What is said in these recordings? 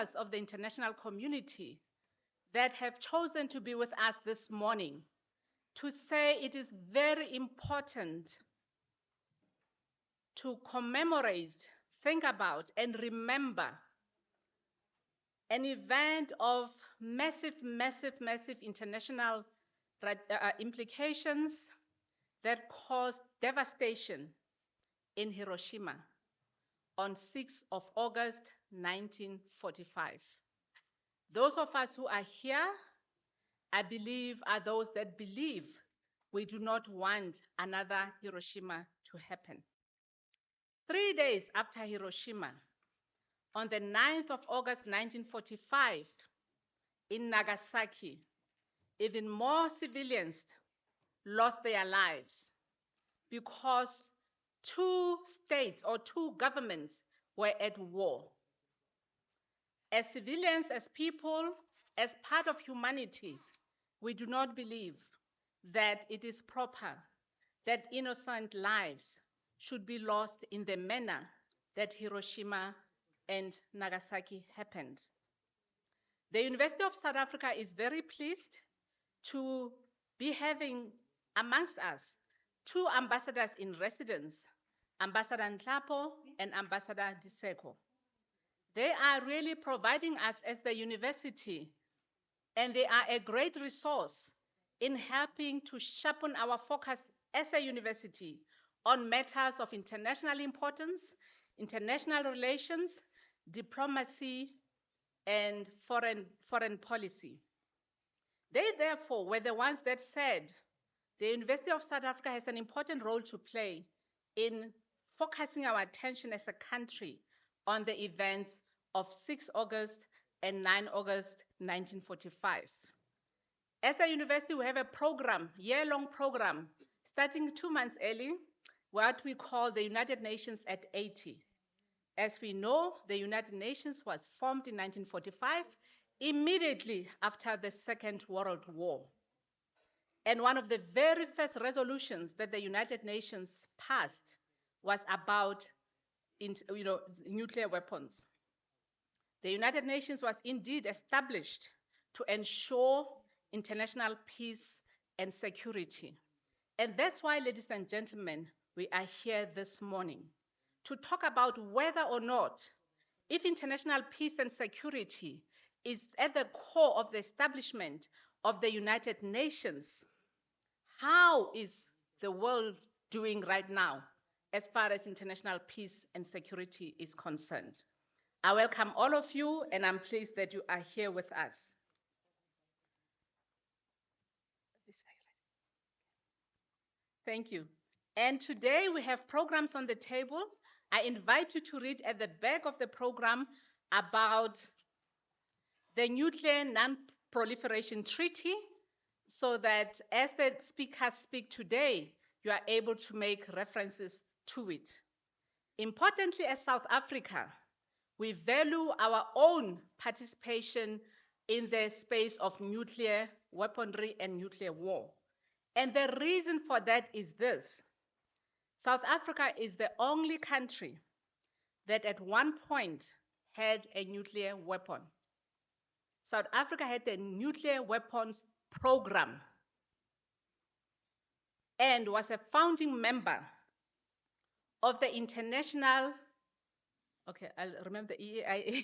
members of the international community that have chosen to be with us this morning to say it is very important to commemorate, think about, and remember an event of massive, massive, massive international implications that caused devastation in Hiroshima on 6th of August, 1945. Those of us who are here, I believe, are those that believe we do not want another Hiroshima to happen. 3 days after Hiroshima, on the 9th of August 1945, in Nagasaki, even more civilians lost their lives because two states or two governments were at war. As civilians, as people, as part of humanity, we do not believe that it is proper that innocent lives should be lost in the manner that Hiroshima and Nagasaki happened. The University of South Africa is very pleased to be having amongst us two ambassadors in residence, Ambassador Nhlapo and Ambassador Diseko. They are really providing us as the university, and they are a great resource in helping to sharpen our focus as a university on matters of international importance, international relations, diplomacy, and foreign policy. They, therefore, were the ones that said the University of South Africa has an important role to play in focusing our attention as a country on the events of 6 August and 9 August 1945. As a university, we have a program, year-long program, starting 2 months early, what we call the United Nations at 80. As we know, the United Nations was formed in 1945, immediately after the Second World War. And one of the very first resolutions that the United Nations passed was about nuclear weapons. The United Nations was indeed established to ensure international peace and security. And that's why, ladies and gentlemen, we are here this morning to talk about whether or not, if international peace and security is at the core of the establishment of the United Nations, how is the world doing right now as far as international peace and security is concerned? I welcome all of you, and I'm pleased that you are here with us. Thank you. And today we have programs on the table. I invite you to read at the back of the program about the Nuclear Non-Proliferation Treaty, so that as the speakers speak today, you are able to make references to it. Importantly, as South Africa, we value our own participation in the space of nuclear weaponry and nuclear war. And the reason for that is this. South Africa is the only country that at one point had a nuclear weapon. South Africa had a nuclear weapons program and was a founding member of the international, I'll remember the EIA,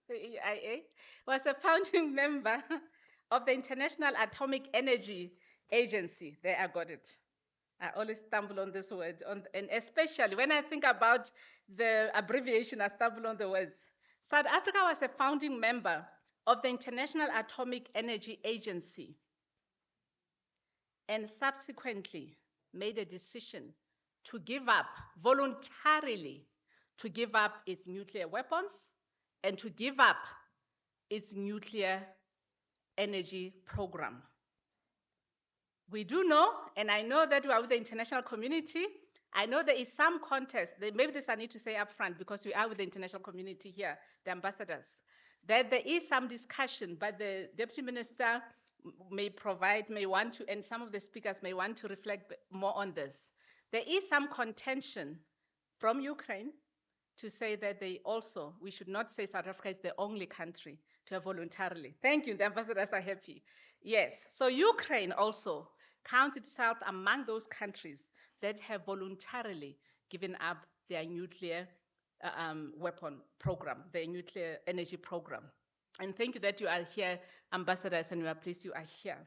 the EIA, was a founding member of the International Atomic Energy Agency. There, I got it. I always stumble on this word, and especially when I think about the abbreviation, I stumble on the words. South Africa was a founding member of the International Atomic Energy Agency and subsequently made a decision to give up, voluntarily, to give up its nuclear weapons and to give up its nuclear energy program. We do know, and I know that we are with the international community. I know there is some contest, maybe this I need to say up front because we are with the international community here, the ambassadors, that there is some discussion, but the Deputy Minister may want to, and some of the speakers may want to reflect more on this. There is some contention from Ukraine to say that we should not say South Africa is the only country to have voluntarily. Thank you, the ambassadors are happy. Yes, so Ukraine also counts itself among those countries that have voluntarily given up their nuclear weapon program, their nuclear energy program. And thank you that you are here, ambassadors, and we are pleased you are here.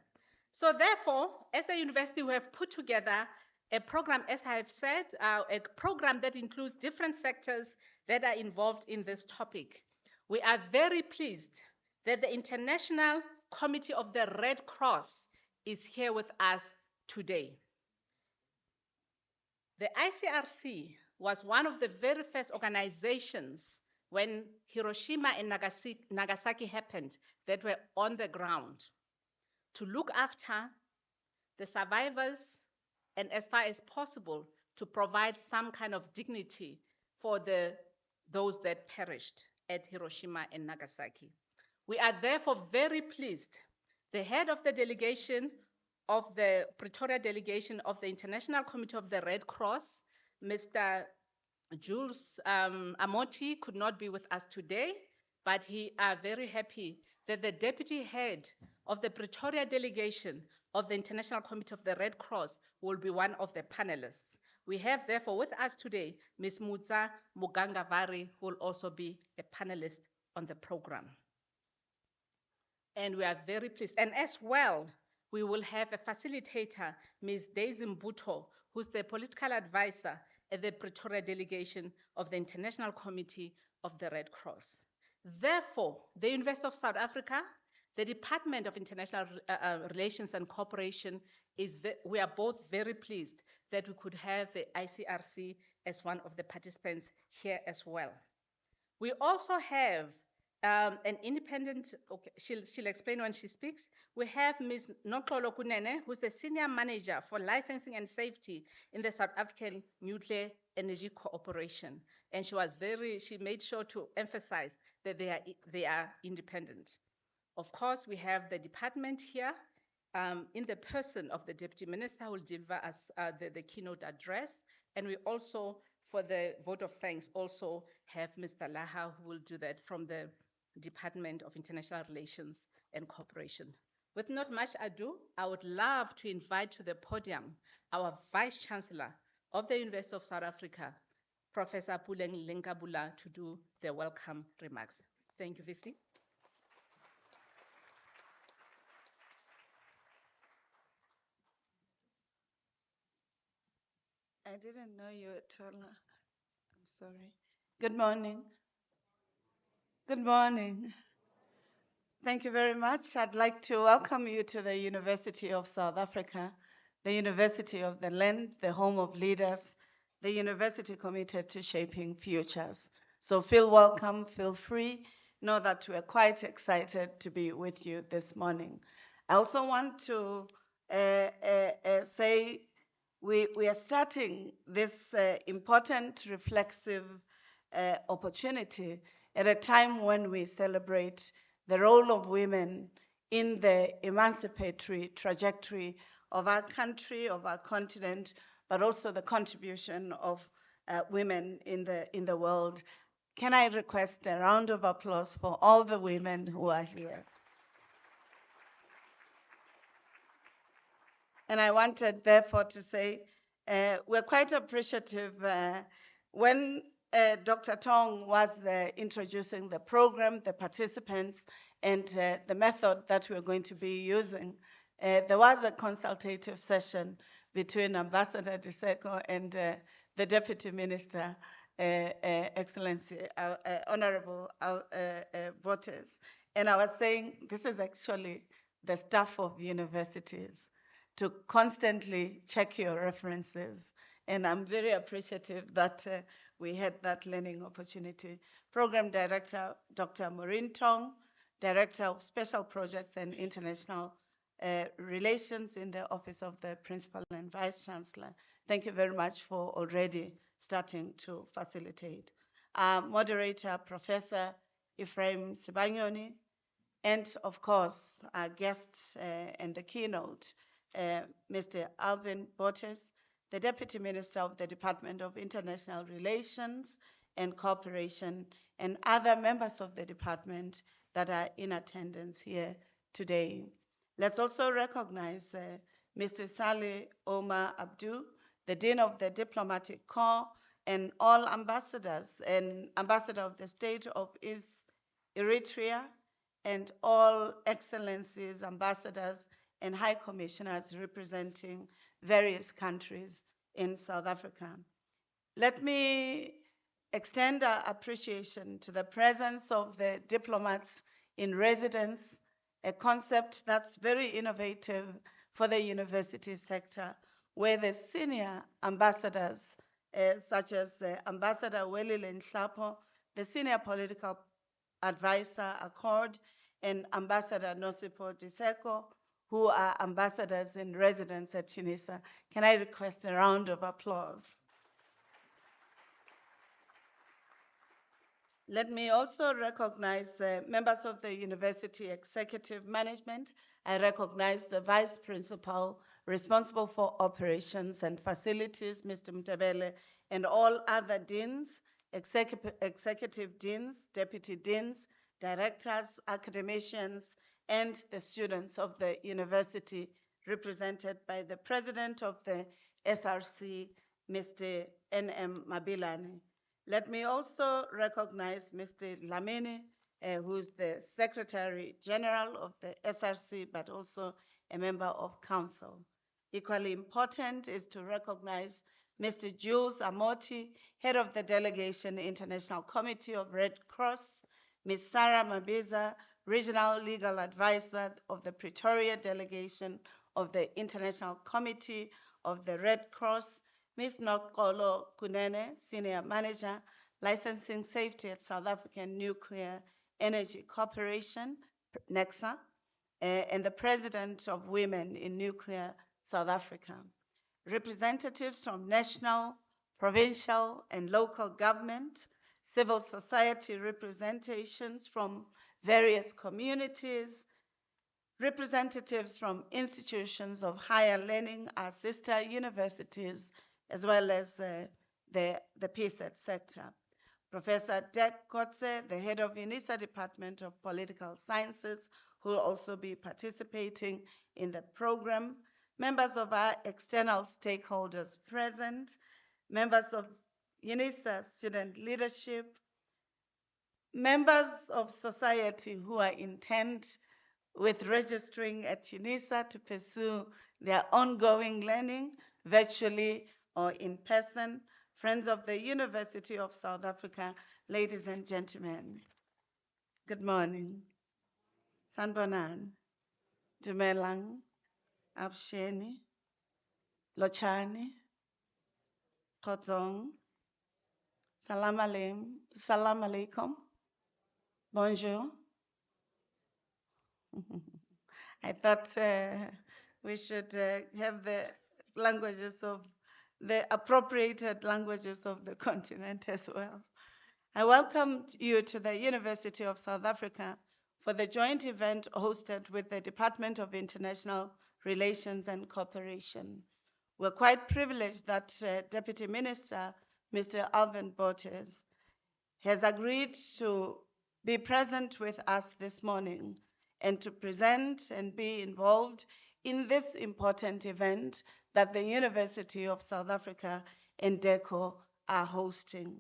So therefore, as a university, we have put together a program, as I have said, a program that includes different sectors that are involved in this topic. We are very pleased that the International Committee of the Red Cross is here with us today. The ICRC was one of the very first organizations when Hiroshima and Nagasaki happened that were on the ground to look after the survivors and, as far as possible, to provide some kind of dignity for those that perished at Hiroshima and Nagasaki. We are therefore very pleased. The head of the delegation of the Pretoria delegation of the International Committee of the Red Cross, Mr. Jules Amoti, could not be with us today, but he are very happy that the deputy head of the Pretoria delegation of the International Committee of the Red Cross will be one of the panelists. We have therefore with us today Ms. Mutsa Mugangavari, who will also be a panelist on the program. And we are very pleased. And as well, we will have a facilitator, Ms. Daisy Mbuto, who's the political advisor at the Pretoria delegation of the International Committee of the Red Cross. Therefore, the University of South Africa, the Department of International Relations and Cooperation, we are both very pleased that we could have the ICRC as one of the participants here as well. We also have an independent, okay, she'll explain when she speaks. We have Ms. Noxolo Kunene, who's the Senior Manager for Licensing and Safety in the South African Nuclear Energy Cooperation. And she made sure to emphasize that they are independent. Of course, we have the department here in the person of the Deputy Minister who will deliver us the keynote address. And we also, for the vote of thanks, also have Mr. Laha, who will do that from the Department of International Relations and Cooperation. With not much ado, I would love to invite to the podium our Vice-Chancellor of the University of South Africa, Professor Puleng LenkaBula, to do the welcome remarks. Thank you, VC. I didn't know you were taller. I'm sorry. Good morning. Good morning. Thank you very much. I'd like to welcome you to the University of South Africa, the University of the Land, the home of leaders, the university committed to shaping futures. So feel welcome, feel free. Know that we're quite excited to be with you this morning. I also want to say we are starting this important reflexive opportunity at a time when we celebrate the role of women in the emancipatory trajectory of our country, of our continent, but also the contribution of women in the world. Can I request a round of applause for all the women who are here? And I wanted, therefore, to say we're quite appreciative when Dr. Tong was introducing the program, the participants, and the method that we're going to be using. There was a consultative session between Ambassador DIRCO and the Deputy Minister, Excellency, Honorable Voters. And I was saying, this is actually the staff of the universities to constantly check your references. And I'm very appreciative that we had that learning opportunity. Program Director, Dr. Maureen Tong, Director of Special Projects and International Relations in the Office of the Principal and Vice-Chancellor. Thank you very much for already starting to facilitate. Moderator, Professor Ephraim Sibanyoni, and of course, our guest and the keynote, Mr. Alvin, the Deputy Minister of the Department of International Relations and Cooperation, and other members of the department that are in attendance here today. Let's also recognize Mr. Saleh Omar Abdu, the Dean of the Diplomatic Corps, and all ambassadors and Ambassador of the State of Eritrea, and all excellencies, ambassadors, and high commissioners representing various countries in South Africa. Let me extend our appreciation to the presence of the diplomats in residence, a concept that's very innovative for the university sector, where the senior ambassadors, such as Ambassador Welile Nhlapo, the senior political advisor Accord, and Ambassador Nosipo Diseko, who are ambassadors in residence at Unisa. Can I request a round of applause? Let me also recognize members of the University Executive Management. I recognize the Vice Principal responsible for operations and facilities, Mr. Mtebele, and all other deans, executive deans, deputy deans, directors, academicians, and the students of the university represented by the President of the SRC, Mr. N.M. Mabilane. Let me also recognize Mr. Lamini, who's the Secretary General of the SRC, but also a member of Council. Equally important is to recognize Mr. Jules Amoti, Head of the Delegation International Committee of Red Cross, Ms. Sarah Mabiza, Regional Legal Advisor of the Pretoria Delegation of the International Committee of the Red Cross, Ms. Nokolo Kunene, Senior Manager, Licensing Safety at South African Nuclear Energy Corporation, NEXA, and the President of Women in Nuclear South Africa. Representatives from national, provincial, and local government, civil society representations from various communities, representatives from institutions of higher learning, our sister universities, as well as the PSET sector. Professor Dek Kotze, the head of Unisa Department of Political Sciences, who will also be participating in the program. Members of our external stakeholders present, members of Unisa student leadership, members of society who are intent with registering at Unisa to pursue their ongoing learning virtually or in person, friends of the University of South Africa, ladies and gentlemen, good morning. Sanbonan, Dumelang, Absheni, Lochani, Kotzong, Salam alaikum, bonjour. I thought we should have the languages of the appropriated languages of the continent as well. I welcome you to the University of South Africa for the joint event hosted with the Department of International Relations and Cooperation. We're quite privileged that Deputy Minister, Mr. Alvin has agreed to be present with us this morning and to present and be involved in this important event that the University of South Africa and DIRCO are hosting.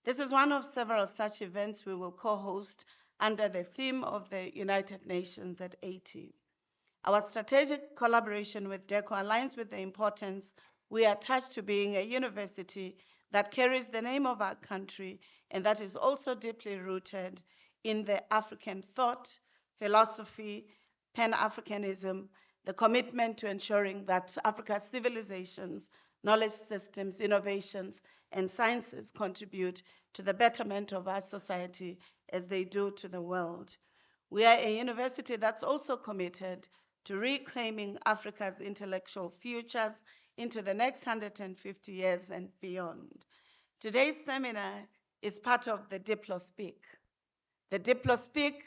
This is one of several such events we will co-host under the theme of the United Nations at 80. Our strategic collaboration with DIRCO aligns with the importance we attach to being a university that carries the name of our country and that is also deeply rooted in the African thought, philosophy, Pan-Africanism, the commitment to ensuring that Africa's civilizations, knowledge systems, innovations, and sciences contribute to the betterment of our society as they do to the world. We are a university that's also committed to reclaiming Africa's intellectual futures into the next 150 years and beyond. Today's seminar is part of the DiploSpeak. The DiploSpeak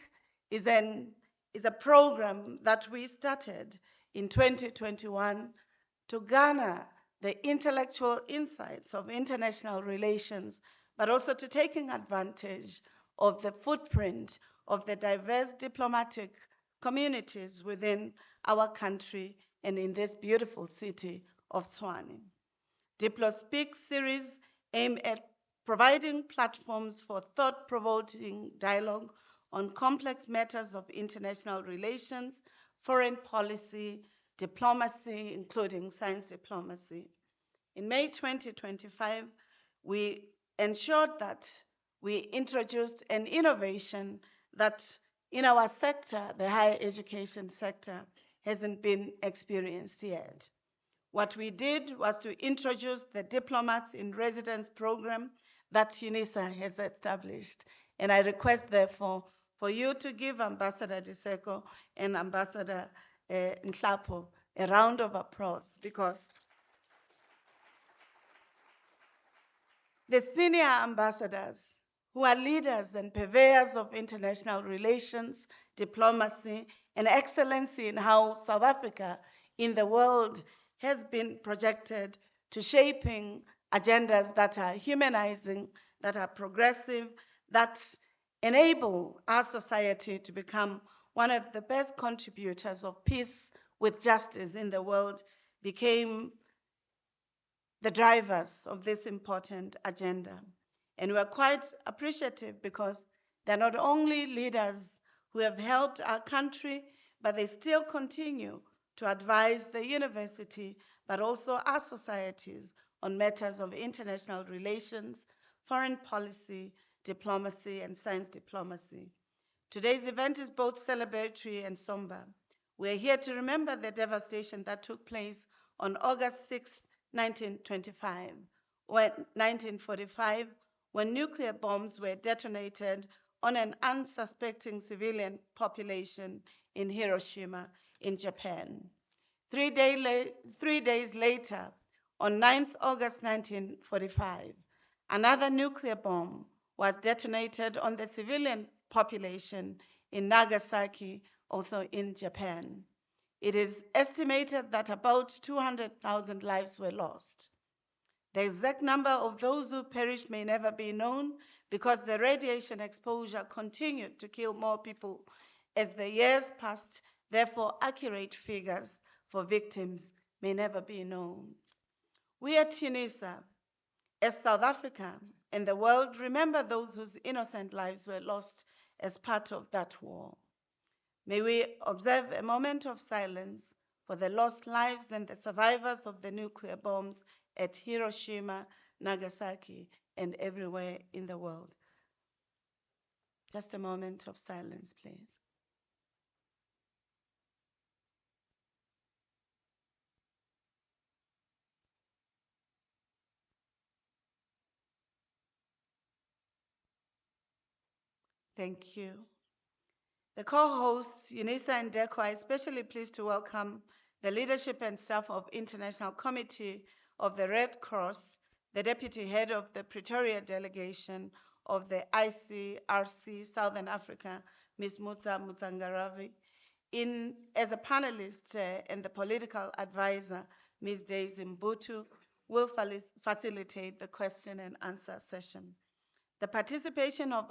is a program that we started in 2021 to garner the intellectual insights of international relations but also to taking advantage of the footprint of the diverse diplomatic communities within our country and in this beautiful city of Tshwane. Diplo Speak series aim at providing platforms for thought-provoking dialogue on complex matters of international relations, foreign policy, diplomacy, including science diplomacy. In May 2025, we ensured that we introduced an innovation that in our sector, the higher education sector, hasn't been experienced yet. What we did was to introduce the Diplomats in Residence program that Unisa has established. And I request, therefore, for you to give Ambassador Diseko and Ambassador Nhlapo a round of applause, because the senior ambassadors, who are leaders and purveyors of international relations, diplomacy, and excellency in how South Africa in the world has been projected to shaping agendas that are humanizing, that are progressive, that enable our society to become one of the best contributors of peace with justice in the world, became the drivers of this important agenda. And we're quite appreciative because they're not only leaders who have helped our country, but they still continue to advise the university, but also our societies on matters of international relations, foreign policy, diplomacy, and science diplomacy. Today's event is both celebratory and somber. We're here to remember the devastation that took place on August 6, 1945, when nuclear bombs were detonated on an unsuspecting civilian population in Hiroshima in Japan. 3 days later, on 9th August 1945, another nuclear bomb was detonated on the civilian population in Nagasaki, also in Japan. It is estimated that about 200,000 lives were lost. The exact number of those who perished may never be known because the radiation exposure continued to kill more people as the years passed. Therefore, accurate figures for victims may never be known. We at Unisa, as South Africa and the world, remember those whose innocent lives were lost as part of that war. May we observe a moment of silence for the lost lives and the survivors of the nuclear bombs at Hiroshima, Nagasaki, and everywhere in the world. Just a moment of silence, please. Thank you. The co-hosts, Unisa and DIRCO, are especially pleased to welcome the leadership and staff of International Committee of the Red Cross, the deputy head of the Pretoria delegation of the ICRC Southern Africa, Ms. Mutsa Mutsangaravi, as a panelist and the political advisor, Ms. Daisy Mbutu, will facilitate the question and answer session. The participation of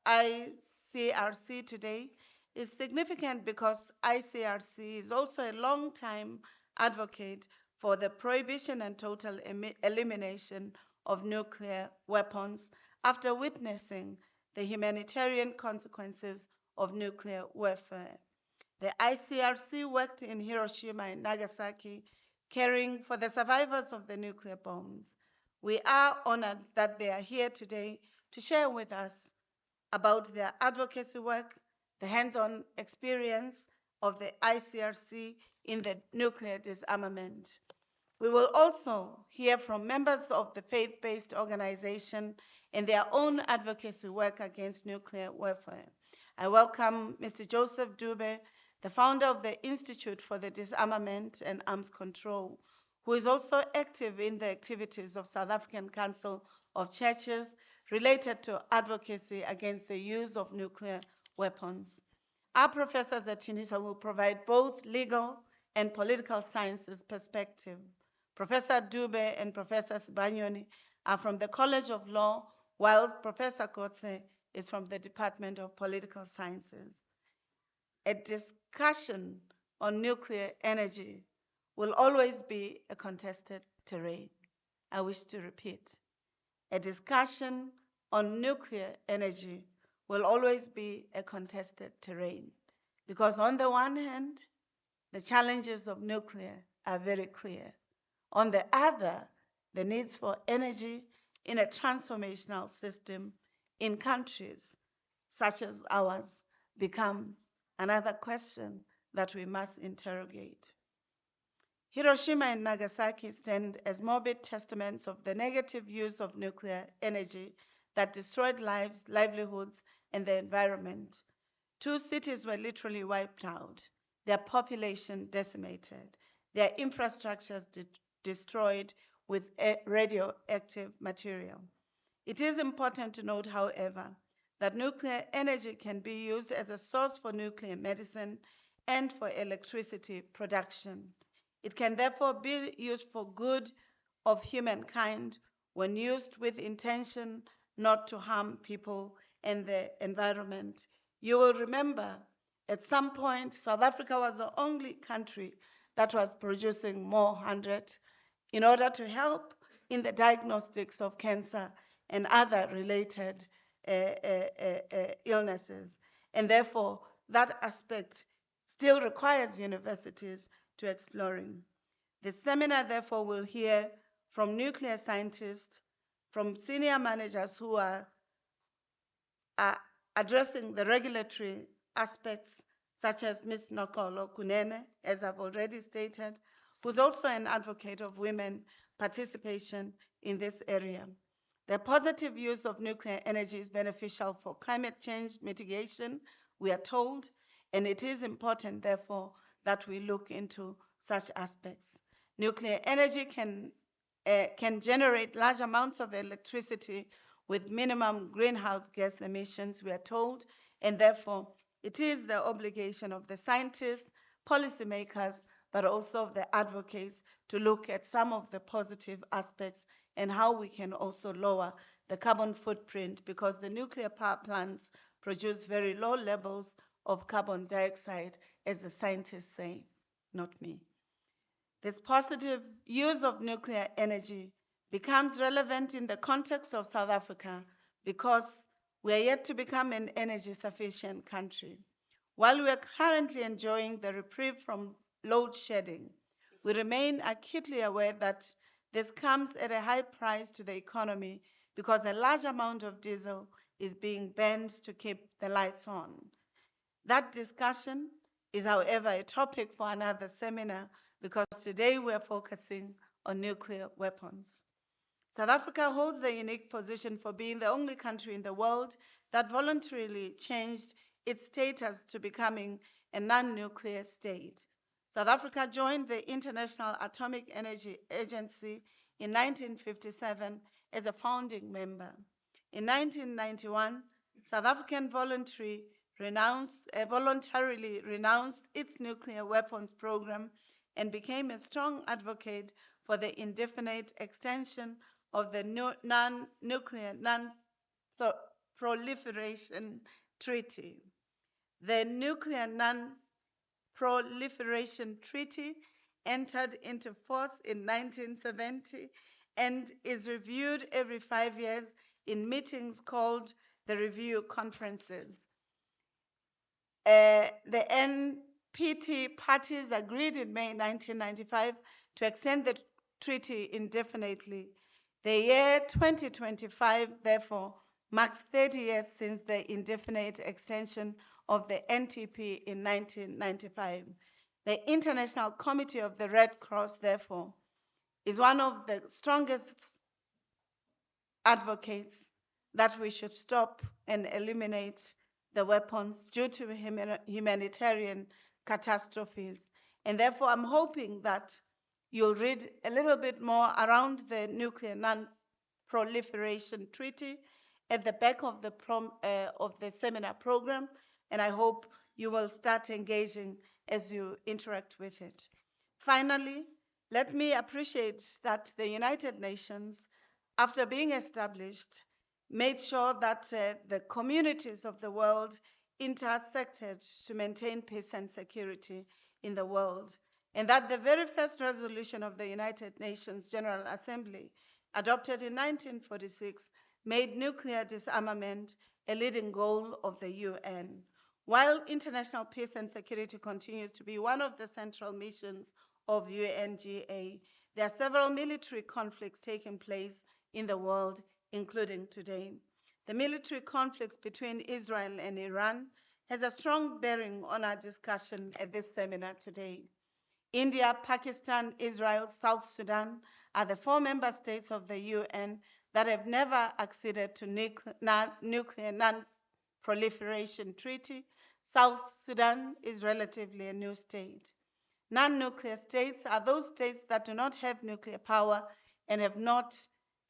ICRC today is significant because ICRC is also a long-time advocate for the prohibition and total elimination of nuclear weapons after witnessing the humanitarian consequences of nuclear warfare. The ICRC worked in Hiroshima and Nagasaki, caring for the survivors of the nuclear bombs. We are honored that they are here today to share with us about their advocacy work, the hands-on experience of the ICRC in the nuclear disarmament. We will also hear from members of the faith-based organization and their own advocacy work against nuclear warfare. I welcome Mr. Joseph Dube, the founder of the Institute for the Disarmament and Arms Control, who is also active in the activities of South African Council of Churches related to advocacy against the use of nuclear weapons. Our professors at Unisa will provide both legal and political sciences perspective. Professor Dube and Professor Sibanyoni are from the College of Law, while Professor Kotse is from the Department of Political Sciences. A discussion on nuclear energy will always be a contested terrain. I wish to repeat. A discussion on nuclear energy will always be a contested terrain because on the one hand, the challenges of nuclear are very clear. On the other, the needs for energy in a transformational system in countries such as ours become another question that we must interrogate. Hiroshima and Nagasaki stand as morbid testaments of the negative use of nuclear energy that destroyed lives, livelihoods, and the environment. Two cities were literally wiped out, their population decimated, their infrastructures destroyed with radioactive material. It is important to note, however, that nuclear energy can be used as a source for nuclear medicine and for electricity production. It can therefore be used for good of humankind when used with intention not to harm people and the environment. You will remember at some point South Africa was the only country that was producing more 100 in order to help in the diagnostics of cancer and other related illnesses. And therefore, that aspect still requires universities to exploring. The seminar, therefore, will hear from nuclear scientists, from senior managers who are addressing the regulatory aspects, such as Ms. Nokolo Kunene, as I've already stated, who's also an advocate of women participation in this area. The positive use of nuclear energy is beneficial for climate change mitigation, we are told, and it is important, therefore, that we look into such aspects. Nuclear energy can generate large amounts of electricity with minimum greenhouse gas emissions, we are told, and therefore it is the obligation of the scientists, policymakers, but also of the advocates to look at some of the positive aspects and how we can also lower the carbon footprint, because the nuclear power plants produce very low levels of carbon dioxide, as the scientists say, not me. This positive use of nuclear energy becomes relevant in the context of South Africa because we are yet to become an energy sufficient country. While we are currently enjoying the reprieve from load shedding, we remain acutely aware that this comes at a high price to the economy because a large amount of diesel is being burned to keep the lights on. That discussion is, however, a topic for another seminar because today we are focusing on nuclear weapons. South Africa holds the unique position for being the only country in the world that voluntarily changed its status to becoming a non-nuclear state. South Africa joined the International Atomic Energy Agency in 1957 as a founding member. In 1991, South African voluntarily renounced its nuclear weapons program and became a strong advocate for the indefinite extension of the non-nuclear Non-Proliferation Treaty. The Nuclear Non-Proliferation Treaty entered into force in 1970 and is reviewed every 5 years in meetings called the review conferences. The NPT parties agreed in May 1995 to extend the treaty indefinitely. The year 2025, therefore, marks 30 years since the indefinite extension of the NTP in 1995. The International Committee of the Red Cross, therefore, is one of the strongest advocates that we should stop and eliminate the weapons due to humanitarian catastrophes. And therefore, I'm hoping that you'll read a little bit more around the Nuclear Non-Proliferation Treaty at the back of the seminar program, and I hope you will start engaging as you interact with it. Finally, let me appreciate that the United Nations, after being established, made sure that the communities of the world intersected to maintain peace and security in the world, and that the very first resolution of the United Nations General Assembly, adopted in 1946, made nuclear disarmament a leading goal of the UN. While international peace and security continues to be one of the central missions of UNGA, there are several military conflicts taking place in the world, including today. The military conflicts between Israel and Iran has a strong bearing on our discussion at this seminar today. India, Pakistan, Israel, South Sudan are the 4 member states of the UN that have never acceded to nuclear non-proliferation treaty. South Sudan is relatively a new state. Non-nuclear states are those states that do not have nuclear power and have not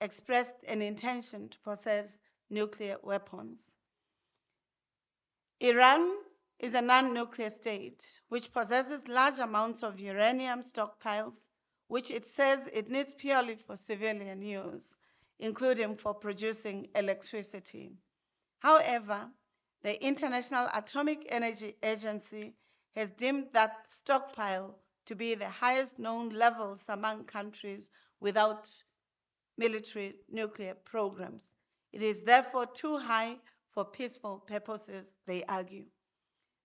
expressed an intention to possess nuclear weapons. Iran is a non-nuclear state which possesses large amounts of uranium stockpiles, which it says it needs purely for civilian use, including for producing electricity. However, the International Atomic Energy Agency has deemed that stockpile to be the highest known levels among countries without military nuclear programs. It is therefore too high for peaceful purposes, they argue.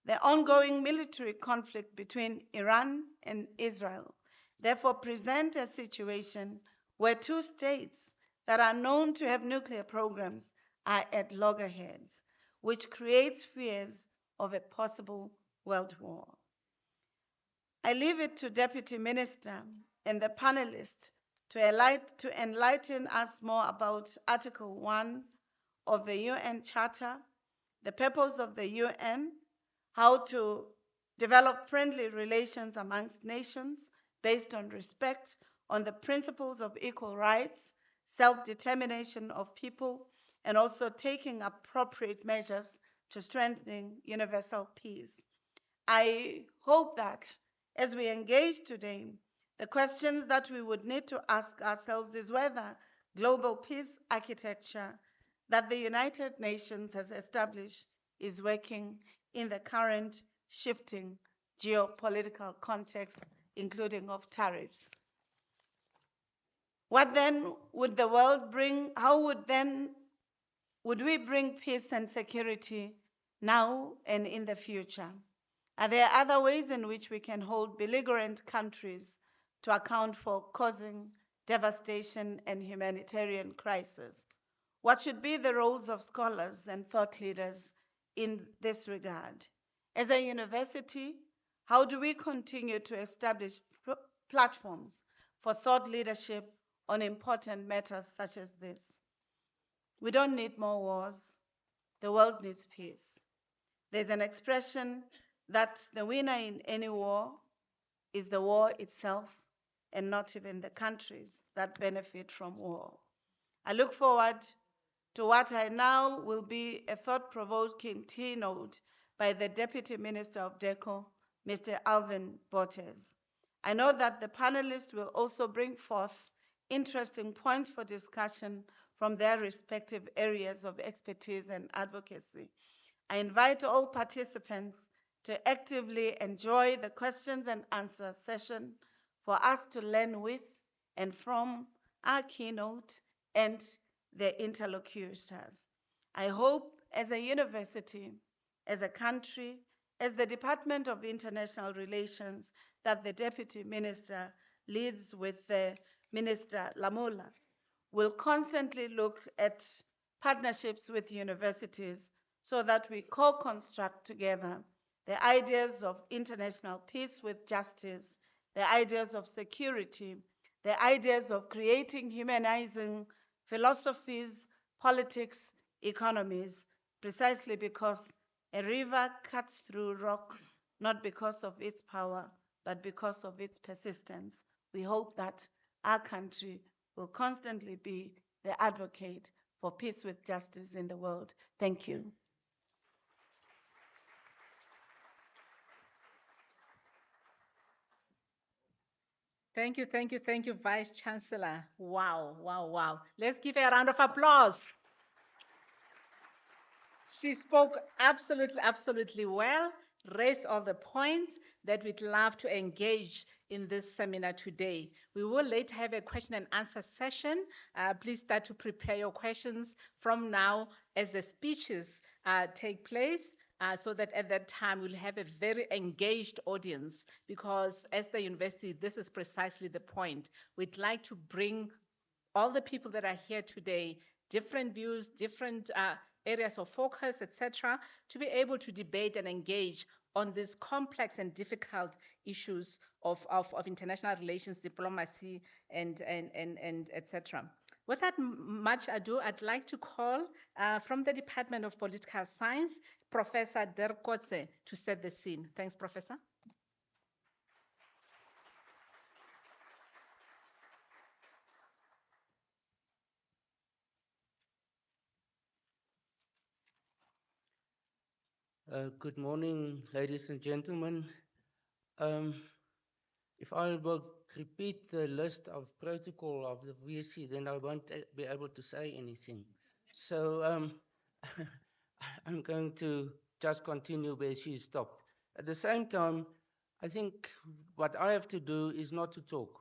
The ongoing military conflict between Iran and Israel therefore present a situation where 2 states that are known to have nuclear programs are at loggerheads, which creates fears of a possible world war. I leave it to Deputy Minister and the panelists to enlighten us more about Article 1 of the UN Charter, the purpose of the UN, how to develop friendly relations amongst nations based on respect, on the principles of equal rights, self-determination of people, and also taking appropriate measures to strengthening universal peace. I hope that as we engage today, the questions that we would need to ask ourselves is whether global peace architecture that the United Nations has established is working in the current shifting geopolitical context, including of tariffs. What then would the world bring? How would we bring peace and security now and in the future? Are there other ways in which we can hold belligerent countries to account for causing devastation and humanitarian crisis? What should be the roles of scholars and thought leaders in this regard? As a university, how do we continue to establish platforms for thought leadership on important matters such as this? We don't need more wars. The world needs peace. There's an expression that the winner in any war is the war itself and not even the countries that benefit from war. I look forward to what I now will be a thought-provoking keynote by the Deputy Minister of DIRCO, Mr. Alvin. I know that the panelists will also bring forth interesting points for discussion from their respective areas of expertise and advocacy. I invite all participants to actively enjoy the questions and answer session for us to learn with and from our keynote and the interlocutors. I hope as a university, as a country, as the Department of International Relations that the Deputy Minister leads with the Minister Lamula will constantly look at partnerships with universities so that we co-construct together the ideas of international peace with justice, the ideas of security, the ideas of creating humanizing philosophies, politics, economies, precisely because a river cuts through rock, not because of its power, but because of its persistence. We hope that our country will constantly be the advocate for peace with justice in the world. Thank you. Thank you, thank you, thank you, Vice-Chancellor. Wow, wow, wow. Let's give a round of applause. She spoke absolutely well, raised all the points that we'd love to engage in this seminar today. We will later have a question and answer session. Please start to prepare your questions from now as the speeches take place. So that at that time we'll have a very engaged audience, because as the university, this is precisely the point. We'd like to bring all the people that are here today, different views, different areas of focus, etc., to be able to debate and engage on these complex and difficult issues of international relations, diplomacy, and etc. Without much ado, I'd like to call from the Department of Political Science, Professor DIRCO to set the scene. Thanks, Professor. Good morning, ladies and gentlemen. If I will repeat the list of protocol of the VC, then I won't be able to say anything. So I'm going to just continue where she stopped. At the same time, I think what I have to do is not to talk.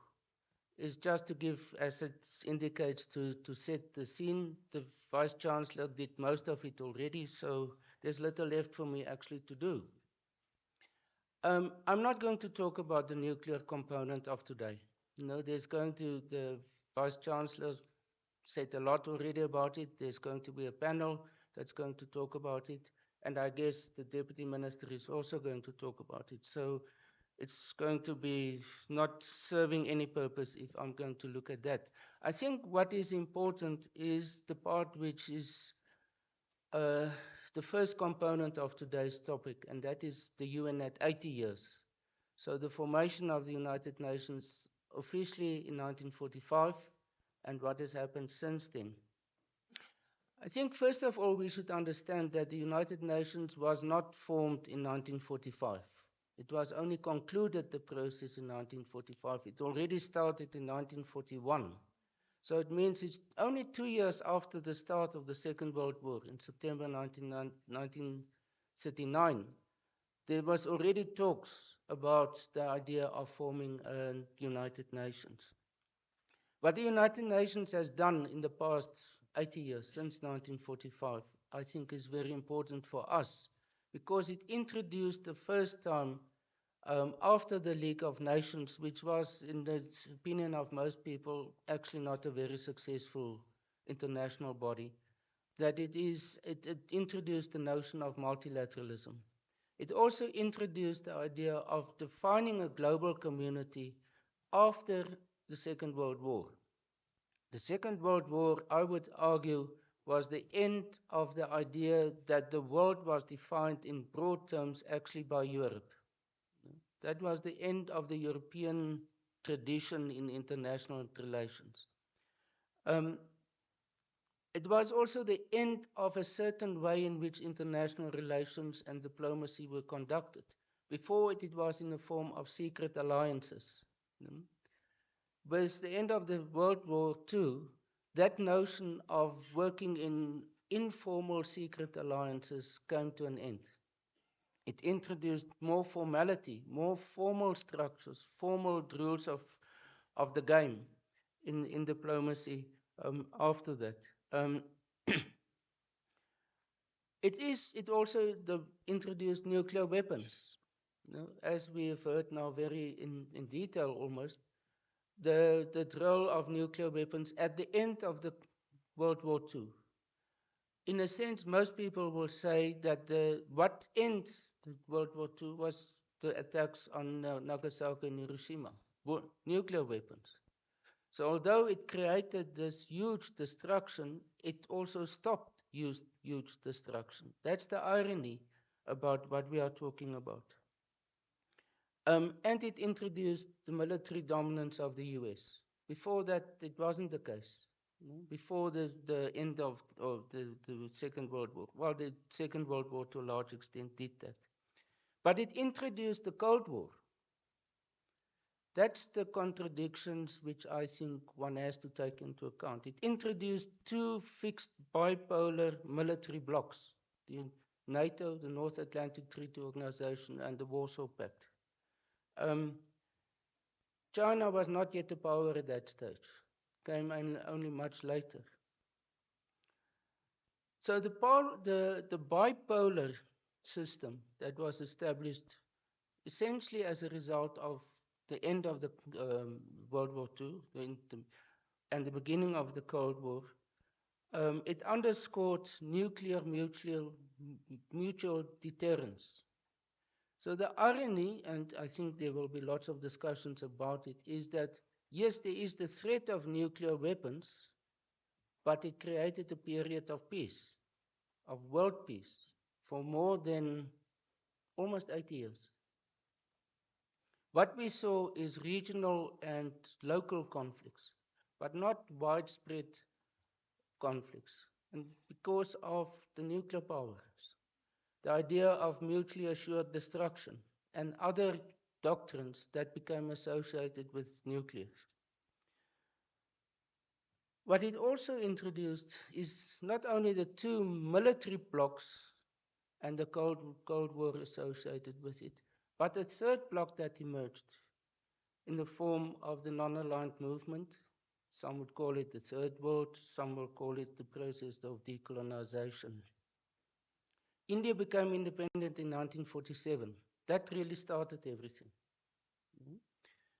Is just to give, as it indicates, to set the scene. The Vice-Chancellor did most of it already, so there's little left for me actually to do. I'm not going to talk about the nuclear component of today. There's going to, the Vice-Chancellor said a lot already about it. There's going to be a panel that's going to talk about it. And I guess the Deputy Minister is also going to talk about it. So it's going to be not serving any purpose if I'm going to look at that. I think what is important is the part which is the first component of today's topic, and that is the UN at 80 years. So the formation of the United Nations officially in 1945, and what has happened since then. I think first of all we should understand that the United Nations was not formed in 1945. It was only concluded, the process, in 1945. It already started in 1941. So it means it's only 2 years after the start of the Second World War, in September 1939, there was already talks about the idea of forming a United Nations. What the United Nations has done in the past 80 years, since 1945, I think is very important for us, because it introduced the first time after the League of Nations, which was, in the opinion of most people, actually not a very successful international body, that it introduced the notion of multilateralism. It also introduced the idea of defining a global community after the Second World War. The Second World War, I would argue, was the end of the idea that the world was defined in broad terms actually by Europe. That was the end of the European tradition in international relations. It was also the end of a certain way in which international relations and diplomacy were conducted. Before it was in the form of secret alliances. With the end of the World War II, that notion of working in informal secret alliances came to an end. It introduced more formality, more formal structures, formal rules of the game in diplomacy after that. It also introduced nuclear weapons. As we have heard now very in detail almost, the role of nuclear weapons at the end of the World War II. In a sense, most people will say that what ended World War II was the attacks on Nagasaki and Hiroshima, nuclear weapons. So although it created this huge destruction, it also stopped huge destruction. That's the irony about what we are talking about. And it introduced the military dominance of the US. Before that, it wasn't the case. Before the end of the Second World War. Well, the Second World War to a large extent did that. But it introduced the Cold War. That's the contradictions which I think one has to take into account. It introduced two fixed bipolar military blocs, the NATO, the North Atlantic Treaty Organization, and the Warsaw Pact. China was not yet a power at that stage, came in only much later. So the bipolar system that was established essentially as a result of the end of the World War II and the beginning of the Cold War, it underscored nuclear mutual deterrence. So the irony, and I think there will be lots of discussions about it, is that yes, there is the threat of nuclear weapons, but it created a period of peace, of world peace, for more than almost 80 years. What we saw is regional and local conflicts, but not widespread conflicts. And because of the nuclear powers, the idea of mutually assured destruction and other doctrines that became associated with nuclear. What it also introduced is not only the two military blocs and the Cold War associated with it, but a third bloc that emerged in the form of the non-aligned movement. Some would call it the Third World, some will call it the process of decolonization. India became independent in 1947. That really started everything.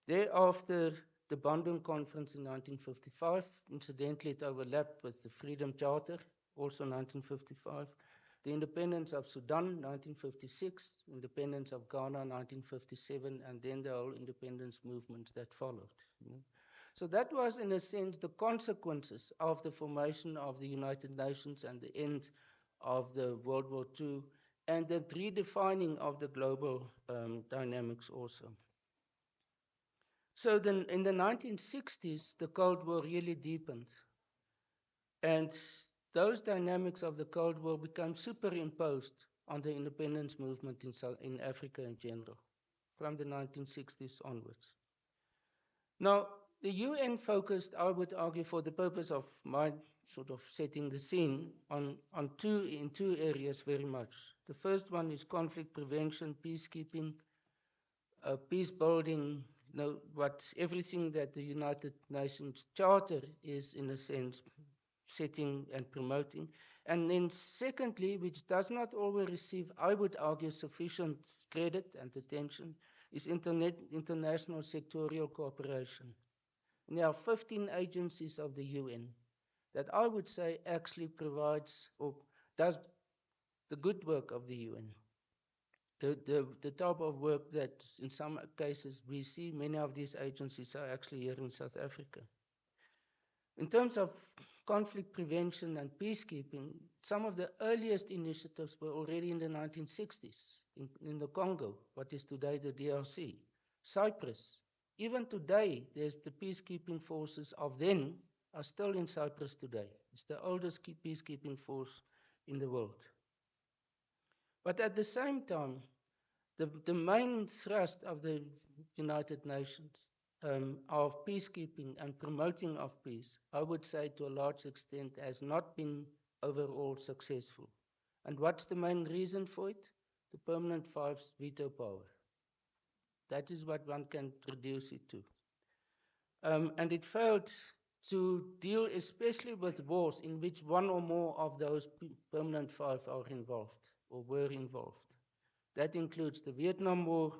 Thereafter, the Bandung Conference in 1955, incidentally it overlapped with the Freedom Charter, also 1955. The independence of Sudan, 1956, independence of Ghana, 1957, and then the whole independence movement that followed. So that was, in a sense, the consequences of the formation of the United Nations and the end of the World War II, and the redefining of the global dynamics also. So then in the 1960s, the Cold War really deepened. And those dynamics of the Cold War became superimposed on the independence movement in Africa in general, from the 1960s onwards. Now, the UN focused, I would argue, for the purpose of my sort of setting the scene, in two areas very much. The first one is conflict prevention, peacekeeping, peace building, everything that the United Nations Charter is, in a sense, setting and promoting. And then secondly, which does not always receive, I would argue, sufficient credit and attention, is international sectorial cooperation. And there are 15 agencies of the UN that I would say actually provides or does the good work of the UN. The type of work that in some cases we see many of these agencies are actually here in South Africa. In terms of conflict prevention and peacekeeping, some of the earliest initiatives were already in the 1960s in the Congo, what is today the DRC, Cyprus. Even today, there's the peacekeeping forces of then are still in Cyprus today. It's the oldest peacekeeping force in the world. But at the same time, the main thrust of the United Nations of peacekeeping and promoting of peace, I would say to a large extent, has not been overall successful. And what's the main reason for it? The Permanent Five's veto power. That is what one can reduce it to. And it failed to deal especially with wars in which one or more of those Permanent Five are involved or were involved. That includes the Vietnam War,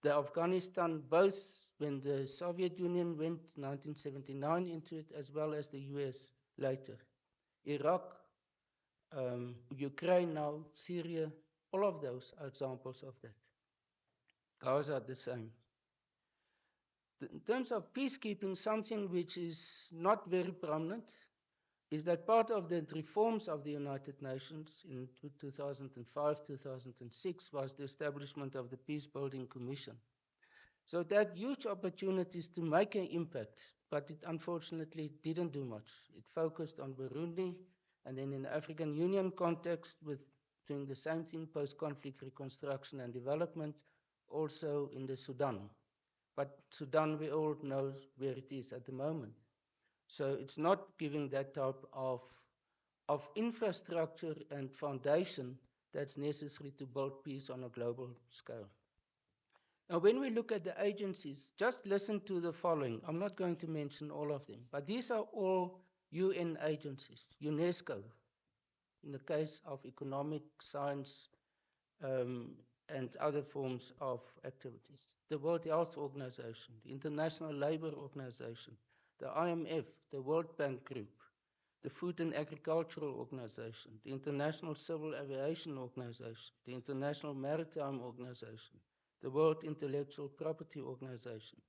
the Afghanistan, both when the Soviet Union went 1979 into it, as well as the US later. Iraq, Ukraine now, Syria, all of those are examples of that. Gaza the same. In terms of peacekeeping, something which is not very prominent is that part of the reforms of the United Nations in 2005, 2006 was the establishment of the Peace Building Commission. So it had huge opportunities to make an impact, but it unfortunately didn't do much. It focused on Burundi, and then in the African Union context with doing the same thing, post-conflict reconstruction and development, also in the Sudan. But Sudan, we all know where it is at the moment. So it's not giving that type of of infrastructure and foundation that's necessary to build peace on a global scale. Now, when we look at the agencies, just listen to the following. I'm not going to mention all of them, but these are all UN agencies. UNESCO, in the case of economic, science, and other forms of activities. The World Health Organization, the International Labour Organization, the IMF, the World Bank Group, the Food and Agricultural Organization, the International Civil Aviation Organization, the International Maritime Organization, the World Intellectual Property Organization.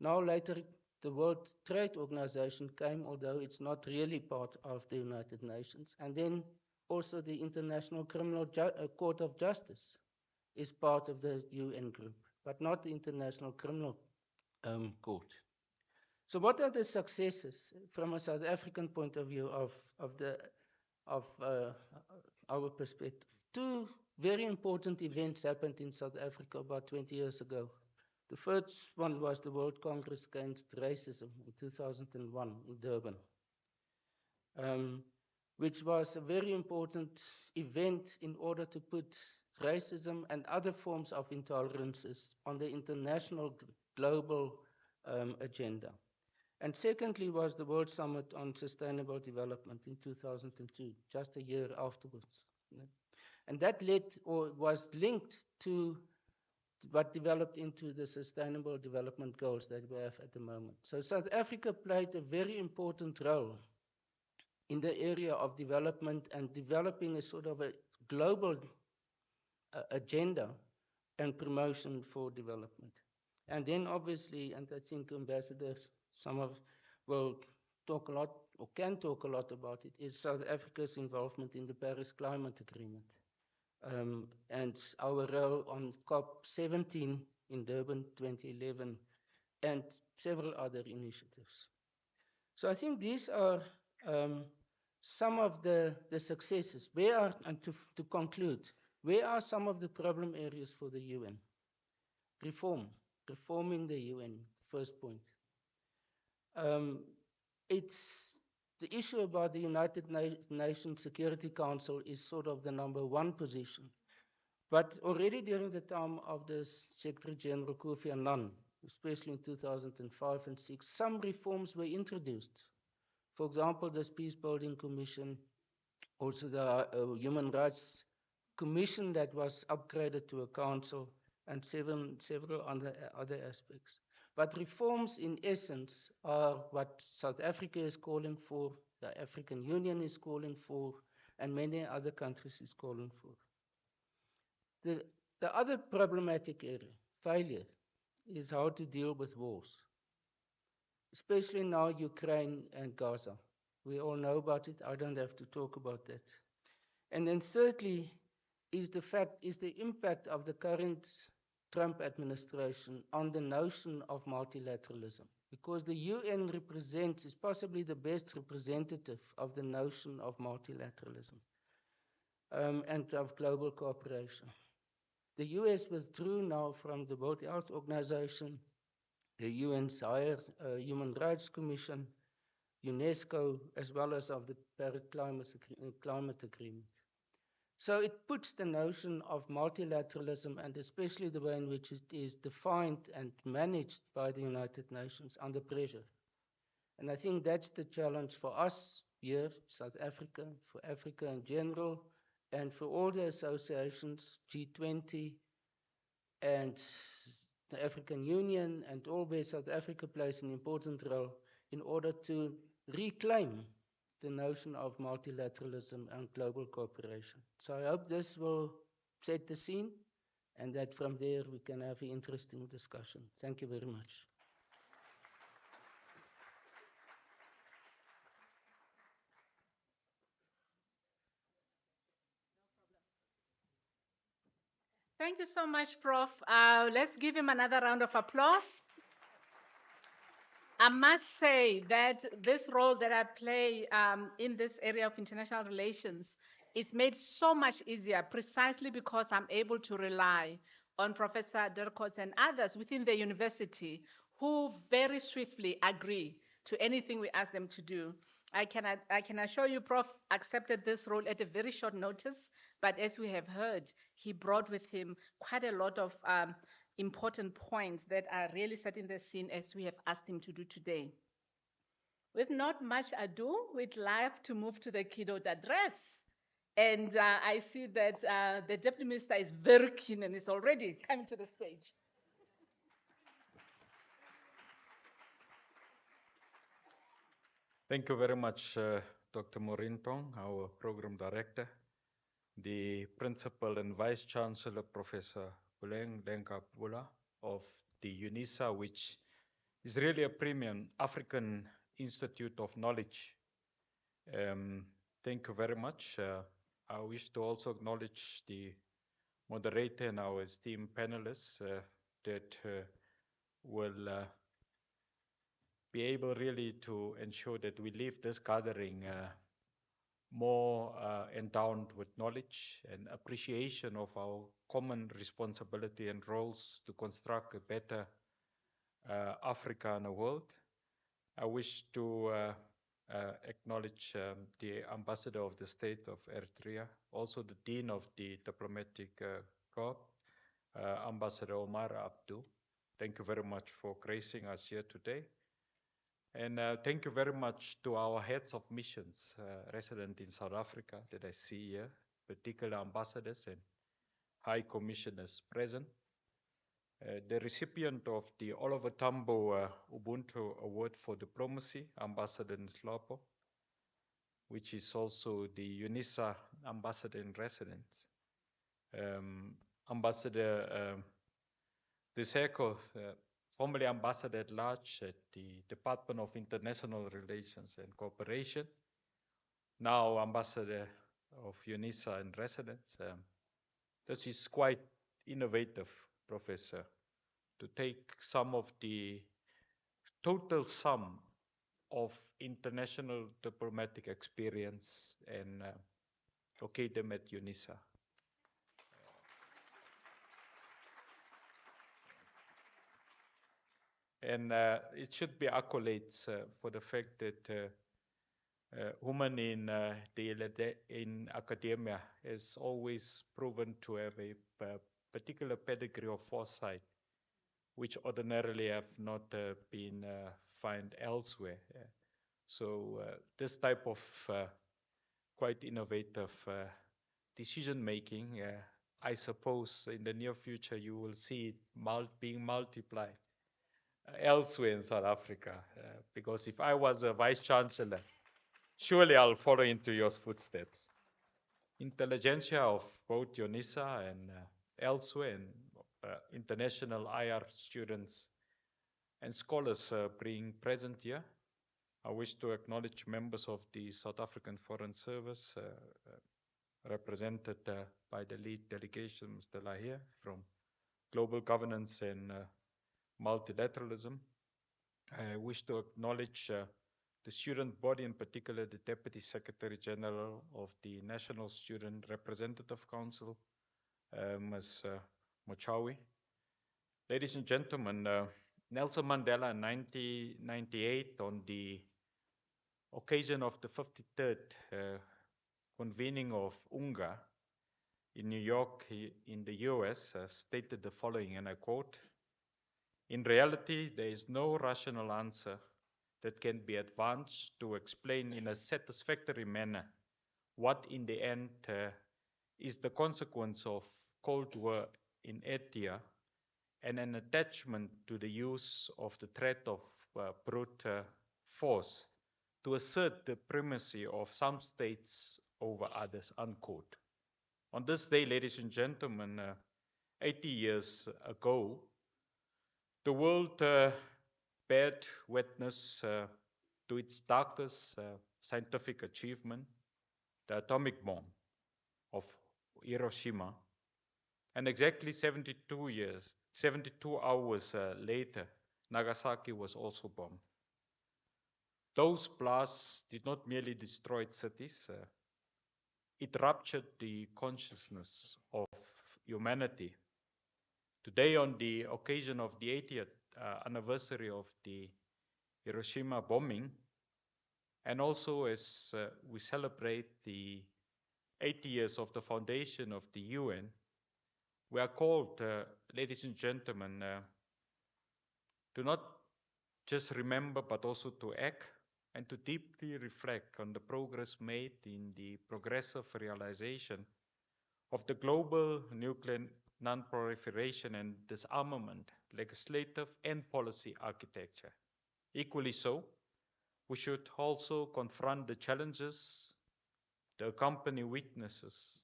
Now later, the World Trade Organization came, although it's not really part of the United Nations, and then also the International Criminal Court of Justice is part of the UN group, but not the International Criminal Court. So what are the successes from a South African point of view of our perspective? Two very important events happened in South Africa about 20 years ago. The first one was the World Congress Against Racism in 2001 in Durban, which was a very important event in order to put racism and other forms of intolerances on the international global agenda. And secondly was the World Summit on Sustainable Development in 2002, just a year afterwards. And that led or was linked to what developed into the Sustainable Development Goals that we have at the moment. So South Africa played a very important role in the area of development and developing a sort of a global agenda and promotion for development. And then obviously, and I think ambassadors, will talk a lot or can talk a lot about it, is South Africa's involvement in the Paris Climate Agreement. And our role on COP17 in Durban 2011 and several other initiatives. So I think these are some of the successes. And to conclude, where are some of the problem areas for the UN? Reforming the UN, first point. It's the issue about the United Nations Security Council is sort of the #1 position. But already during the time of the Secretary General Kofi Annan, especially in 2005 and 2006, some reforms were introduced. For example, this Peace Building Commission, also the Human Rights Commission that was upgraded to a council, and several other aspects. But reforms, in essence, are what South Africa is calling for, the African Union is calling for, and many other countries is calling for. The other problematic area, failure, is how to deal with wars, especially now Ukraine and Gaza. We all know about it. I don't have to talk about that. And then thirdly is the impact of the current Trump administration on the notion of multilateralism, because the UN is possibly the best representative of the notion of multilateralism and of global cooperation. The US withdrew now from the World Health Organization, the UN's higher Human Rights Commission, UNESCO, as well as of the Paris Climate Agreement. So it puts the notion of multilateralism, and especially the way in which it is defined and managed by the United Nations, under pressure. And I think that's the challenge for us here, South Africa, for Africa in general, and for all the associations, G20 and the African Union, and all where South Africa plays an important role in order to reclaim the notion of multilateralism and global cooperation. So I hope this will set the scene, and that from there we can have an interesting discussion. Thank you very much. Thank you so much, Prof. Let's give him another round of applause. I must say that this role that I play in this area of international relations is made so much easier precisely because I'm able to rely on Professor DIRCO and others within the university who very swiftly agree to anything we ask them to do. I can assure you, Prof accepted this role at a very short notice, but as we have heard, he brought with him quite a lot of important points that are really setting the scene as we have asked him to do today. With not much ado, we'd like to move to the keynote address. And I see that the Deputy Minister is very keen and is already coming to the stage. Thank you very much, Dr. Maureen Tong, our Program Director, the Principal and Vice-Chancellor, Professor Puleng, LenkaBula of the Unisa, which is really a premium African Institute of Knowledge. Thank you very much. I wish to also acknowledge the moderator and our esteemed panelists that will be able really to ensure that we leave this gathering more endowed with knowledge and appreciation of our common responsibility and roles to construct a better Africa and a world. I wish to acknowledge the Ambassador of the State of Eritrea, also the Dean of the Diplomatic Corps, Ambassador Omar Abdu. Thank you very much for gracing us here today. And thank you very much to our heads of missions resident in South Africa that I see here, particular ambassadors and high commissioners present. The recipient of the Oliver Tambo Ubuntu Award for Diplomacy, Ambassador Nslapo, which is also the Unisa Ambassador in Residence. Ambassador DIRCO, formerly Ambassador at Large at the Department of International Relations and Cooperation, now Ambassador of Unisa in Residence. This is quite innovative, Professor, to take some of the total sum of international diplomatic experience and locate them at Unisa. And it should be accolades for the fact that women in academia has always proven to have a particular pedigree of foresight, which ordinarily have not been found elsewhere. So this type of quite innovative decision making, I suppose in the near future you will see it being multiplied elsewhere in South Africa, because if I was a Vice-Chancellor, surely I'll follow into your footsteps. Intelligentsia of both Unisa and elsewhere, and international IR students and scholars being present here. I wish to acknowledge members of the South African Foreign Service, represented by the lead delegation, Mr. Lahir, from Global Governance and Multilateralism. I wish to acknowledge the student body, in particular the Deputy Secretary General of the National Student Representative Council, Ms. Mochawi. Ladies and gentlemen, Nelson Mandela in 1998, on the occasion of the 53rd convening of UNGA in New York, in the US, stated the following, and I quote, "In reality, there is no rational answer that can be advanced to explain in a satisfactory manner what in the end is the consequence of Cold War inertia and an attachment to the use of the threat of brute force to assert the primacy of some states over others," unquote. On this day, ladies and gentlemen, 80 years ago, the world bared witness to its darkest scientific achievement, the atomic bomb of Hiroshima. And exactly 72 hours later, Nagasaki was also bombed. Those blasts did not merely destroy cities, it ruptured the consciousness of humanity. Today, on the occasion of the 80th anniversary of the Hiroshima bombing, And also as we celebrate the 80 years of the foundation of the UN, we are called, ladies and gentlemen, to not just remember but also to act and to deeply reflect on the progress made in the progressive realization of the global nuclear non-proliferation and disarmament legislative and policy architecture. Equally so, we should also confront the challenges, the accompanying weaknesses,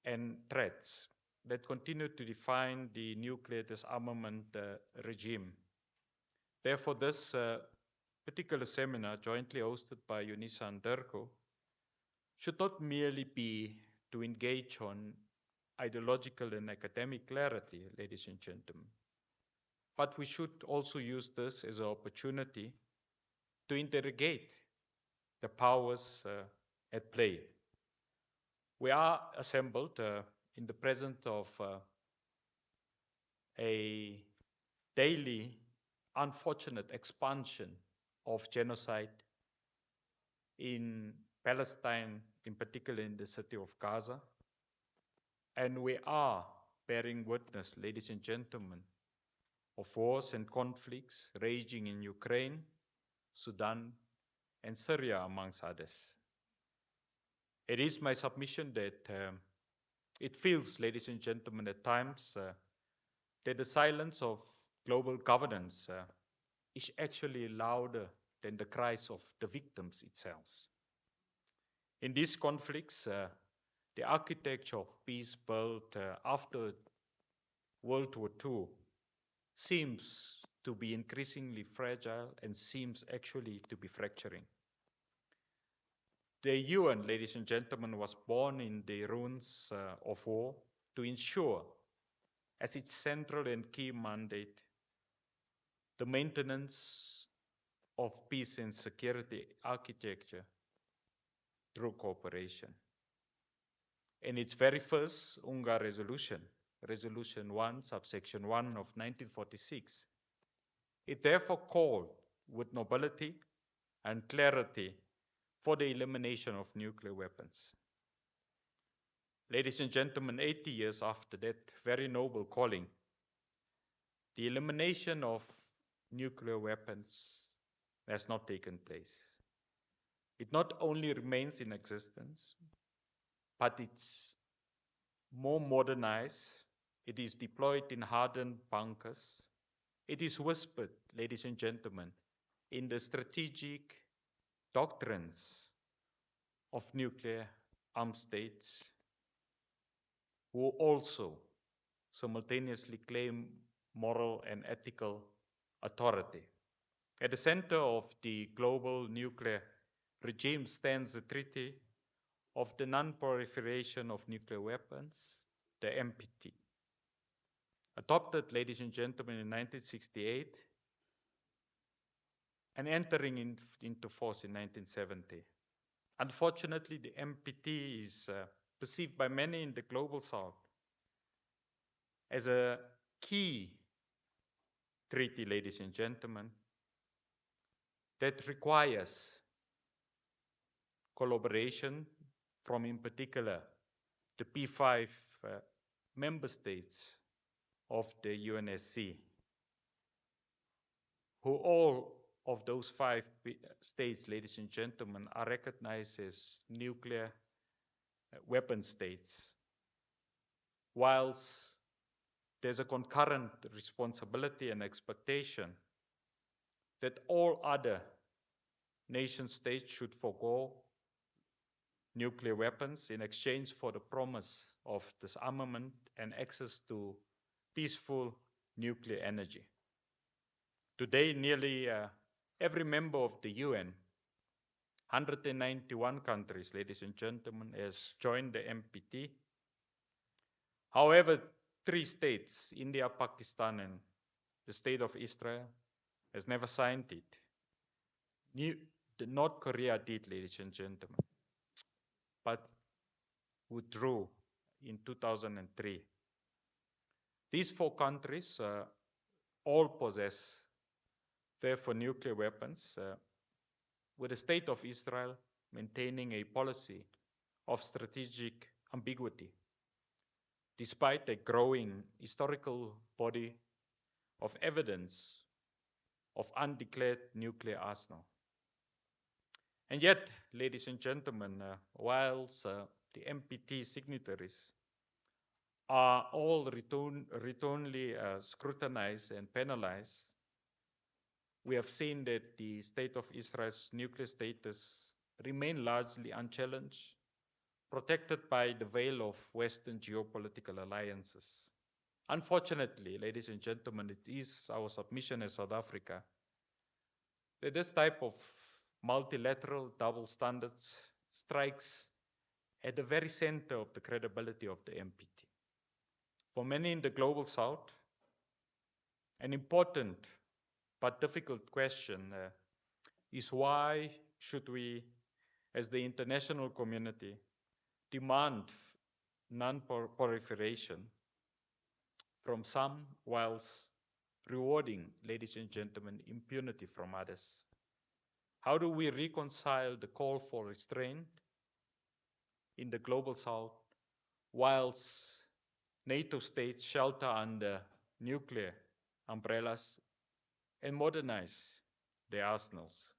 and threats that continue to define the nuclear disarmament regime. Therefore, this particular seminar, jointly hosted by Unisa and DIRCO, should not merely be to engage on ideological and academic clarity, ladies and gentlemen, but we should also use this as an opportunity to interrogate the powers at play. We are assembled in the presence of a daily unfortunate expansion of genocide in Palestine, in particular in the city of Gaza. And we are bearing witness, ladies and gentlemen, of wars and conflicts raging in Ukraine, Sudan, and Syria, amongst others. It is my submission that it feels, ladies and gentlemen, at times that the silence of global governance is actually louder than the cries of the victims itself. In these conflicts, the architecture of peace built after World War II seems to be increasingly fragile and seems actually to be fracturing. The UN, ladies and gentlemen, was born in the ruins of war to ensure, as its central and key mandate, the maintenance of peace and security architecture through cooperation. In its very first UNGA resolution, Resolution 1, subsection 1 of 1946, it therefore called with nobility and clarity for the elimination of nuclear weapons. Ladies and gentlemen, 80 years after that very noble calling, the elimination of nuclear weapons has not taken place. It not only remains in existence, but it's more modernized. It is deployed in hardened bunkers. It is whispered, ladies and gentlemen, in the strategic doctrines of nuclear armed states, who also simultaneously claim moral and ethical authority. At the center of the global nuclear regime stands the Treaty of the Non-Proliferation of Nuclear Weapons, the NPT. Adopted, ladies and gentlemen, in 1968 and entering into force in 1970. Unfortunately, the NPT is perceived by many in the global south as a key treaty, ladies and gentlemen, that requires collaboration from, in particular, the P5 member states of the UNSC, who all of those 5 states, ladies and gentlemen, are recognized as nuclear weapon states, whilst there's a concurrent responsibility and expectation that all other nation states should forego nuclear weapons in exchange for the promise of disarmament and access to peaceful nuclear energy. Today, nearly every member of the UN, 191 countries, ladies and gentlemen, has joined the NPT. However, 3 states, India, Pakistan, and the state of Israel, has never signed it. North Korea did, ladies and gentlemen, but withdrew in 2003. These 4 countries all possess, therefore, nuclear weapons, with the State of Israel maintaining a policy of strategic ambiguity, despite a growing historical body of evidence of undeclared nuclear arsenal. And yet, ladies and gentlemen, whilst the NPT signatories are all routinely scrutinized and penalized, we have seen that the State of Israel's nuclear status remain largely unchallenged, protected by the veil of Western geopolitical alliances. Unfortunately, ladies and gentlemen, it is our submission as South Africa that this type of multilateral double standards strikes at the very center of the credibility of the NPT. For many in the global South, an important but difficult question is why should we, as the international community, demand non-proliferation from some whilst rewarding, ladies and gentlemen, impunity from others? How do we reconcile the call for restraint in the global South whilst NATO states shelter under nuclear umbrellas and modernize their arsenals?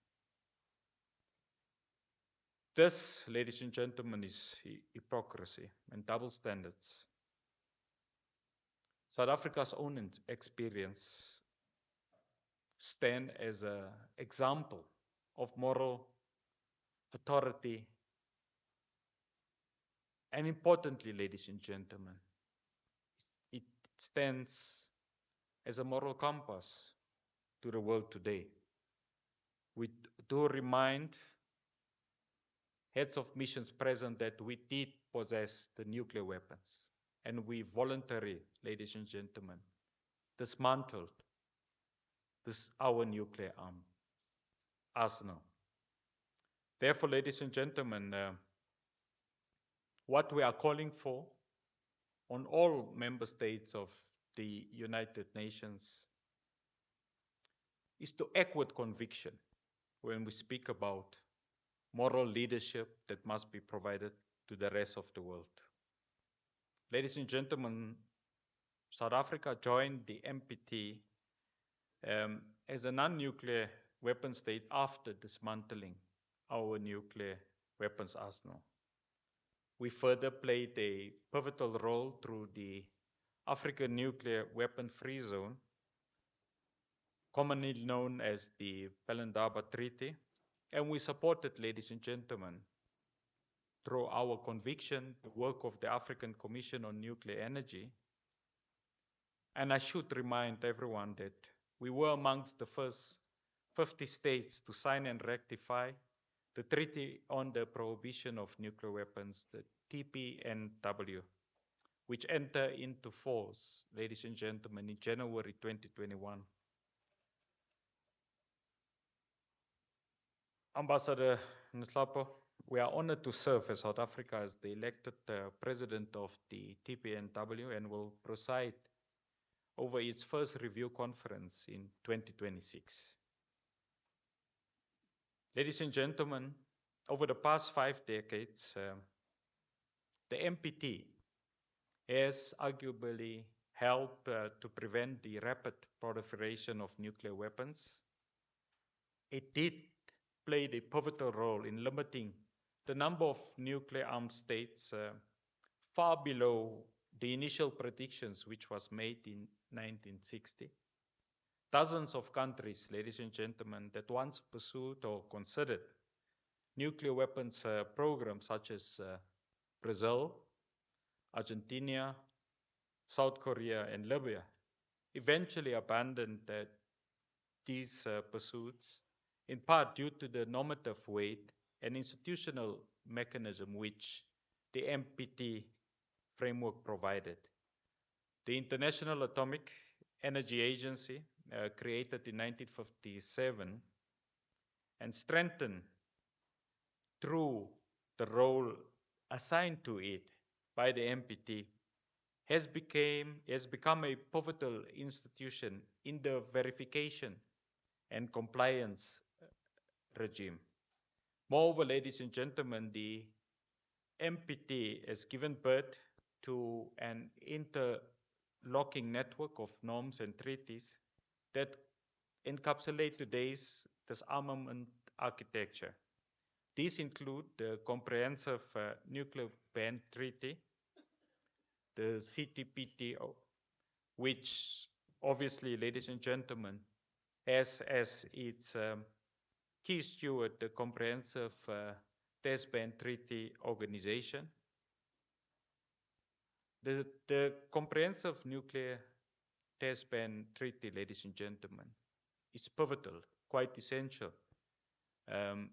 This, ladies and gentlemen, is hypocrisy and double standards. South Africa's own experience stand as an example of moral authority, and importantly, ladies and gentlemen, it stands as a moral compass to the world today. We do remind heads of missions present that we did possess the nuclear weapons, and we voluntarily, ladies and gentlemen, dismantled our nuclear arsenal. Therefore, ladies and gentlemen, what we are calling for on all member states of the United Nations is to act with conviction when we speak about moral leadership that must be provided to the rest of the world. Ladies and gentlemen, South Africa joined the NPT as a non-nuclear weapon state after dismantling our nuclear weapons arsenal. We further played a pivotal role through the African Nuclear Weapon-Free Zone, commonly known as the Pelindaba Treaty, and we supported, ladies and gentlemen, through our conviction, the work of the African Commission on Nuclear Energy. And I should remind everyone that we were amongst the first 50 states to sign and ratify the Treaty on the Prohibition of Nuclear Weapons, the TPNW, which entered into force, ladies and gentlemen, in January 2021. Ambassador Nhlapo, we are honored to serve as South Africa as the elected president of the TPNW and will preside over its first review conference in 2026. Ladies and gentlemen, over the past 5 decades, the NPT has arguably helped to prevent the rapid proliferation of nuclear weapons. It did play a pivotal role in limiting the number of nuclear-armed states far below the initial predictions which was made in 1960. Dozens of countries, ladies and gentlemen, that once pursued or considered nuclear weapons programs such as Brazil, Argentina, South Korea, and Libya eventually abandoned these pursuits, in part due to the normative weight and institutional mechanism which the NPT framework provided. The International Atomic Energy Agency, created in 1957 and strengthened through the role assigned to it by the NPT, has become a pivotal institution in the verification and compliance regime. Moreover, ladies and gentlemen, the MPT has given birth to an interlocking network of norms and treaties that encapsulate today's disarmament architecture. These include the Comprehensive Nuclear Ban Treaty, the CTPTO, which obviously, ladies and gentlemen, has as its key steward the Comprehensive Test Ban Treaty Organization. The Comprehensive Nuclear Test Ban Treaty, ladies and gentlemen, is pivotal, quite essential.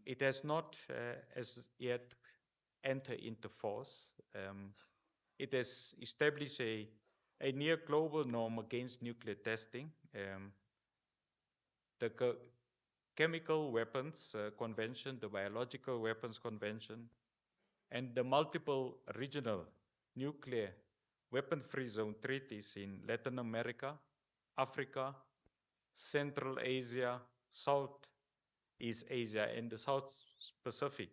It has not as yet entered into force. It has established a near global norm against nuclear testing. The Chemical Weapons Convention, the Biological Weapons Convention, and the multiple regional nuclear weapon-free zone treaties in Latin America, Africa, Central Asia, Southeast Asia, and the South Pacific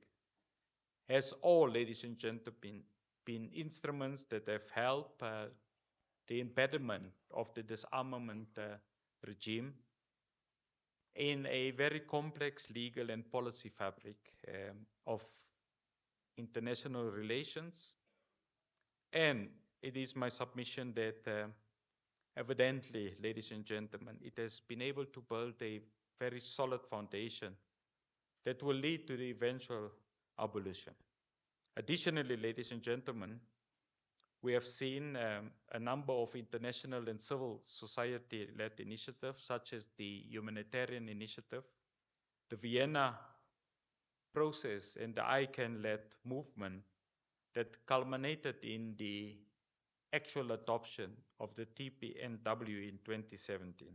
has all, ladies and gentlemen, been instruments that have helped the embedment of the disarmament regime in a very complex legal and policy fabric of international relations. And it is my submission that evidently, ladies and gentlemen, it has been able to build a very solid foundation that will lead to the eventual abolition. Additionally, ladies and gentlemen, we have seen a number of international and civil society-led initiatives, such as the Humanitarian Initiative, the Vienna process, and the ICANN-led movement that culminated in the actual adoption of the TPNW in 2017.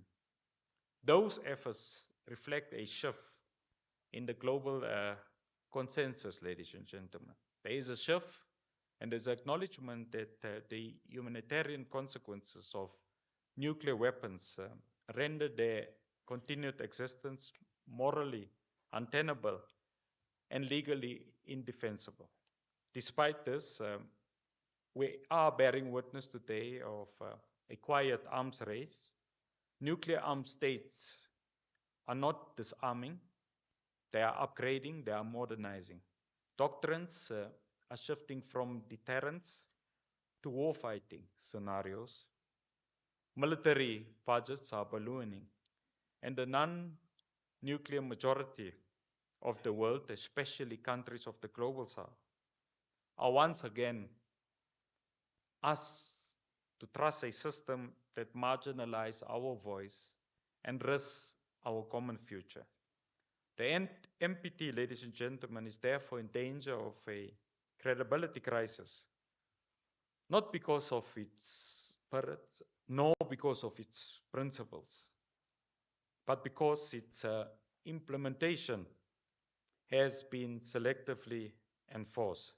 Those efforts reflect a shift in the global consensus, ladies and gentlemen. There is a shift, and there's acknowledgement that the humanitarian consequences of nuclear weapons render their continued existence morally untenable and legally indefensible. Despite this, we are bearing witness today of a quiet arms race. Nuclear armed states are not disarming, they are upgrading, they are modernizing. Doctrines are shifting from deterrence to warfighting scenarios. Military budgets are ballooning, and the non-nuclear majority of the world, especially countries of the global south, are once again asked to trust a system that marginalizes our voice and risks our common future. The MPT, ladies and gentlemen, is therefore in danger of a credibility crisis, not because of its spirit, nor because of its principles, but because its implementation has been selectively enforced.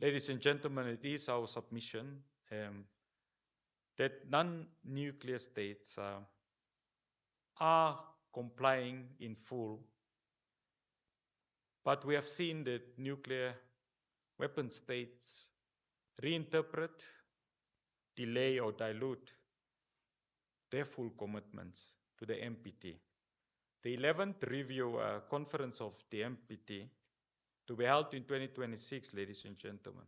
Ladies and gentlemen, it is our submission that non-nuclear states are complying in full, but we have seen that nuclear weapon states reinterpret, delay, or dilute their full commitments to the MPT. The 11th review conference of the MPT, to be held in 2026, ladies and gentlemen,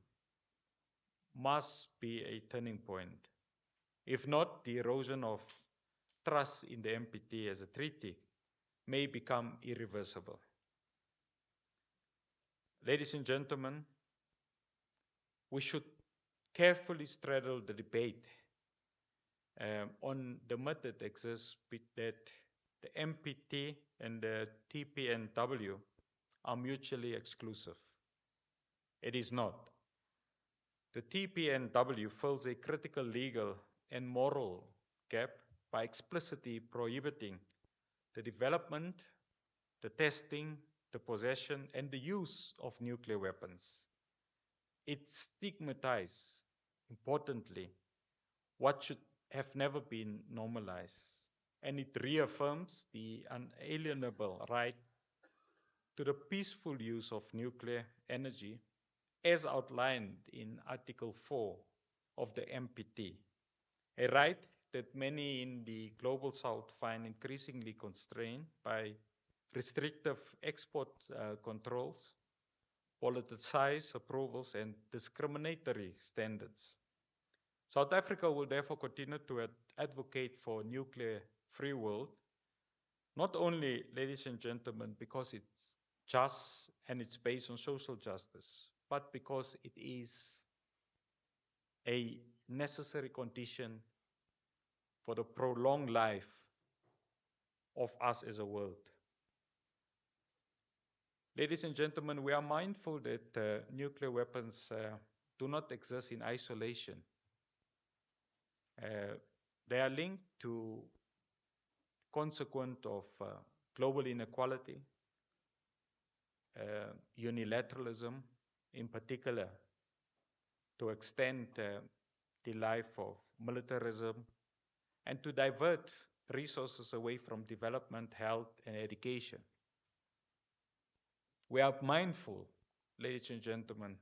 must be a turning point. If not, the erosion of trust in the MPT as a treaty may become irreversible. Ladies and gentlemen, we should carefully straddle the debate on the myth that exists that the MPT and the TPNW are mutually exclusive. It is not. The TPNW fills a critical legal and moral gap by explicitly prohibiting the development, the testing, the possession, and the use of nuclear weapons. It stigmatizes, importantly, what should have never been normalized, and it reaffirms the unalienable right to the peaceful use of nuclear energy as outlined in Article 4 of the MPT, a right that many in the global south find increasingly constrained by restrictive export controls, politicized approvals, and discriminatory standards. South Africa will therefore continue to advocate for a nuclear-free world, not only, ladies and gentlemen, because it's just and it's based on social justice, but because it is a necessary condition for the prolonged life of us as a world. Ladies and gentlemen, we are mindful that nuclear weapons do not exist in isolation. They are linked to consequent of global inequality, unilateralism in particular, to extend the life of militarism, and to divert resources away from development, health, and education. We are mindful, ladies and gentlemen,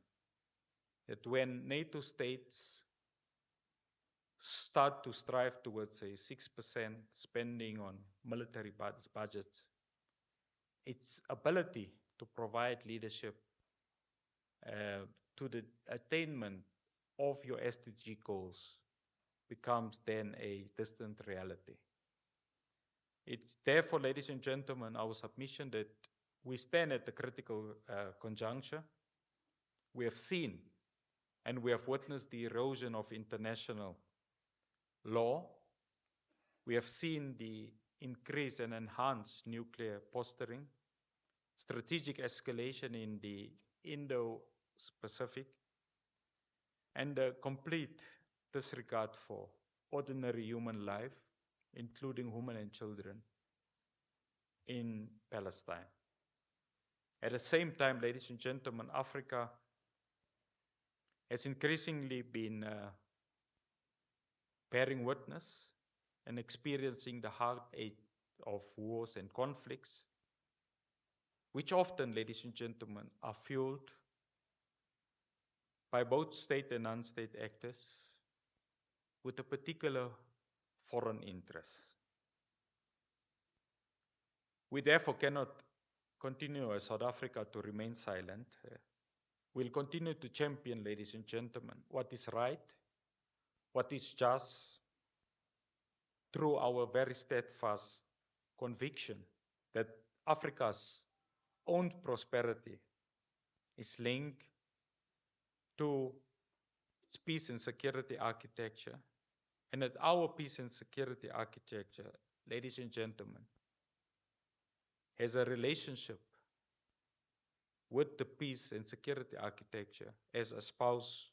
that when NATO states start to strive towards a 6% spending on military budgets, its ability to provide leadership to the attainment of your SDG goals becomes then a distant reality. It's therefore, ladies and gentlemen, our submission that we stand at the critical conjuncture. We have seen and we have witnessed the erosion of international law. We have seen the increase and enhanced nuclear posturing, strategic escalation in the Indo-Pacific, and the complete disregard for ordinary human life, including women and children, in Palestine. At the same time, ladies and gentlemen, Africa has increasingly been bearing witness and experiencing the heartache of wars and conflicts, which often, ladies and gentlemen, are fueled by both state and non-state actors with a particular foreign interest. We therefore cannot continue as South Africa to remain silent. We'll continue to champion, ladies and gentlemen, what is right, what is just, through our very steadfast conviction that Africa's own prosperity is linked to its peace and security architecture, and that our peace and security architecture, ladies and gentlemen, has a relationship with the peace and security architecture as espoused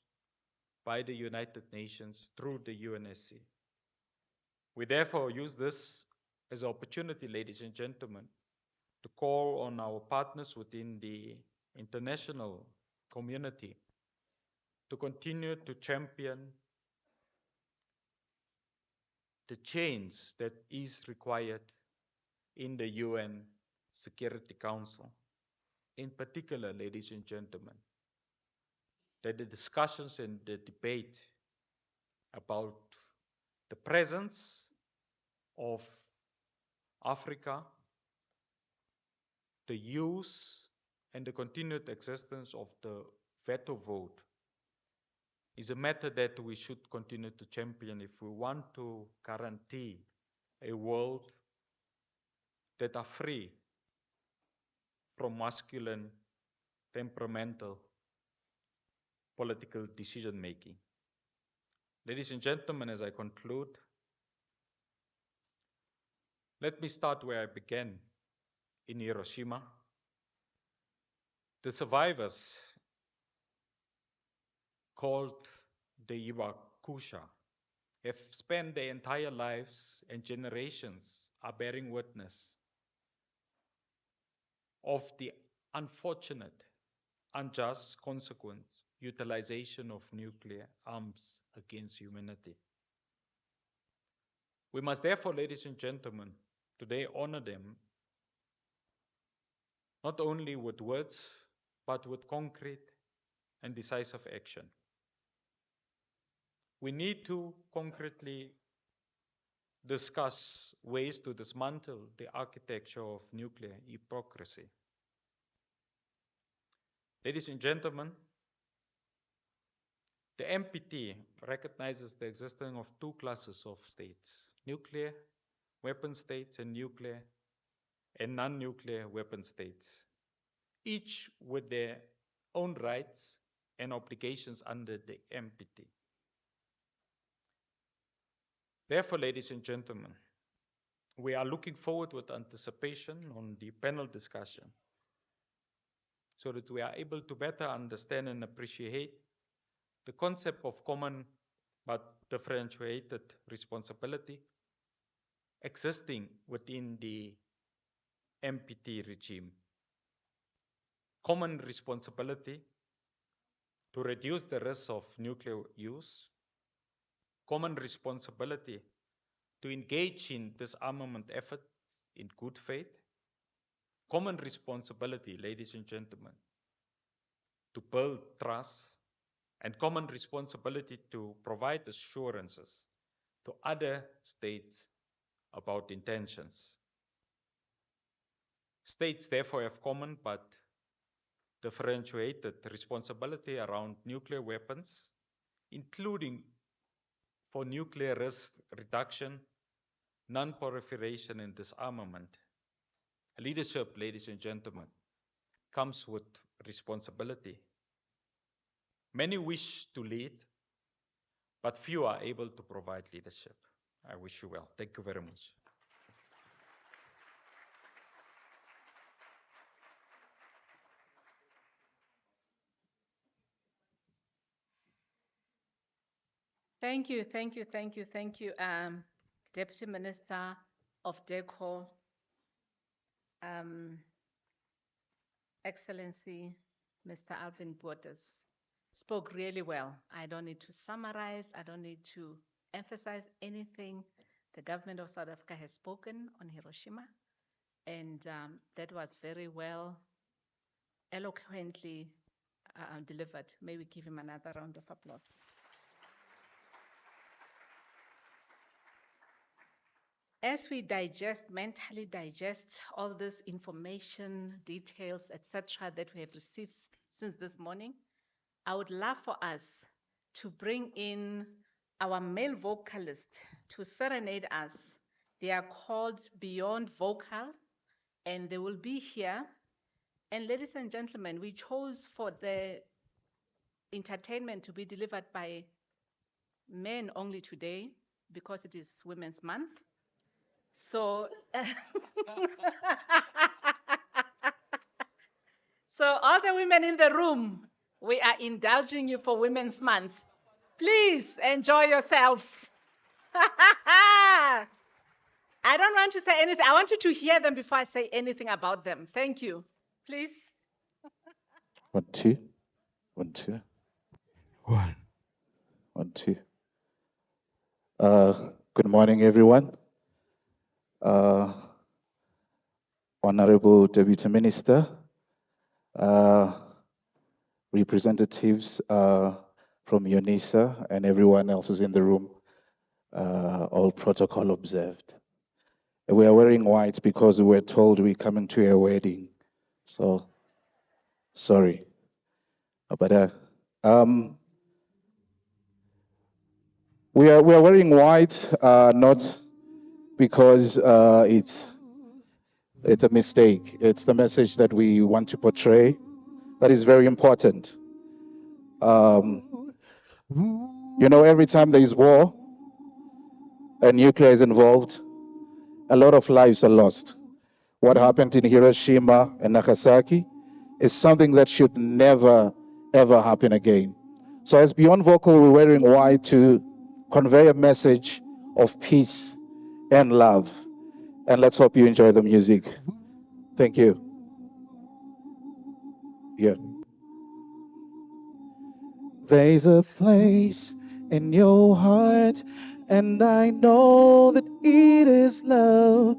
by the United Nations through the UNSC. We therefore use this as an opportunity, ladies and gentlemen, to call on our partners within the international community to continue to champion the change that is required in the UN Security Council. In particular, ladies and gentlemen, that the discussions and the debate about the presence of Africa, the use and the continued existence of the veto vote is a matter that we should continue to champion if we want to guarantee a world that are free from masculine, temperamental, political decision making. Ladies and gentlemen, as I conclude, let me start where I began, in Hiroshima. The survivors, called the Iwakusha, have spent their entire lives and generations are bearing witness of the unfortunate, unjust consequent utilization of nuclear arms against humanity. We must therefore, ladies and gentlemen, today honor them, not only with words, but with concrete and decisive action. We need to concretely discuss ways to dismantle the architecture of nuclear hypocrisy. Ladies and gentlemen, the MPT recognizes the existence of two classes of states: nuclear weapon states and nuclear and non-nuclear weapon states, each with their own rights and obligations under the MPT. Therefore, ladies and gentlemen, we are looking forward with anticipation on the panel discussion so that we are able to better understand and appreciate the concept of common but differentiated responsibility existing within the MPT regime. Common responsibility to reduce the risk of nuclear use, common responsibility to engage in disarmament efforts in good faith, common responsibility, ladies and gentlemen, to build trust, and common responsibility to provide assurances to other states about intentions. States therefore have common but differentiated responsibility around nuclear weapons, including for nuclear risk reduction, non-proliferation, and disarmament. Leadership, ladies and gentlemen, comes with responsibility. Many wish to lead, but few are able to provide leadership. I wish you well. Thank you very much. Thank you, Deputy Minister of DIRCO, Excellency Mr. Alvin Borders. Spoke really well. I don't need to summarize. I don't need to emphasize anything. The government of South Africa has spoken on Hiroshima, and that was very well, eloquently delivered. May we give him another round of applause. As we mentally digest all this information, details, etc., that we have received since this morning, I would love for us to bring in our male vocalist to serenade us. They are called Beyond Vocal, and they will be here. And ladies and gentlemen, we chose for the entertainment to be delivered by men only today because it is Women's Month. So, so all the women in the room, we are indulging you for Women's Month. Please enjoy yourselves. I don't want to say anything. I want you to hear them before I say anything about them. Thank you. Please. 1, 2, 1, 2, 1, 1, 2. Good morning, everyone. Honorable Deputy Minister, representatives from Unisa, and everyone else who's in the room, all protocol observed. We are wearing white because we were told we're coming to a wedding. So, sorry. But we are wearing white, not because it's a mistake. It's the message that we want to portray that is very important. You know, every time there is war and nuclear is involved, a lot of lives are lost. What happened in Hiroshima and Nagasaki is something that should never, ever happen again. So as Beyond Vocal, we're wearing white to convey a message of peace and love. And let's hope you enjoy the music. Thank you. Yeah. There's a place in your heart and I know that it is love,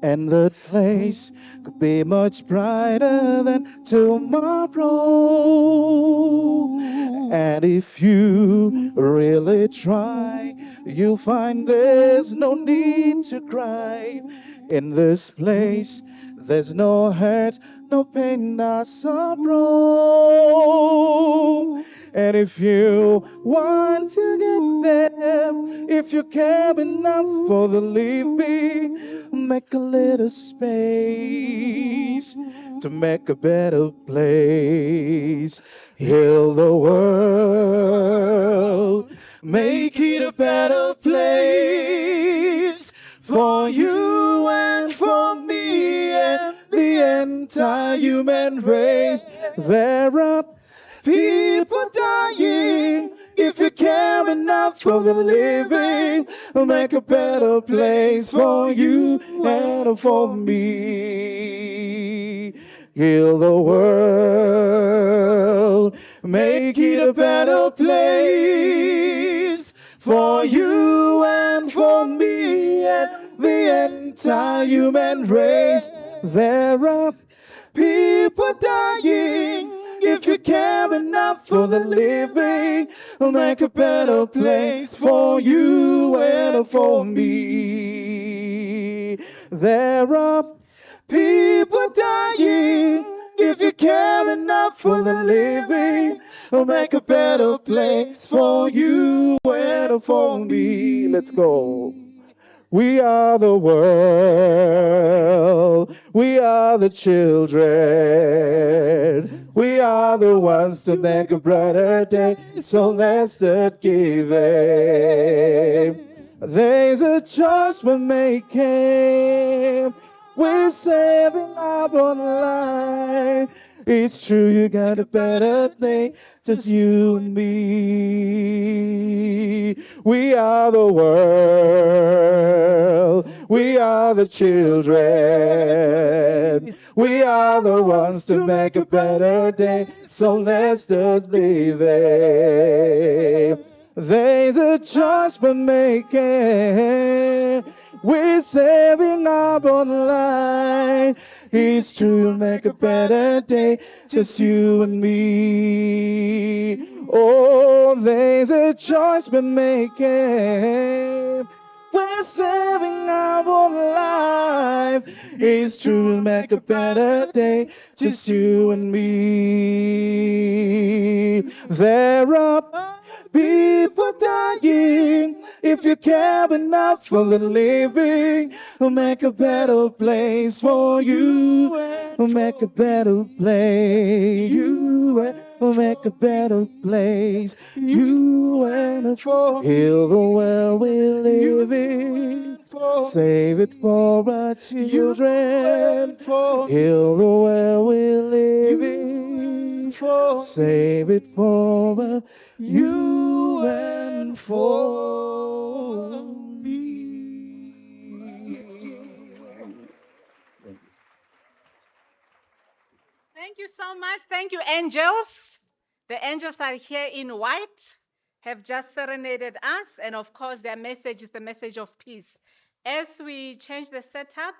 and the place could be much brighter than tomorrow. And if you really try, you'll find there's no need to cry. In this place, there's no hurt, no pain, no sorrow. And if you want to get there, if you care enough for the living, make a little space to make a better place. Heal the world, make it a better place for you and for me and the entire human race. There are people dying. If you care enough for the living, make a better place for you and for me. Heal the world, make it a better place for you and for me and the entire human race. There are people dying. If you care enough for the living, make a better place for you and for me. There are people dying. If you care enough for the living, make a better place for you and for me. Let's go. We are the world. We are the children. We are the ones to make a brighter day. So let's start giving. There's a choice we're making. We're saving our own life. It's true, you got a better day, just you and me. We are the world. We are the children. We are the ones to make a better day. So let's start living. There's a choice we're making. We're saving our own life. It's true, make a better day, just you and me. Oh, there's a choice we're making. We're saving our own life. It's true, make a better day, just you and me. There are people dying. If you care enough for the living, make a better place for you. Make a better place. You make a better place. You and for heal the world we live in. Save it for our children. Heal the world we live in. Save it for our you and for me. Thank you so much. Thank you, angels. The angels are here in white, have just serenaded us, and of course, their message is the message of peace. As we change the setup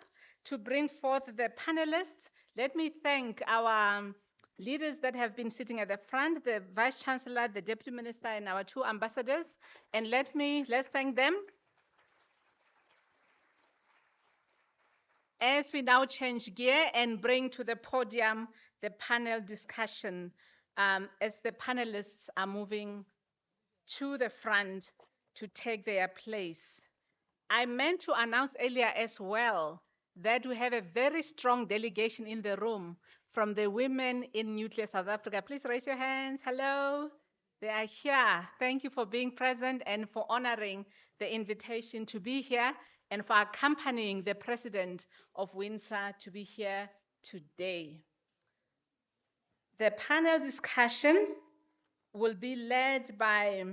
to bring forth the panelists, let me thank our leaders that have been sitting at the front, the Vice-Chancellor, the Deputy Minister, and our two ambassadors. And let's thank them. As we now change gear and bring to the podium the panel discussion, as the panelists are moving to the front to take their place. I meant to announce earlier as well that we have a very strong delegation in the room from the Women in Nuclear South Africa. Please raise your hands. Hello. They are here. Thank you for being present and for honoring the invitation to be here and for accompanying the president of WINSA to be here today. The panel discussion will be led by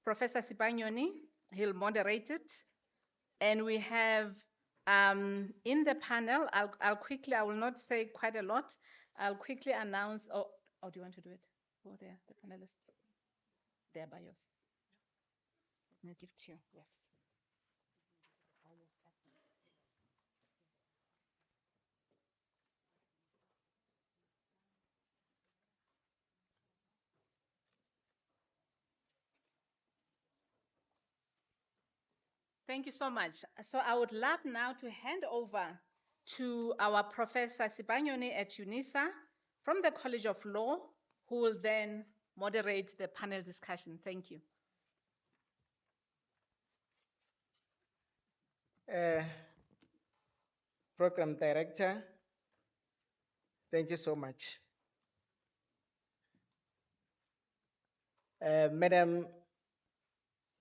Professor Sipanyoni. He'll moderate it. And we have in the panel, I will not say quite a lot. I'll quickly announce, do you want to do it? Who are there, the panelists? They're by yours. May I give to you? Yes. Thank you so much. So I would love now to hand over to our Professor Sibanyoni at Unisa from the College of Law, who will then moderate the panel discussion. Thank you. Program Director, thank you so much. Madam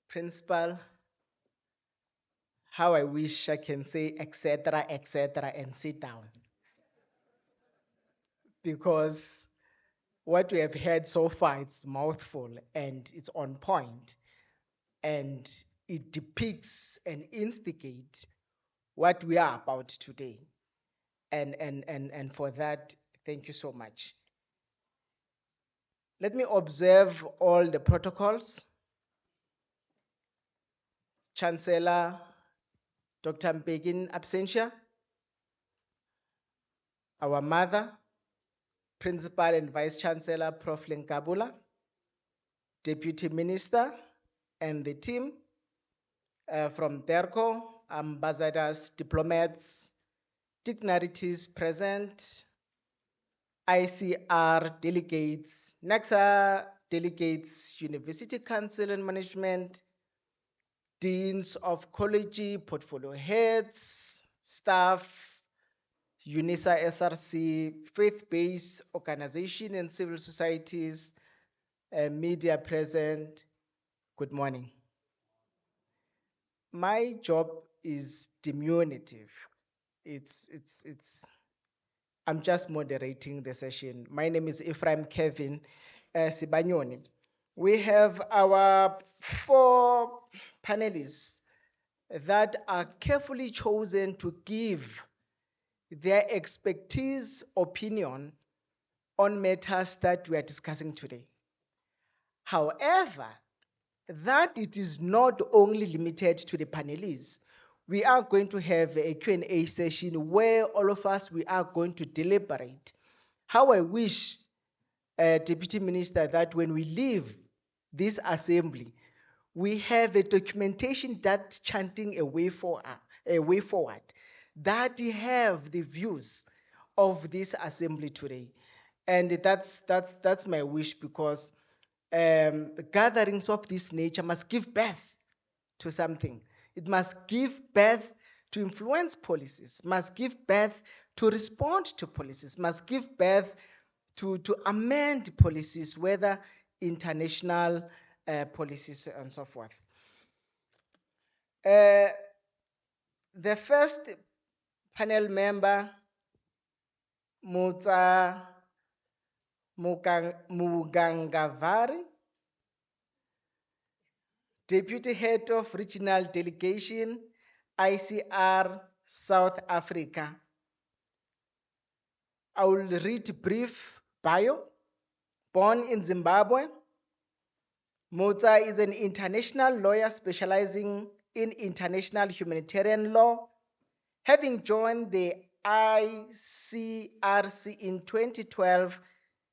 Principal, how I wish I can say etc., etc., and sit down. Because what we have heard so far, it's mouthful and it's on point, and it depicts and instigates what we are about today. And for that, thank you so much. Let me observe all the protocols. Chancellor Dr. Mbeki absentia, our mother, Principal and Vice-Chancellor Prof. LenkaBula, Deputy Minister, and the team from DIRCO, ambassadors, diplomats, dignitaries present, ICR delegates, NAXA delegates, University Council and Management, deans of college, portfolio heads, staff, Unisa SRC, faith-based organization and civil societies, media present, good morning. My job is diminutive. I'm just moderating the session. My name is Ephraim Kevin Sibanyoni. We have our 4 panelists that are carefully chosen to give their expertise opinion on matters that we are discussing today. However, that it is not only limited to the panelists. We are going to have a Q&A session where all of us, we are going to deliberate. How I wish, Deputy Minister, that when we leave this assembly, we have a documentation that chanting a way forward, that have the views of this assembly today. And that's my wish, because the gatherings of this nature must give birth to something. It must give birth to influence policies, must give birth to respond to policies, must give birth to amend policies, whether international policies and so forth. The first panel member, Mutsa Mugangavari, Deputy Head of Regional Delegation, ICR South Africa. I will read brief bio. Born in Zimbabwe, Mutsa is an international lawyer specializing in international humanitarian law. Having joined the ICRC in 2012,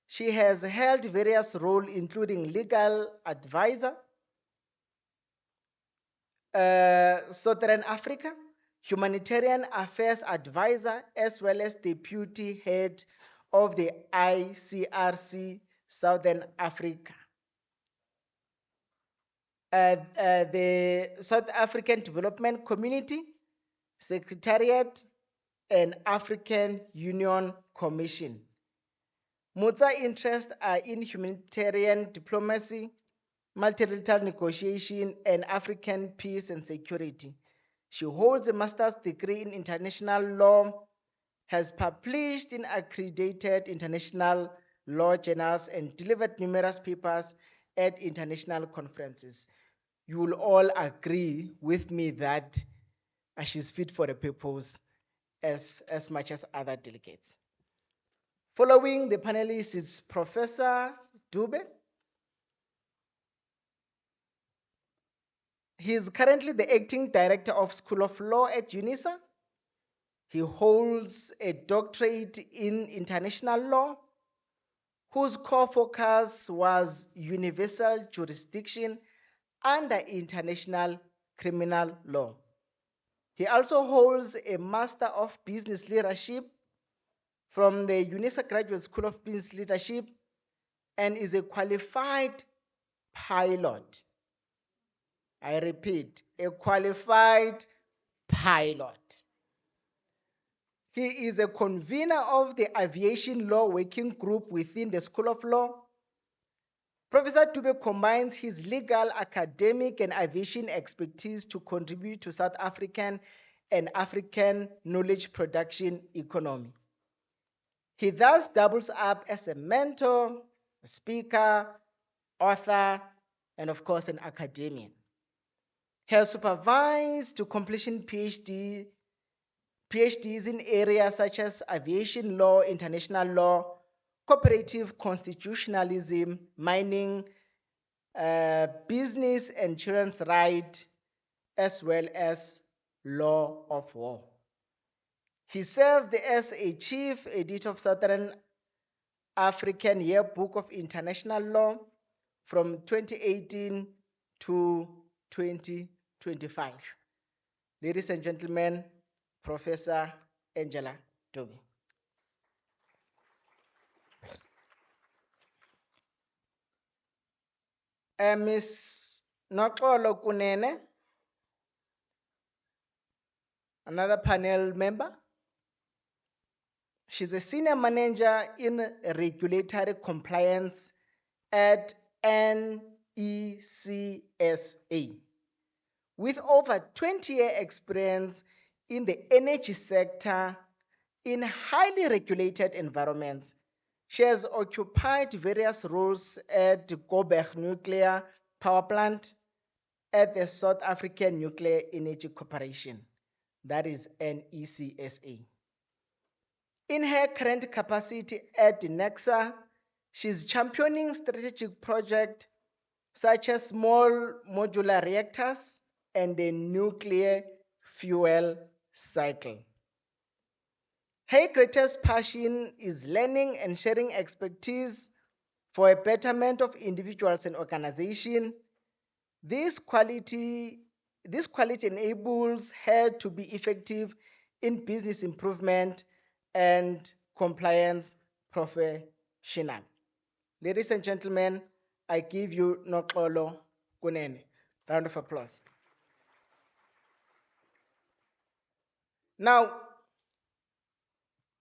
she has held various roles, including legal advisor, Southern Africa, humanitarian affairs advisor, as well as deputy head of the ICRC Southern Africa. The South African Development Community, Secretariat, and African Union Commission. Mutsa's interests are in humanitarian diplomacy, multilateral negotiation, and African peace and security. She holds a master's degree in international law, has published in accredited international law journals, and delivered numerous papers at international conferences. You will all agree with me that she's fit for the purpose as much as other delegates. Following the panelists is Professor Dube. He is currently the acting director of School of Law at Unisa. He holds a doctorate in international law, whose core focus was universal jurisdiction under international criminal law. He also holds a Master of Business Leadership from the Unisa Graduate School of Business Leadership and is a qualified pilot. I repeat, a qualified pilot. He is a convener of the Aviation Law Working Group within the School of Law. Professor Dube combines his legal, academic, and aviation expertise to contribute to South African and African knowledge production economy. He thus doubles up as a mentor, a speaker, author, and of course an academician. He has supervised to completion PhDs in areas such as aviation law, international law, cooperative constitutionalism, mining, business insurance right, as well as law of war. He served as a chief editor of Southern African Yearbook of International Law from 2018 to 2025. Ladies and gentlemen, Professor Angela Dube. Ms. Noxolo Kunene, another panel member. She's a senior manager in regulatory compliance at NECSA. With over 20-year experience in the energy sector in highly regulated environments, she has occupied various roles at Goberg Nuclear Power Plant, at the South African Nuclear Energy Corporation, that is NECSA. In her current capacity at NECSA, she's championing strategic projects such as small modular reactors and the nuclear fuel cycle. Her greatest passion is learning and sharing expertise for a betterment of individuals and organizations. This quality enables her to be effective in business improvement and compliance professional. Ladies and gentlemen, I give you Noxolo Kunene. Round of applause. Now,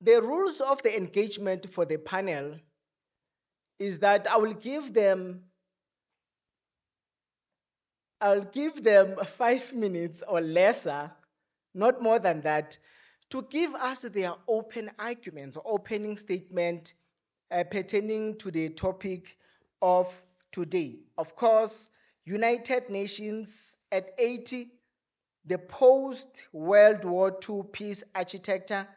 the rules of the engagement for the panel is that I will give them 5 minutes or lesser, not more than that, to give us their open arguments or opening statement pertaining to the topic of today. Of course, United Nations at 80, the post-World War II peace architecture,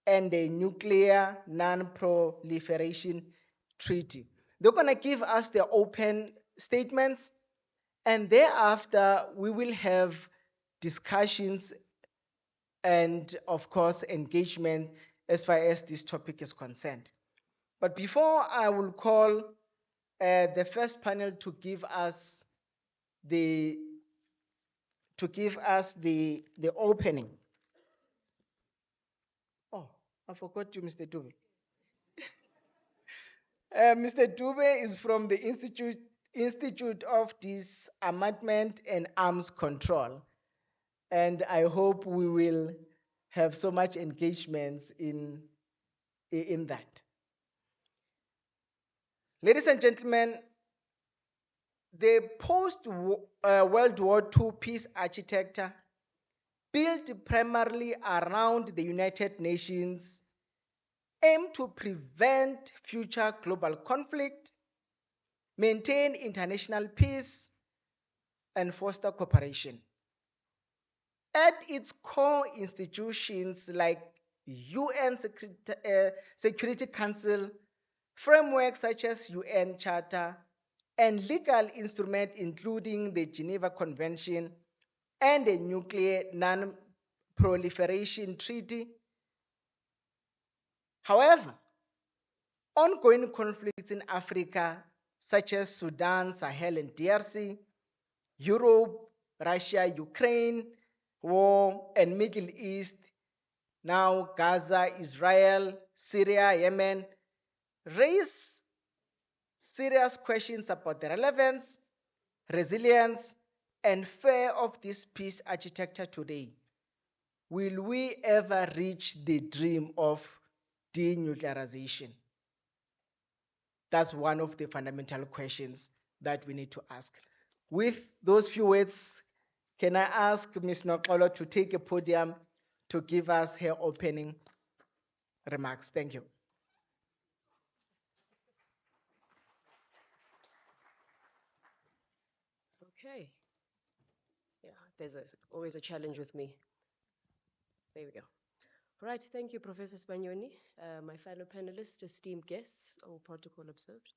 and the Nuclear Non-Proliferation Treaty. They're going to give us their open statements, and thereafter we will have discussions and, of course, engagement as far as this topic is concerned. But before I will call the first panel to give us the opening. Oh, I forgot you, Mr. Dube. Mr. Dube is from the Institute of Disarmament and Arms Control, and I hope we will have so much engagement in that. Ladies and gentlemen, the post-World War II peace architecture, built primarily around the United Nations, aim to prevent future global conflict, maintain international peace, and foster cooperation. At its core, institutions like UN Security Council, frameworks such as UN Charter, and legal instruments including the Geneva Convention and the Nuclear Non-Proliferation Treaty. However, ongoing conflicts in Africa, such as Sudan, Sahel, and DRC, Europe, Russia, Ukraine, war, and Middle East, now Gaza, Israel, Syria, Yemen, raise serious questions about the relevance, resilience, and fair of this peace architecture today. Will we ever reach the dream of denuclearization? That's one of the fundamental questions that we need to ask. With those few words, can I ask Ms. Nokolo to take a podium to give us her opening remarks? Thank you. Okay. Yeah, there's always a challenge with me. There we go. Right, thank you, Professor Spagnoni, my fellow panelists, esteemed guests, all protocol observed.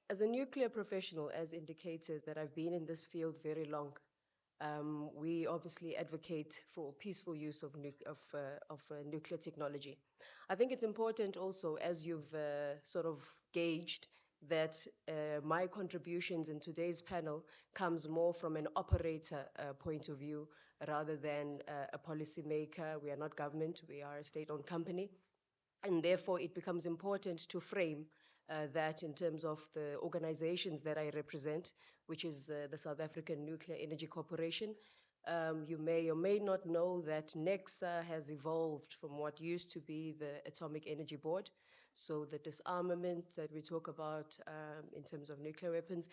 As a nuclear professional, as indicated, that I've been in this field very long, we obviously advocate for peaceful use of nuclear technology. I think it's important also, as you've sort of gauged, that my contributions in today's panel comes more from an operator point of view rather than a policymaker. We are not government, we are a state-owned company. And therefore, it becomes important to frame that in terms of the organizations that I represent, which is the South African Nuclear Energy Corporation. You may or may not know that NECSA has evolved from what used to be the Atomic Energy Board. So the disarmament that we talk about in terms of nuclear weapons,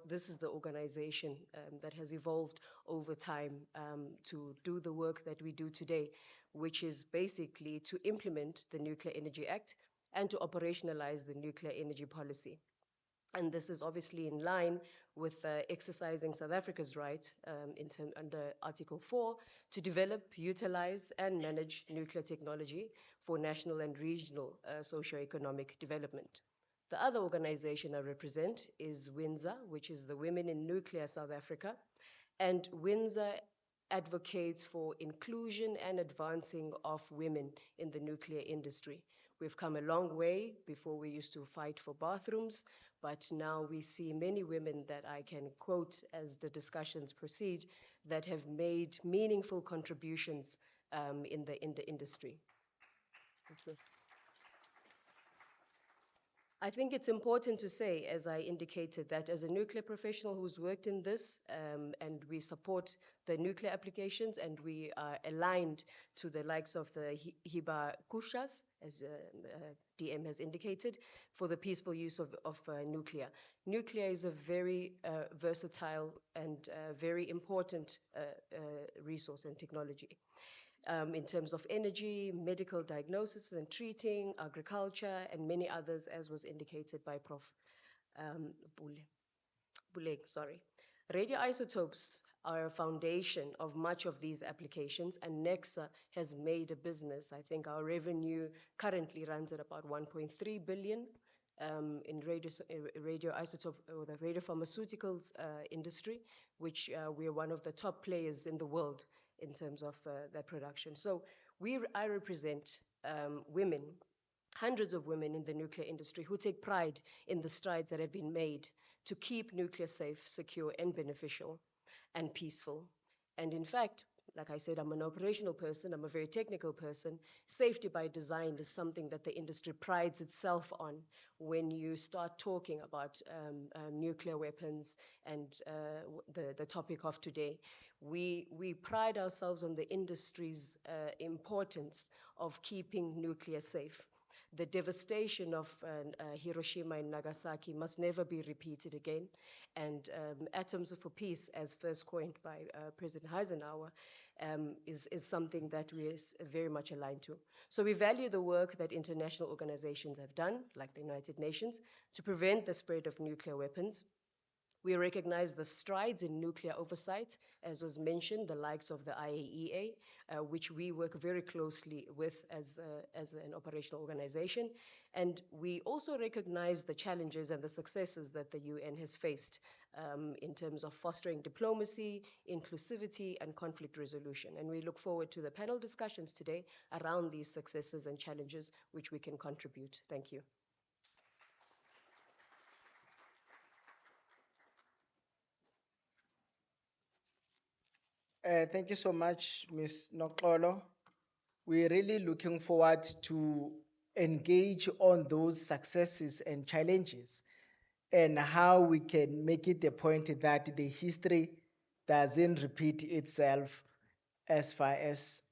this is the organization that has evolved over time to do the work that we do today, which is basically to implement the Nuclear Energy Act and to operationalize the nuclear energy policy. And this is obviously in line with exercising South Africa's right under Article 4 to develop, utilize, and manage nuclear technology for national and regional socio-economic development. The other organization I represent is WINSA, which is the Women in Nuclear South Africa. And WINSA advocates for inclusion and advancing of women in the nuclear industry. We've come a long way. Before we used to fight for bathrooms, but now we see many women that I can quote as the discussions proceed that have made meaningful contributions in the industry. Thank you. I think it's important to say, as I indicated, that as a nuclear professional who's worked in this, and we support the nuclear applications, and we are aligned to the likes of the Hiba Kushas, as DM has indicated, for the peaceful use of nuclear. Nuclear is a very versatile and very important resource and technology. In terms of energy, medical diagnosis and treating, agriculture, and many others, as was indicated by Prof. Puleng, sorry. Radioisotopes are a foundation of much of these applications, and NECSA has made a business. I think our revenue currently runs at about 1.3 billion in radioisotope or the radiopharmaceuticals industry, which we are one of the top players in the world in terms of that production. So I represent women, hundreds of women in the nuclear industry who take pride in the strides that have been made to keep nuclear safe, secure, and beneficial and peaceful. And in fact, like I said, I'm an operational person, I'm a very technical person. Safety by design is something that the industry prides itself on when you start talking about nuclear weapons and the topic of today. We pride ourselves on the industry's importance of keeping nuclear safe. The devastation of Hiroshima and Nagasaki must never be repeated again. And Atoms for Peace, as first coined by President Eisenhower, is something that we are very much aligned to. So we value the work that international organizations have done, like the United Nations, to prevent the spread of nuclear weapons. We recognize the strides in nuclear oversight, as was mentioned, the likes of the IAEA, which we work very closely with as an operational organization. And we also recognize the challenges and the successes that the UN has faced in terms of fostering diplomacy, inclusivity, and conflict resolution. And we look forward to the panel discussions today around these successes and challenges which we can contribute. Thank you. Thank you so much, Ms. Nokolo. We're really looking forward to engage on those successes and challenges and how we can make it a point that the history doesn't repeat itself as far as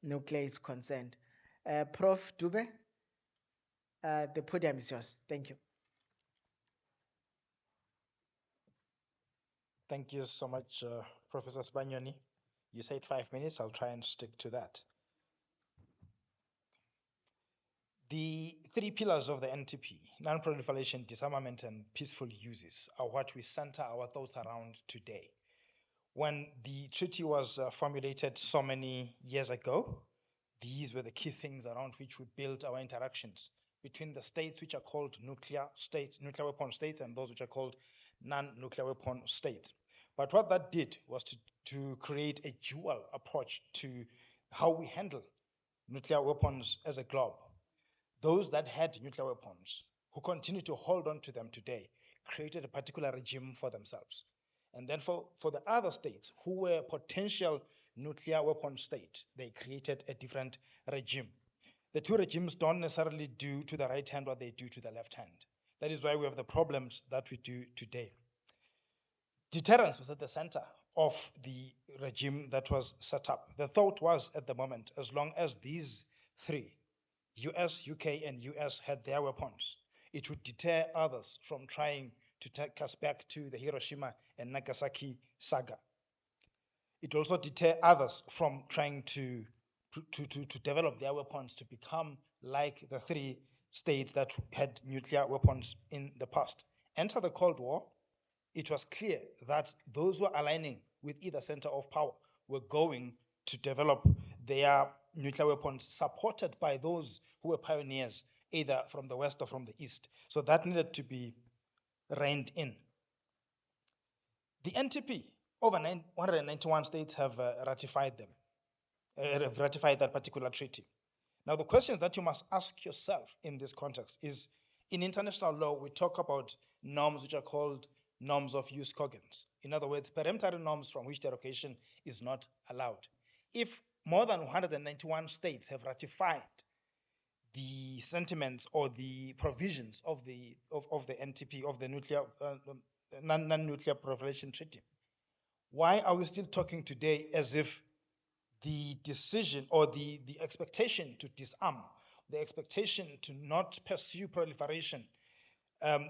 nuclear is concerned. Prof. Dube, the podium is yours. Thank you. Thank you so much, Professor Spanioni. You said 5 minutes, I'll try and stick to that. The three pillars of the NTP, non-proliferation, disarmament, and peaceful uses, are what we center our thoughts around today. When the treaty was formulated so many years ago, these were the key things around which we built our interactions between the states which are called nuclear states, nuclear weapon states, and those which are called non-nuclear weapon states. But what that did was to create a dual approach to how we handle nuclear weapons as a globe. Those that had nuclear weapons, who continue to hold on to them today, created a particular regime for themselves. And then for the other states who were potential nuclear weapon states, they created a different regime. The two regimes don't necessarily do to the right hand what they do to the left hand. That is why we have the problems that we do today. Deterrence was at the center of the regime that was set up. The thought was at the moment, as long as these three, US, UK, and US had their weapons, it would deter others from trying to take us back to the Hiroshima and Nagasaki saga. It also deter others from trying to develop their weapons to become like the three states that had nuclear weapons in the past. Enter the Cold War. It was clear that those who were aligning with either center of power were going to develop their nuclear weapons, supported by those who were pioneers, either from the West or from the East. So that needed to be reined in. The NTP, over 191 states have ratified them, have ratified that particular treaty. Now, the questions that you must ask yourself in this context is, in international law, we talk about norms which are called norms of use cogents. In other words, peremptory norms from which derogation is not allowed. If more than 191 states have ratified the sentiments or the provisions of the NTP, of the nuclear non-nuclear proliferation treaty, why are we still talking today as if the decision or the expectation to disarm, the expectation to not pursue proliferation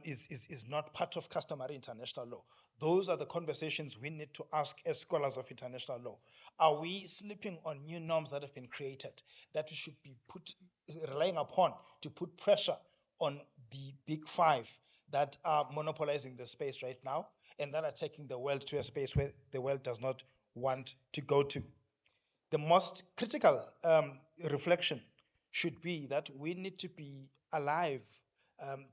is not part of customary international law? Those are the conversations we need to ask as scholars of international law. Are we sleeping on new norms that have been created that we should be relying upon to put pressure on the big five that are monopolizing the space right now and that are taking the world to a space where the world does not want to go to? The most critical reflection should be that we need to be alive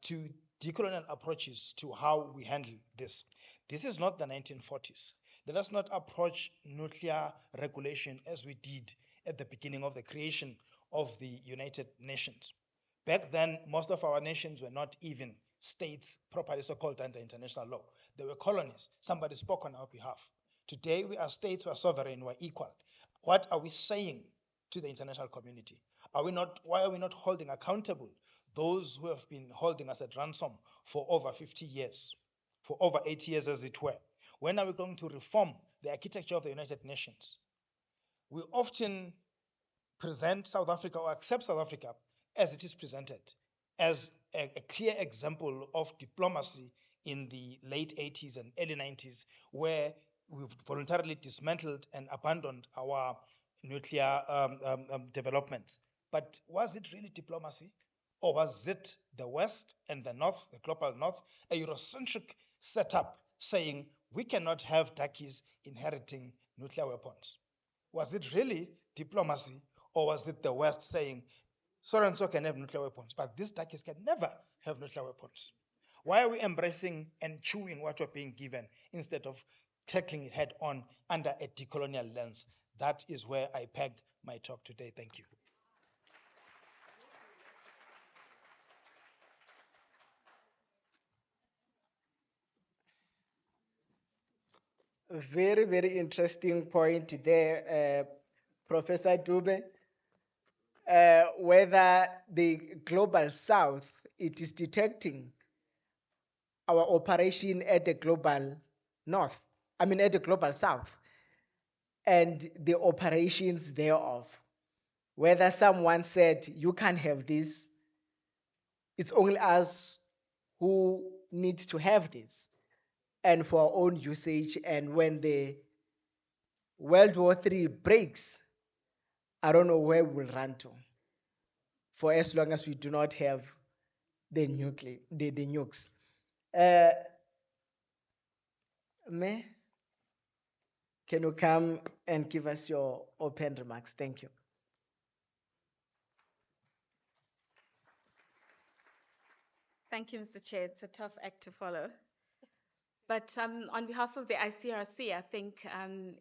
to decolonial approaches to how we handle this. This is not the 1940s. Let us not approach nuclear regulation as we did at the beginning of the creation of the United Nations. Back then, most of our nations were not even states properly so-called under international law. They were colonies. Somebody spoke on our behalf. Today, we are states, we are sovereign, we are equal. What are we saying to the international community? Why are we not holding accountable those who have been holding us at ransom for over 50 years, for over 80 years as it were? When are we going to reform the architecture of the United Nations? We often present South Africa or accept South Africa as it is presented, as a clear example of diplomacy in the late 80s and early 90s, where we've voluntarily dismantled and abandoned our nuclear developments. But was it really diplomacy? Or was it the West and the North, the global North, a Eurocentric setup saying we cannot have Turkeys inheriting nuclear weapons? Was it really diplomacy, or was it the West saying so and so can have nuclear weapons, but these Turkeys can never have nuclear weapons? Why are we embracing and chewing what we're being given instead of tackling it head on under a decolonial lens? That is where I peg my talk today. Thank you. A very, very interesting point there, Professor Dube. Whether the global south, it is detecting our operation at the global north, at the global south, and the operations thereof. Whether someone said, you can't have this, it's only us who need to have this, and for our own usage. And when the World War III breaks, I don't know where we'll run to, for as long as we do not have the nukes. Me, can you come and give us your open remarks? Thank you. Thank you, Mr. Chair. It's a tough act to follow. But on behalf of the ICRC, I think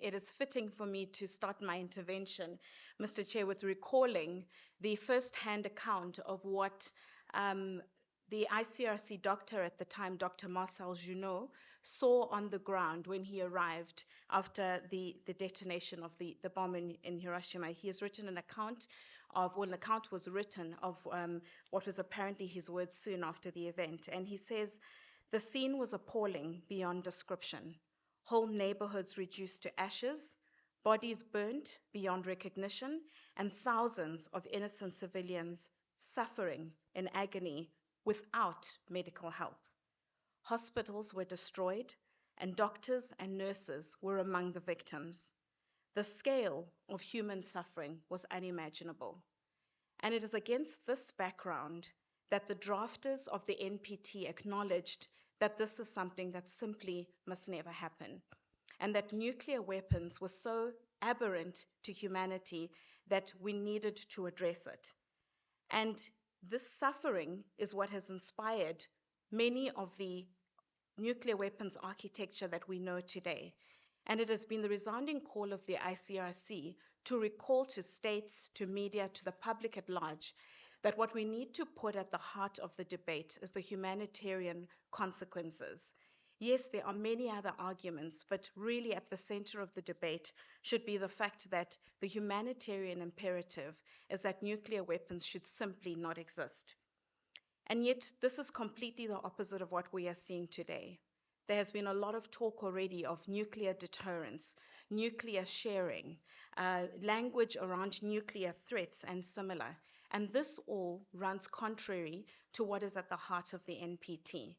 it is fitting for me to start my intervention, Mr. Chair, with recalling the first-hand account of what the ICRC doctor at the time, Dr. Marcel Junot, saw on the ground when he arrived after the detonation of the bomb in Hiroshima. He has written an account of, well, an account was written of what was apparently his words soon after the event. And he says, the scene was appalling beyond description. Whole neighborhoods reduced to ashes, bodies burnt beyond recognition, and thousands of innocent civilians suffering in agony without medical help. Hospitals were destroyed, and doctors and nurses were among the victims. The scale of human suffering was unimaginable. And it is against this background that the drafters of the NPT acknowledged that this is something that simply must never happen, and that nuclear weapons were so aberrant to humanity that we needed to address it. And this suffering is what has inspired many of the nuclear weapons architecture that we know today. And it has been the resounding call of the ICRC to recall to states, to media, to the public at large, that what we need to put at the heart of the debate is the humanitarian consequences. Yes, there are many other arguments, but really at the center of the debate should be the fact that the humanitarian imperative is that nuclear weapons should simply not exist. And yet, this is completely the opposite of what we are seeing today. There has been a lot of talk already of nuclear deterrence, nuclear sharing, language around nuclear threats and similar. And this all runs contrary to what is at the heart of the NPT.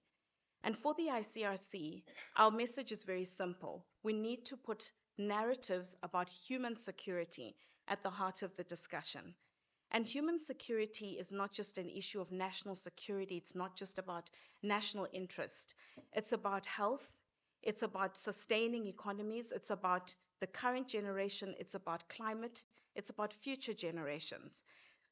And for the ICRC, our message is very simple. We need to put narratives about human security at the heart of the discussion. And human security is not just an issue of national security. It's not just about national interest. It's about health. It's about sustaining economies. It's about the current generation. It's about climate. It's about future generations.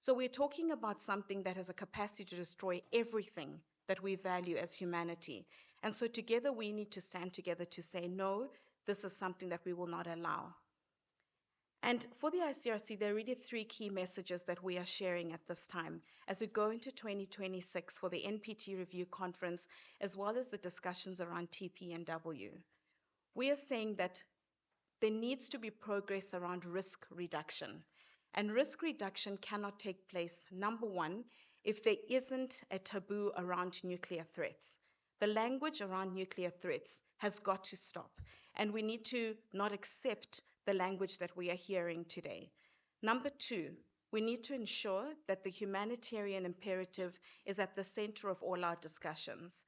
So we're talking about something that has a capacity to destroy everything that we value as humanity. And so together we need to stand together to say, no, this is something that we will not allow. And for the ICRC, there are really three key messages that we are sharing at this time as we go into 2026 for the NPT Review Conference, as well as the discussions around TPNW. We are saying that there needs to be progress around risk reduction. And risk reduction cannot take place, number one, if there isn't a taboo around nuclear threats. The language around nuclear threats has got to stop. And we need to not accept the language that we are hearing today. Number two, we need to ensure that the humanitarian imperative is at the center of all our discussions.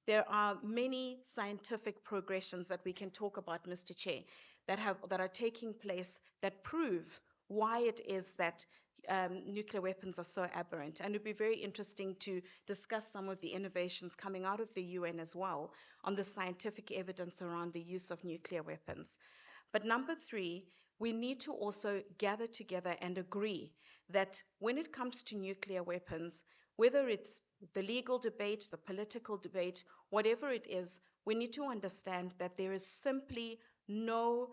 There are many scientific progressions that we can talk about, Mr. Chair, that are taking place that prove why it is that nuclear weapons are so aberrant. And it would be very interesting to discuss some of the innovations coming out of the UN as well on the scientific evidence around the use of nuclear weapons. But number three, we need to also gather together and agree that when it comes to nuclear weapons, whether it's the legal debate, the political debate, whatever it is, we need to understand that there is simply no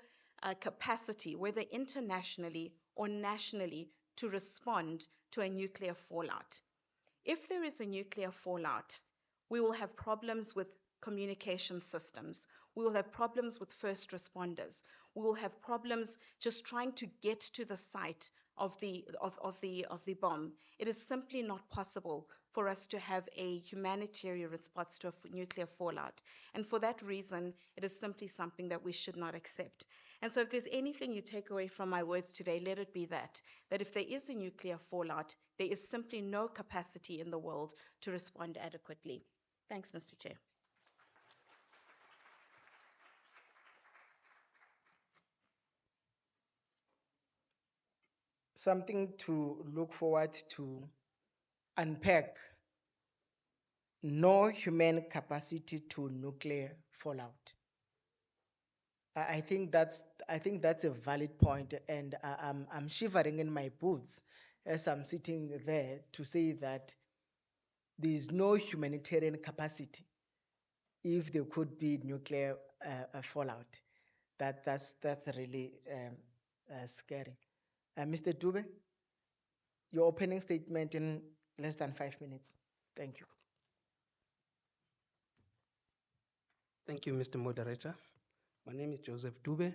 capacity, whether internationally or nationally, to respond to a nuclear fallout. If there is a nuclear fallout, we will have problems with communication systems. We will have problems with first responders. We will have problems just trying to get to the site of the bomb. It is simply not possible for us to have a humanitarian response to a nuclear fallout. And for that reason, it is simply something that we should not accept. And so if there's anything you take away from my words today, let it be that if there is a nuclear fallout, there is simply no capacity in the world to respond adequately. Thanks, Mr. Chair. Something to look forward to unpack. No human capacity to nuclear fallout. I think that's a valid point, and I'm shivering in my boots as I'm sitting there to say that there is no humanitarian capacity if there could be nuclear fallout. That's really scary. Mr. Dube, your opening statement in less than 5 minutes. Thank you. Thank you, Mr. Moderator. My name is Joseph Dube.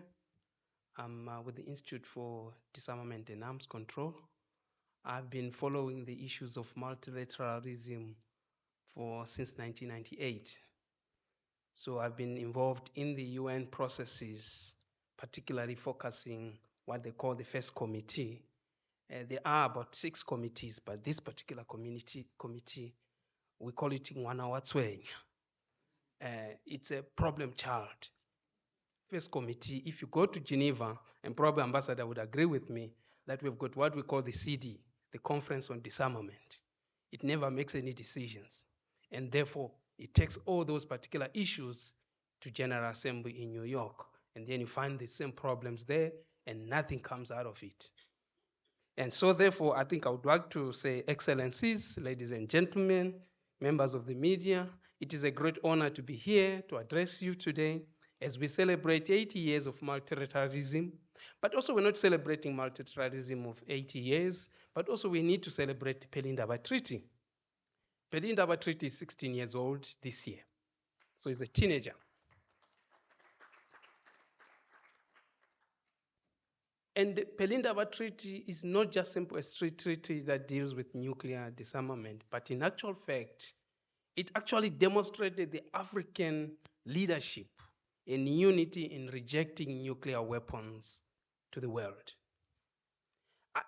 I'm with the Institute for Disarmament and Arms Control. I've been following the issues of multilateralism since 1998. So I've been involved in the UN processes, particularly focusing what they call the first committee. There are about 6 committees, but this particular committee, we call it Ngwanawatsweng. It's a problem child. First committee, if you go to Geneva, and probably Ambassador would agree with me, that we've got what we call the CD, the Conference on Disarmament. It never makes any decisions. And therefore, it takes all those particular issues to General Assembly in New York. And then you find the same problems there, and nothing comes out of it. And so therefore, I think I would like to say, Excellencies, ladies and gentlemen, members of the media, it is a great honor to be here to address you today as we celebrate 80 years of multilateralism. But also we're not celebrating multilateralism of 80 years, but also we need to celebrate the Pelindaba Treaty. Pelindaba Treaty is 16 years old this year, so he's a teenager. And the Pelindaba Treaty is not just simply a treaty that deals with nuclear disarmament, but in actual fact, it actually demonstrated the African leadership and unity in rejecting nuclear weapons to the world.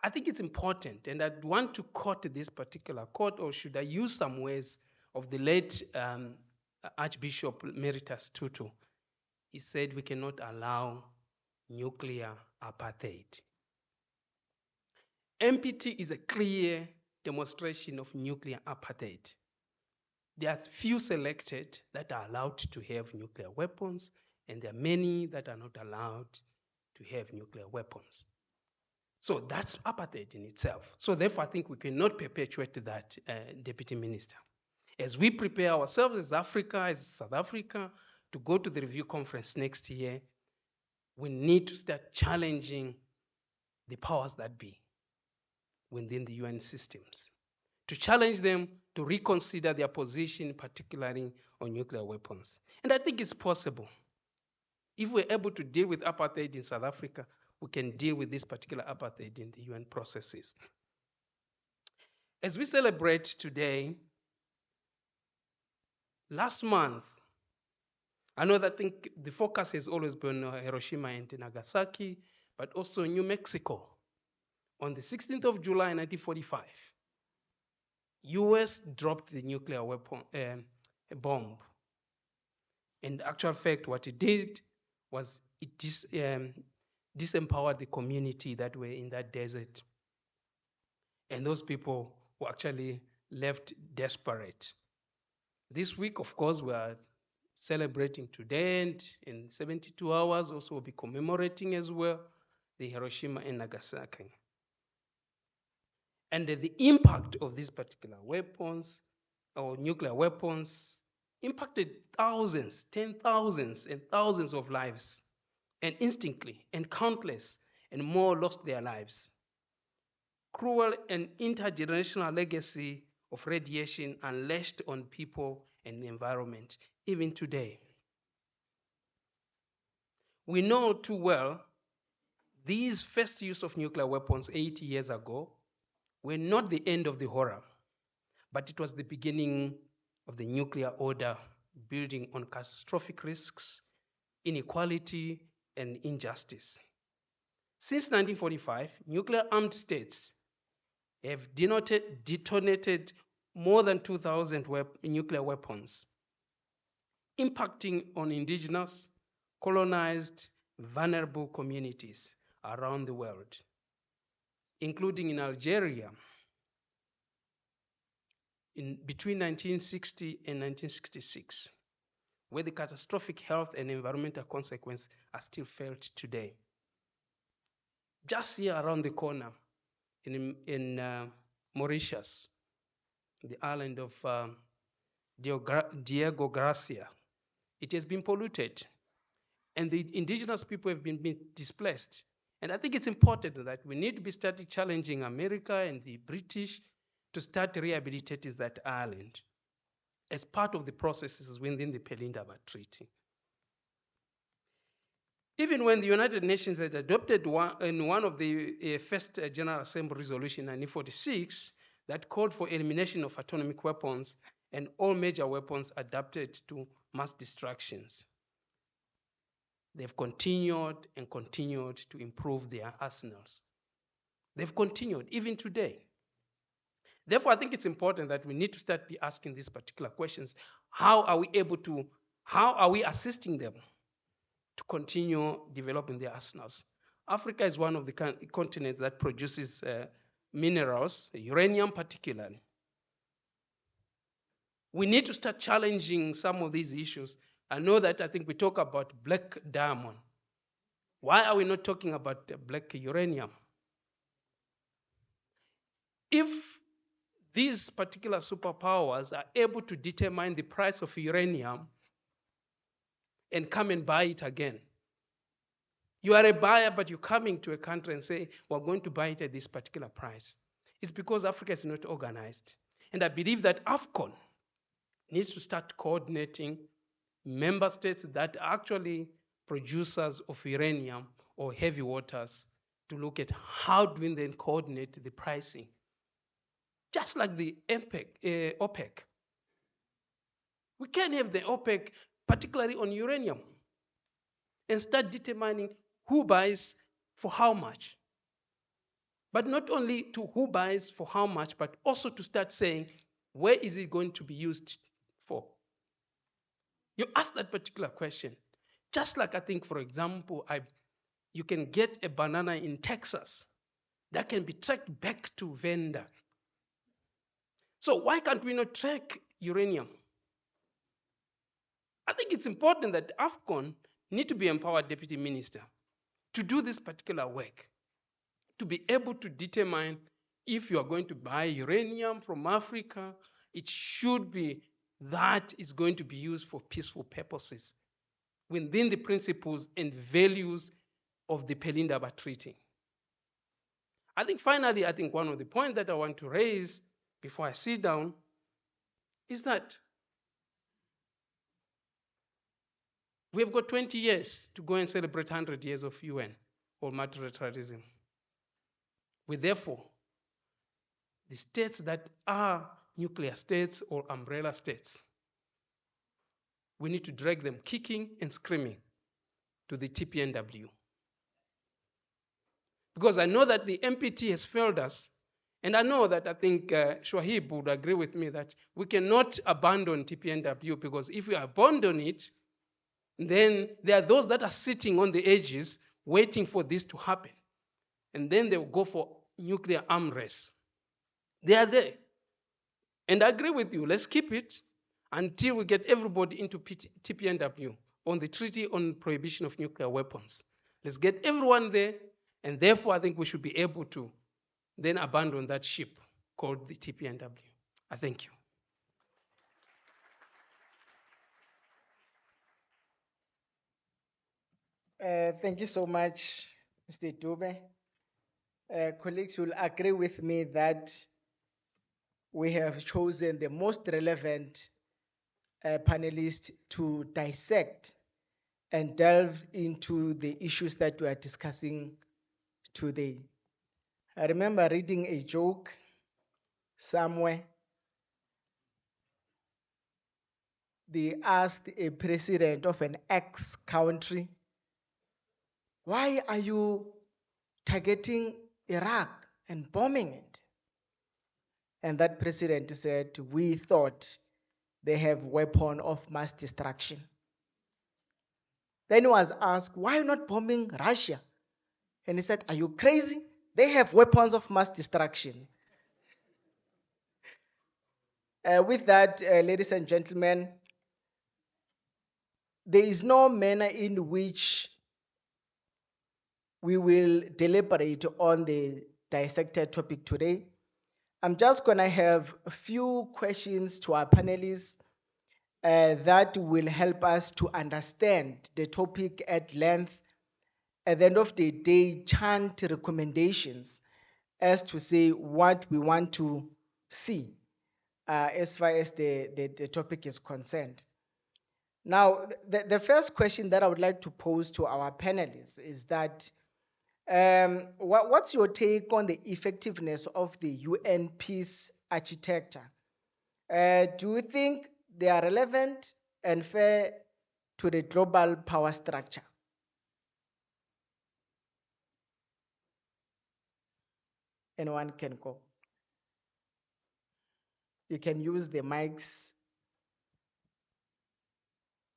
I think it's important, and I'd want to quote this particular quote, or should I use some words of the late Archbishop Emeritus Tutu. He said, we cannot allow nuclear apartheid. NPT is a clear demonstration of nuclear apartheid. There are few selected that are allowed to have nuclear weapons, and there are many that are not allowed to have nuclear weapons. So that's apartheid in itself. So therefore, I think we cannot perpetuate that, Deputy Minister. As we prepare ourselves as Africa, as South Africa, to go to the review conference next year, we need to start challenging the powers that be within the UN systems, to challenge them to reconsider their position, particularly on nuclear weapons. And I think it's possible. If we're able to deal with apartheid in South Africa, we can deal with this particular apartheid in the UN processes. As we celebrate today, last month, I know that the focus has always been on Hiroshima and Nagasaki, but also New Mexico. On the 16th of July 1945, US dropped the nuclear weapon, bomb. In actual fact, what it did was it disempowered the community that were in that desert. And those people were actually left desperate. This week, of course, we are celebrating today, and in 72 hours also we'll be commemorating as well the Hiroshima and Nagasaki. And the impact of these particular weapons or nuclear weapons impacted thousands, 10,000s and thousands of lives. And instantly, and countless and more lost their lives. Cruel and intergenerational legacy of radiation unleashed on people and the environment, even today. We know too well these first use of nuclear weapons 80 years ago were not the end of the horror, but it was the beginning of the nuclear order building on catastrophic risks, inequality, and injustice. Since 1945, nuclear-armed states have detonated more than 2,000 nuclear weapons, impacting on indigenous, colonized, vulnerable communities around the world, including in Algeria between 1960 and 1966, where the catastrophic health and environmental consequences are still felt today. Just here around the corner in Mauritius, the island of Diego Garcia, it has been polluted, and the indigenous people have been displaced. And I think it's important that we need to be starting challenging America and the British to start rehabilitating that island as part of the processes within the Pelindaba Treaty. Even when the United Nations had adopted one of the first General Assembly resolution in 1946 that called for elimination of atomic weapons and all major weapons adapted to mass destructions, they've continued and continued to improve their arsenals. They've continued even today. Therefore, I think it's important that we need to start be asking these particular questions. How are we assisting them to continue developing their arsenals? Africa is one of the continents that produces minerals, uranium particularly. We need to start challenging some of these issues. I know that I think we talk about black diamond. Why are we not talking about black uranium? If these particular superpowers are able to determine the price of uranium and come and buy it again, you are a buyer, but you're coming to a country and say, we're going to buy it at this particular price. It's because Africa is not organized. And I believe that AFCON needs to start coordinating member states that are actually producers of uranium or heavy waters to look at how do we then coordinate the pricing. Just like the OPEC. We can have the OPEC, particularly on uranium, and start determining who buys for how much. But not only to who buys for how much, but also to start saying, where is it going to be used for? You ask that particular question. Just like I think, for example, you can get a banana in Texas that can be tracked back to vendor. So why can't we not track uranium? I think it's important that AFCON need to be empowered deputy minister to do this particular work, to be able to determine if you are going to buy uranium from Africa, it should be that is going to be used for peaceful purposes within the principles and values of the Pelindaba Treaty. I think finally, one of the points that I want to raise before I sit down is that we've got 20 years to go and celebrate 100 years of UN or multilateralism. Therefore, the states that are nuclear states or umbrella states, we need to drag them kicking and screaming to the TPNW. Because I know that the MPT has failed us, and I know that I think Shwahib would agree with me that we cannot abandon TPNW, because if we abandon it, then there are those that are sitting on the edges waiting for this to happen. And then they will go for nuclear arm race. They are there. And I agree with you. Let's keep it until we get everybody into TPNW on the Treaty on Prohibition of Nuclear Weapons. Let's get everyone there, and therefore I think we should be able to then abandon that ship called the TPNW. I thank you. Thank you so much, Mr. Dube. Colleagues will agree with me that we have chosen the most relevant panelist to dissect and delve into the issues that we are discussing today. I remember reading a joke somewhere. They asked a president of an ex country, why are you targeting Iraq and bombing it? And that president said, we thought they have weapon of mass destruction. Then he was asked, why are you not bombing Russia? And he said, are you crazy? They have weapons of mass destruction. With that, ladies and gentlemen, there is no manner in which we will deliberate on the dissected topic today. I'm just going to have a few questions to our panelists that will help us to understand the topic at length. At the end of the day, chant recommendations as to say what we want to see as far as the topic is concerned. Now, the first question that I would like to pose to our panelists is that what's your take on the effectiveness of the UN peace architecture? Do you think they are relevant and fair to the global power structure? Anyone can go. You can use the mics.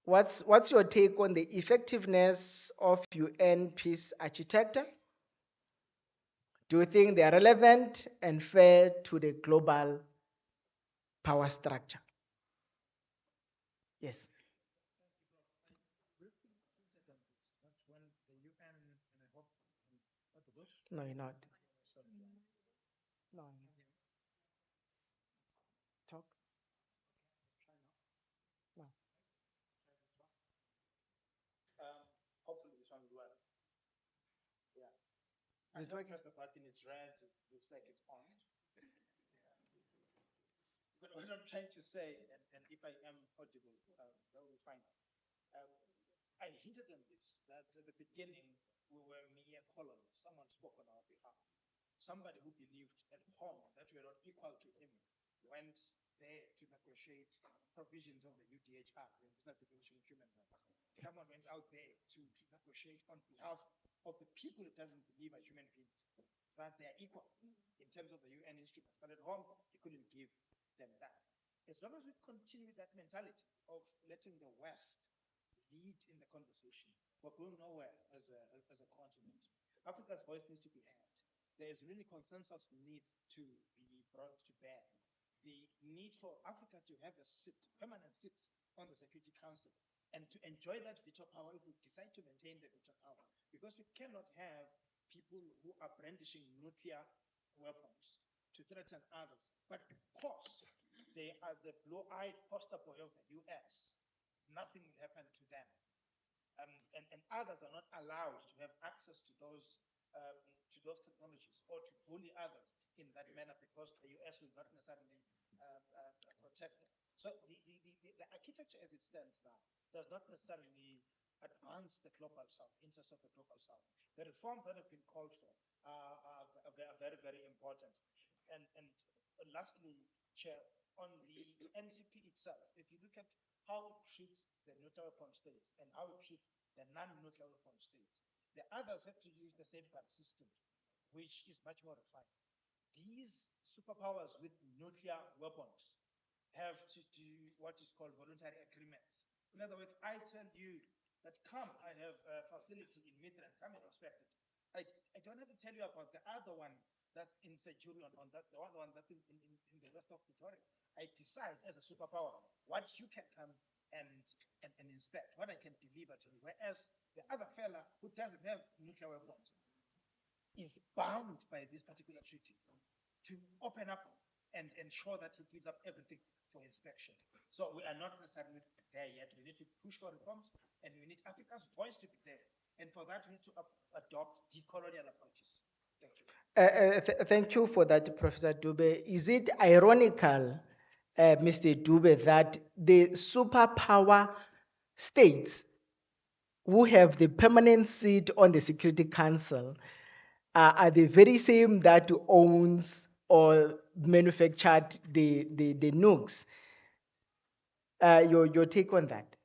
What's your take on the effectiveness of UN peace architecture? Do you think they are relevant and fair to the global power structure? Yes. No, you're not. No. Talk. No. Hopefully this one will work. Yeah. Is it working? Press the button, it's red, it looks like it's on. But what I'm trying to say, and if I am audible, that will be fine. I hinted on this, that at the beginning we were mere colonists. Someone spoke on our behalf. Somebody who believed at home that we are not equal to him went there to negotiate provisions of the UDHR, the Universal Declaration of Human Rights. Someone went out there to negotiate on behalf of the people who doesn't believe are human beings, that they are equal in terms of the UN instruments. But at home, he couldn't give them that. As long as we continue that mentality of letting the West lead in the conversation, we're going nowhere as a continent. Africa's voice needs to be heard. There is really consensus needs to be brought to bear. The need for Africa to have a seat, permanent seat on the Security Council, and to enjoy that veto power if we decide to maintain the veto power. Because we cannot have people who are brandishing nuclear weapons to threaten others. But because they are the blue-eyed poster boy of the US, nothing will happen to them. And others are not allowed to have access to those technologies or to bully others in that manner because the US will not necessarily protect them. So the architecture as it stands now does not necessarily advance the global south, interests of the global south. The reforms that have been called for are very, very important. And lastly, Chair, on the NTP itself, if you look at how it treats the nuclear weapon states and how it treats the non-nuclear weapon states, the others have to use the safeguard system, which is much more refined. These superpowers with nuclear weapons have to do what is called voluntary agreements. In other words, I tell you that come, I have a facility in Midrand, come and inspect it. I don't have to tell you about the other one that's in Sejuri on that, the other one that's in the rest of Pretoria. I decide as a superpower what you can come and inspect, what I can deliver to you. Whereas the other fella who doesn't have nuclear weapons is bound by this particular treaty to open up and ensure that he gives up everything for inspection. So we are not necessarily there yet. We need to push for reforms, and we need Africa's voice to be there. And for that, we need to adopt decolonial approaches. Thank you. Thank you for that, Professor Dube. Is it ironical, Mr. Dube, that the superpower states who have the permanent seat on the Security Council are the very same that owns or manufactured the nukes? Your take on that?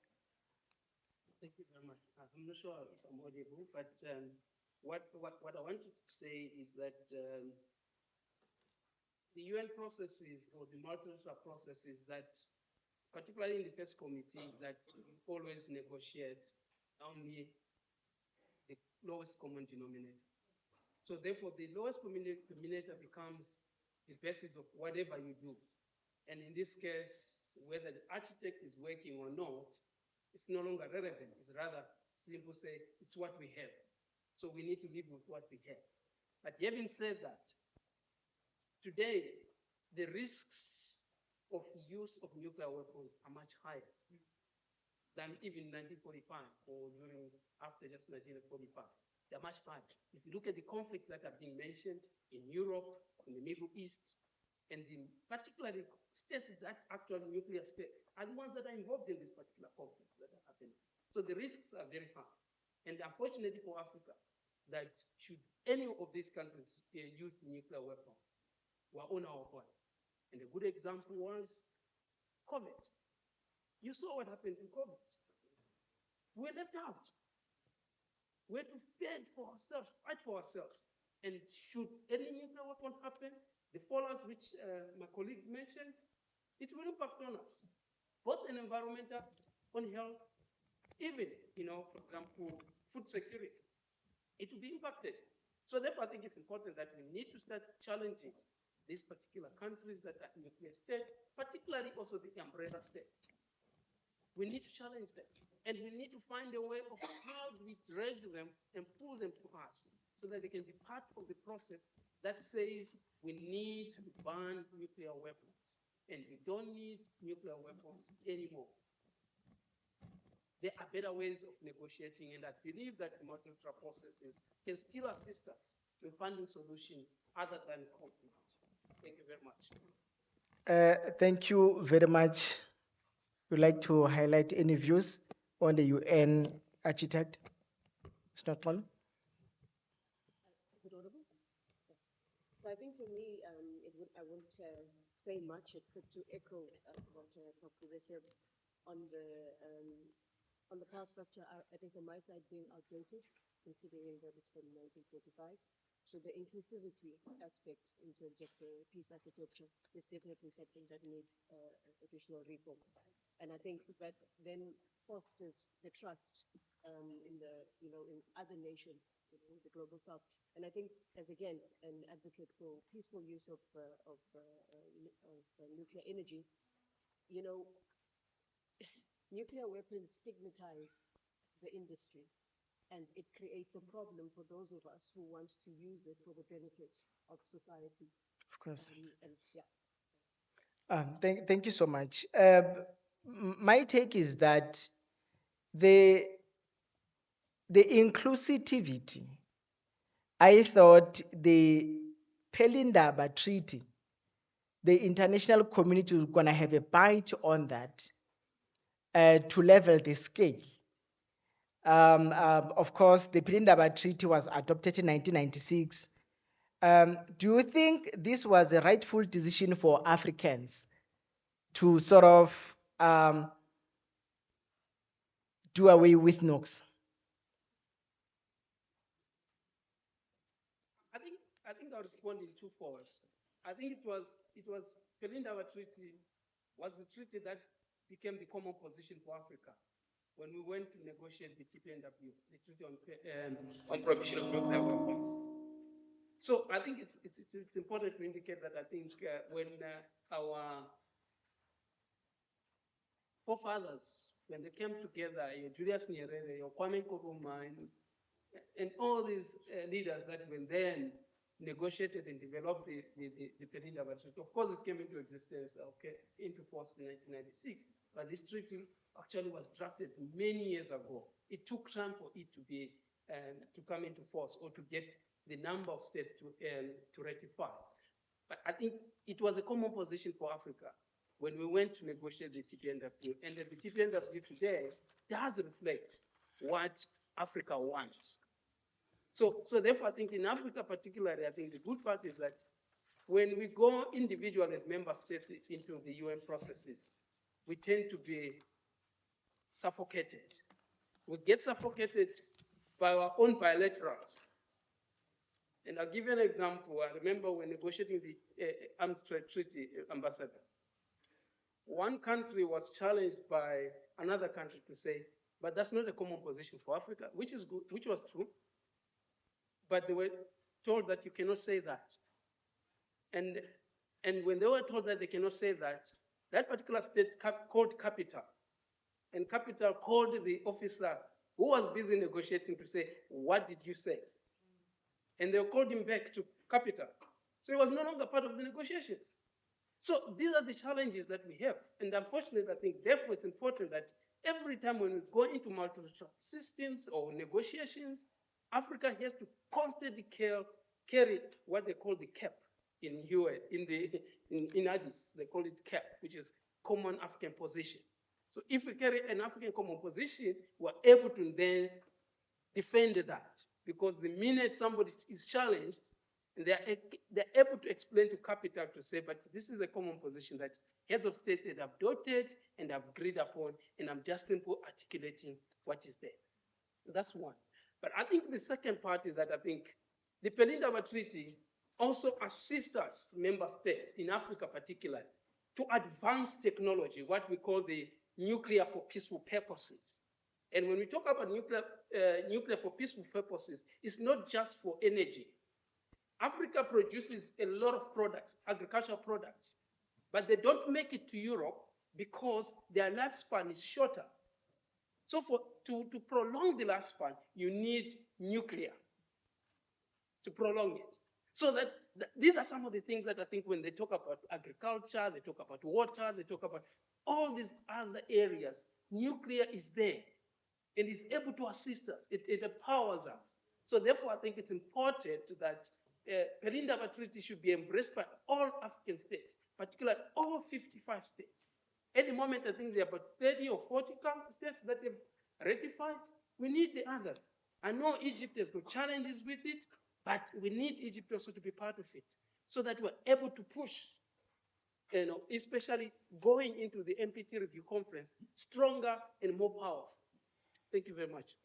Thank you very much. I'm not sure if I'm audible, but what I wanted to say is that the UN processes or the multilateral processes that, particularly in the first committee, that we always negotiate only the lowest common denominator. So therefore, the lowest common denominator becomes the basis of whatever you do. And in this case, whether the architect is working or not, it's no longer relevant. It's rather simple say, it's what we have. So we need to live with what we have. But having said that, today, the risks of use of nuclear weapons are much higher than even 1945 or during after just 1945. They're much higher. If you look at the conflicts that are being mentioned in Europe, in the Middle East, and particularly states that actual nuclear states are the ones that are involved in these particular conflicts that are happening. So the risks are very high. And unfortunately for Africa, that should any of these countries use nuclear weapons, we're on our own. And a good example was COVID. You saw what happened in COVID. We were left out. We had to fend for ourselves, fight for ourselves. And should any nuclear weapon happen, the fallout which my colleague mentioned, it will impact on us, both in environmental, on health, even, for example, food security. It will be impacted. So therefore, I think it's important that we need to start challenging these particular countries that are nuclear states, particularly also the umbrella states. We need to challenge them. And we need to find a way of how do we drag them and pull them to us so that they can be part of the process that says we need to ban nuclear weapons. And we don't need nuclear weapons anymore. There are better ways of negotiating, and I believe that the multilateral processes can still assist us to finding solutions other than conflict. Thank you very much. Thank you very much. Would you like to highlight any views on the UN architect? It's not one. Is it audible? So I think for me, I won't say much except to echo what Prof. said on the power structure. I think from my side being outdated, considering that it's from 1945. So the inclusivity aspect in terms of the peace architecture is definitely something that needs additional reforms. And I think that then fosters the trust in other nations, the global South. And I think, as again an advocate for peaceful use of nuclear energy, nuclear weapons stigmatize the industry, and it creates a problem for those of us who want to use it for the benefit of society. Of course. And yeah. Thank you so much. My take is that the inclusivity, I thought the Pelindaba Treaty, the international community was going to have a bite on that to level the scale. Of course, the Pelindaba Treaty was adopted in 1996. Do you think this was a rightful decision for Africans to sort of do away with nukes? I think I'll respond in two folds. I think it was Pelindaba Treaty was the treaty that became the common position for Africa when we went to negotiate the TPNW, the Treaty on Prohibition of Nuclear Weapons. So I think it's important to indicate that I think when our forefathers, when they came together, your Julius Nyerere, your Kwame Nkrumah, and all these leaders that when then negotiated and developed the Peninda Treaty. Of course, it came into existence, into force in 1996, but this treaty actually was drafted many years ago. It took time for it to come into force or to get the number of states to ratify. But I think it was a common position for Africa when we went to negotiate the TPNW, and the TPNW today does reflect what Africa wants. So therefore, I think in Africa particularly, I think the good part is that when we go individually as member states into the UN processes, we tend to be suffocated. We get suffocated by our own bilaterals. And I'll give you an example. I remember when negotiating the Arms Trade Treaty, Ambassador, one country was challenged by another country to say, but that's not a common position for Africa, which is good, which was true. But they were told that you cannot say that. And when they were told that they cannot say that, that particular state called Capital. And Capital called the officer who was busy negotiating to say, what did you say? And they called him back to Capital. So he was no longer part of the negotiations. So these are the challenges that we have. And unfortunately, I think therefore it's important that every time when we go into multilateral systems or negotiations, Africa has to constantly carry what they call the CAP in UN, in Addis, they call it CAP, which is Common African Position. So if we carry an African common position, we're able to then defend that. Because the minute somebody is challenged, they're able to explain to Capital to say, but this is a common position that heads of state have adopted and have agreed upon, and I'm just simply articulating what is there. That's one. But I think the second part is that I think the Pelindaba Treaty also assists us, member states, in Africa particularly, to advance technology, what we call the nuclear for peaceful purposes. And when we talk about nuclear for peaceful purposes, it's not just for energy. Africa produces a lot of products, agricultural products, but they don't make it to Europe because their lifespan is shorter. So to prolong the lifespan, you need nuclear to prolong it. So that these are some of the things that I think when they talk about agriculture, they talk about water, they talk about all these other areas, nuclear is there and is able to assist us. It empowers us. So therefore, I think it's important that Pelindaba Treaty should be embraced by all African states, particularly all 55 states. At the moment, I think there are about 30 or 40 states that have ratified. We need the others. I know Egypt has got challenges with it, but we need Egypt also to be part of it so that we're able to push, especially going into the NPT review conference, stronger and more powerful. Thank you very much.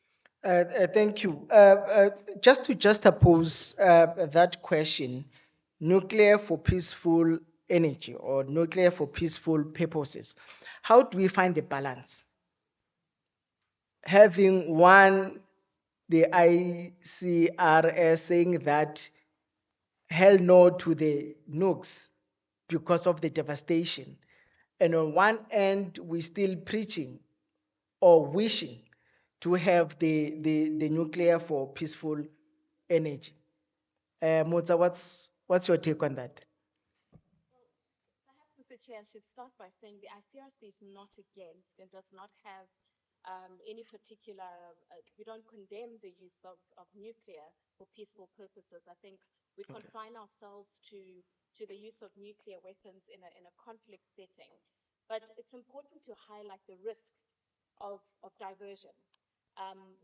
Thank you. Just to juxtapose that question, nuclear for peaceful energy or nuclear for peaceful purposes, how do we find the balance? Having one, the ICRS saying that hell no to the nukes because of the devastation. And on one end, we're still preaching or wishing to have the nuclear for peaceful energy. Motsa, what's your take on that? Perhaps, Mr. Chair, I should start by saying the ICRC is not against and does not have any particular, we don't condemn the use of nuclear for peaceful purposes. I think we confine ourselves to the use of nuclear weapons in a conflict setting. But it's important to highlight the risks of diversion.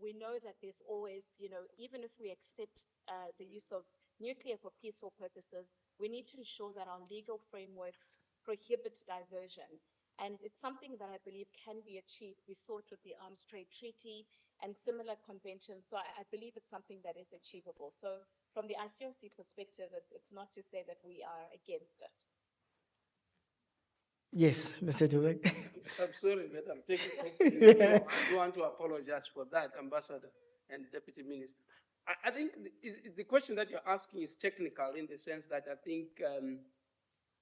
We know that there's always, even if we accept the use of nuclear for peaceful purposes, we need to ensure that our legal frameworks prohibit diversion. And it's something that I believe can be achieved. We saw it with the Arms Trade Treaty and similar conventions. So I believe it's something that is achievable. So from the ICRC perspective, it's not to say that we are against it. Yes, Mr. Dubek. I'm sorry that I'm taking I do want to apologize for that, Ambassador and Deputy Minister. I think the question that you're asking is technical in the sense that I think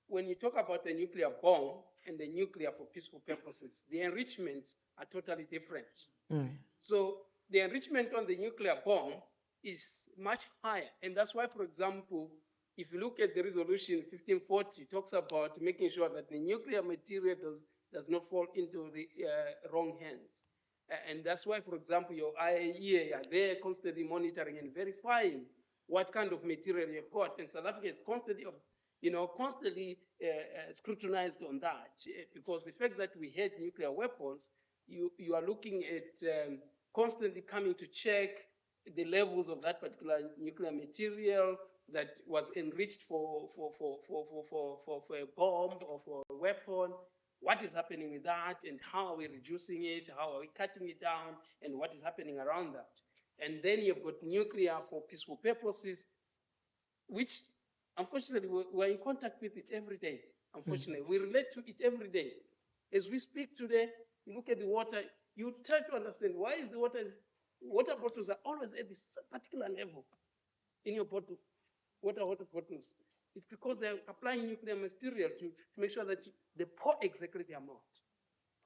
when you talk about the nuclear bomb and the nuclear for peaceful purposes, the enrichments are totally different. So the enrichment on the nuclear bomb is much higher. And that's why, for example, if you look at the resolution 1540, it talks about making sure that the nuclear material does not fall into the wrong hands. And that's why, for example, your IAEA are there constantly monitoring and verifying what kind of material you've got. And South Africa is constantly, constantly scrutinized on that, because the fact that we had nuclear weapons, you are looking at constantly coming to check the levels of that particular nuclear material that was enriched for a bomb or for a weapon. What is happening with that, and how are we reducing it, how are we cutting it down, and what is happening around that. And then you've got nuclear for peaceful purposes, which unfortunately we're in contact with it every day. Unfortunately, we relate to it every day. As we speak today, you look at the water, you try to understand why is the water bottles are always at this particular level in your bottle, water bottles. It's because they're applying nuclear material to make sure that they pour exactly the amount.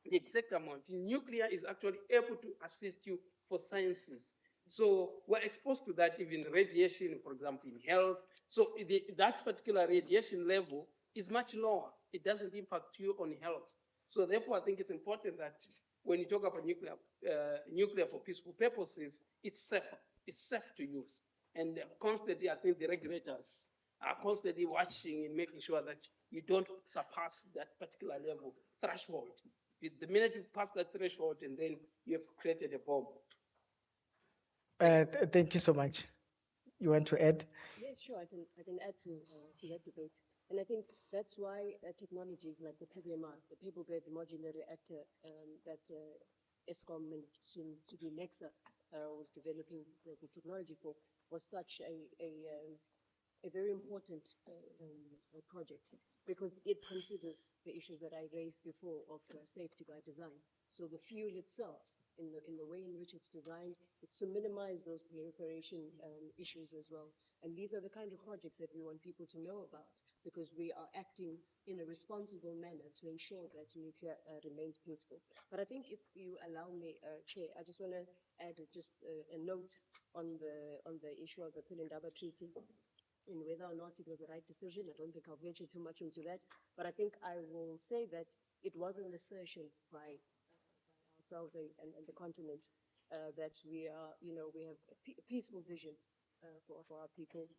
The exact amount. Nuclear is actually able to assist you for sciences. So we're exposed to that, even radiation, for example, in health. So that particular radiation level is much lower. It doesn't impact you on health. So therefore, I think it's important that when you talk about nuclear for peaceful purposes, it's safer. It's safe to use. And constantly, I think the regulators are constantly watching and making sure that you don't surpass that particular level threshold. The minute you pass that threshold, and then you have created a bomb. Thank you so much. You want to add? Yes, sure. I can add to that debate, and I think that's why technologies like the PBMR, the paper-based modular reactor that ESCOM and soon to be Nexa was developing the technology for, was such a very important project, because it considers the issues that I raised before of safety by design. So the fuel itself, in the way in which it's designed, it's to minimize those proliferation issues as well. And these are the kind of projects that we want people to know about, because we are acting in a responsible manner to ensure that nuclear remains peaceful. But I think if you allow me, Chair, I just want to add just a note on the issue of the Puleng Treaty, and whether or not it was the right decision. I don't think I'll venture too much into that, but I think I will say that it was an assertion by ourselves and the continent that we are, we have a peaceful vision for our people.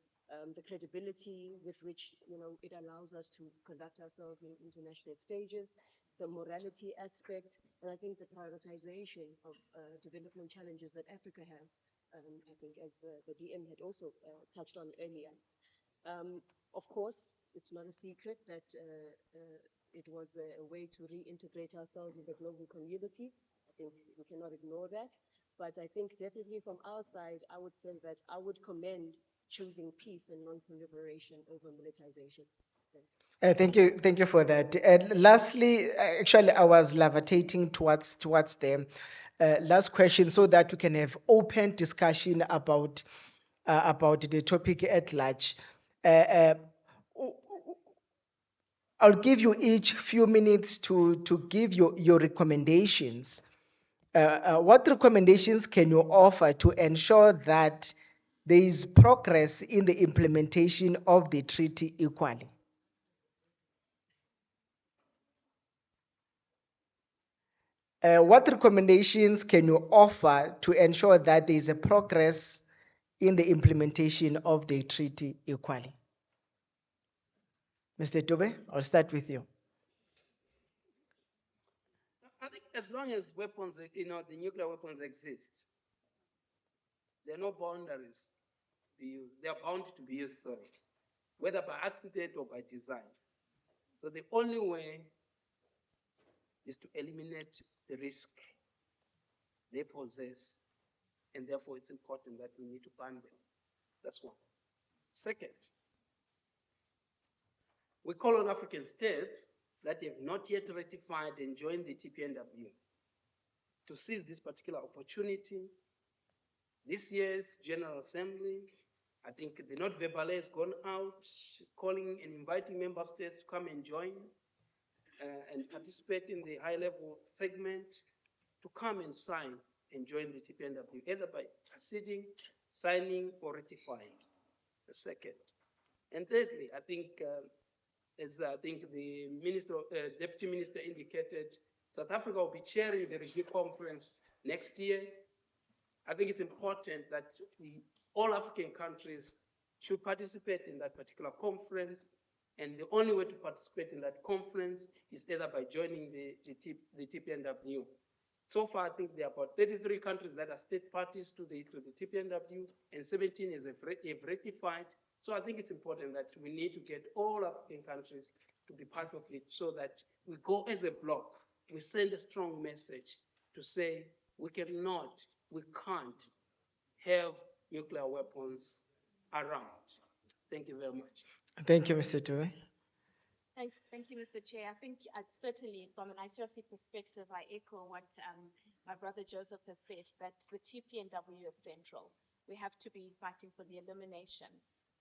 The credibility with which, it allows us to conduct ourselves in international stages, the morality aspect, and I think the prioritization of development challenges that Africa has, I think as the DM had also touched on earlier. Of course, it's not a secret that it was a way to reintegrate ourselves in the global community. I think we cannot ignore that. But I think definitely from our side, I would say that I would commend choosing peace and non-proliferation over militarization. Thanks. Thank you for that. Lastly, actually, I was levitating towards the last question, so that we can have open discussion about the topic at large. I'll give you each few minutes to give your recommendations. What recommendations can you offer to ensure that there is progress in the implementation of the treaty equally? What recommendations can you offer to ensure that there is a progress in the implementation of the treaty equally? Mr. Dube, I'll start with you. I think as long as weapons, the nuclear weapons exist, there are no boundaries. They are bound to be used, whether by accident or by design. So the only way is to eliminate the risk they possess, and therefore it's important that we need to ban them. That's one. Second, we call on African states that have not yet ratified and joined the TPNW to seize this particular opportunity. this year's General Assembly, I think the note verbal has gone out, calling and inviting member states to come and join and participate in the high-level segment, to come and sign and join the TPNW, either by acceding, signing, or ratifying. The second. And thirdly, I think, as I think the Deputy Minister indicated, South Africa will be chairing the review conference next year. I think it's important that all African countries should participate in that particular conference. And the only way to participate in that conference is either by joining the TPNW. So far, I think there are about 33 countries that are state parties to the TPNW, and 17 have ratified. So I think it's important that we need to get all African countries to be part of it, so that we go as a bloc. We send a strong message to say we cannot, we can't have nuclear weapons around. Thank you very much. Thank you, Mr. Dube. Thanks. Thank you, Mr. Chair. I think certainly from an ICRC perspective, I echo what my brother Joseph has said, that the TPNW is central. We have to be fighting for the elimination.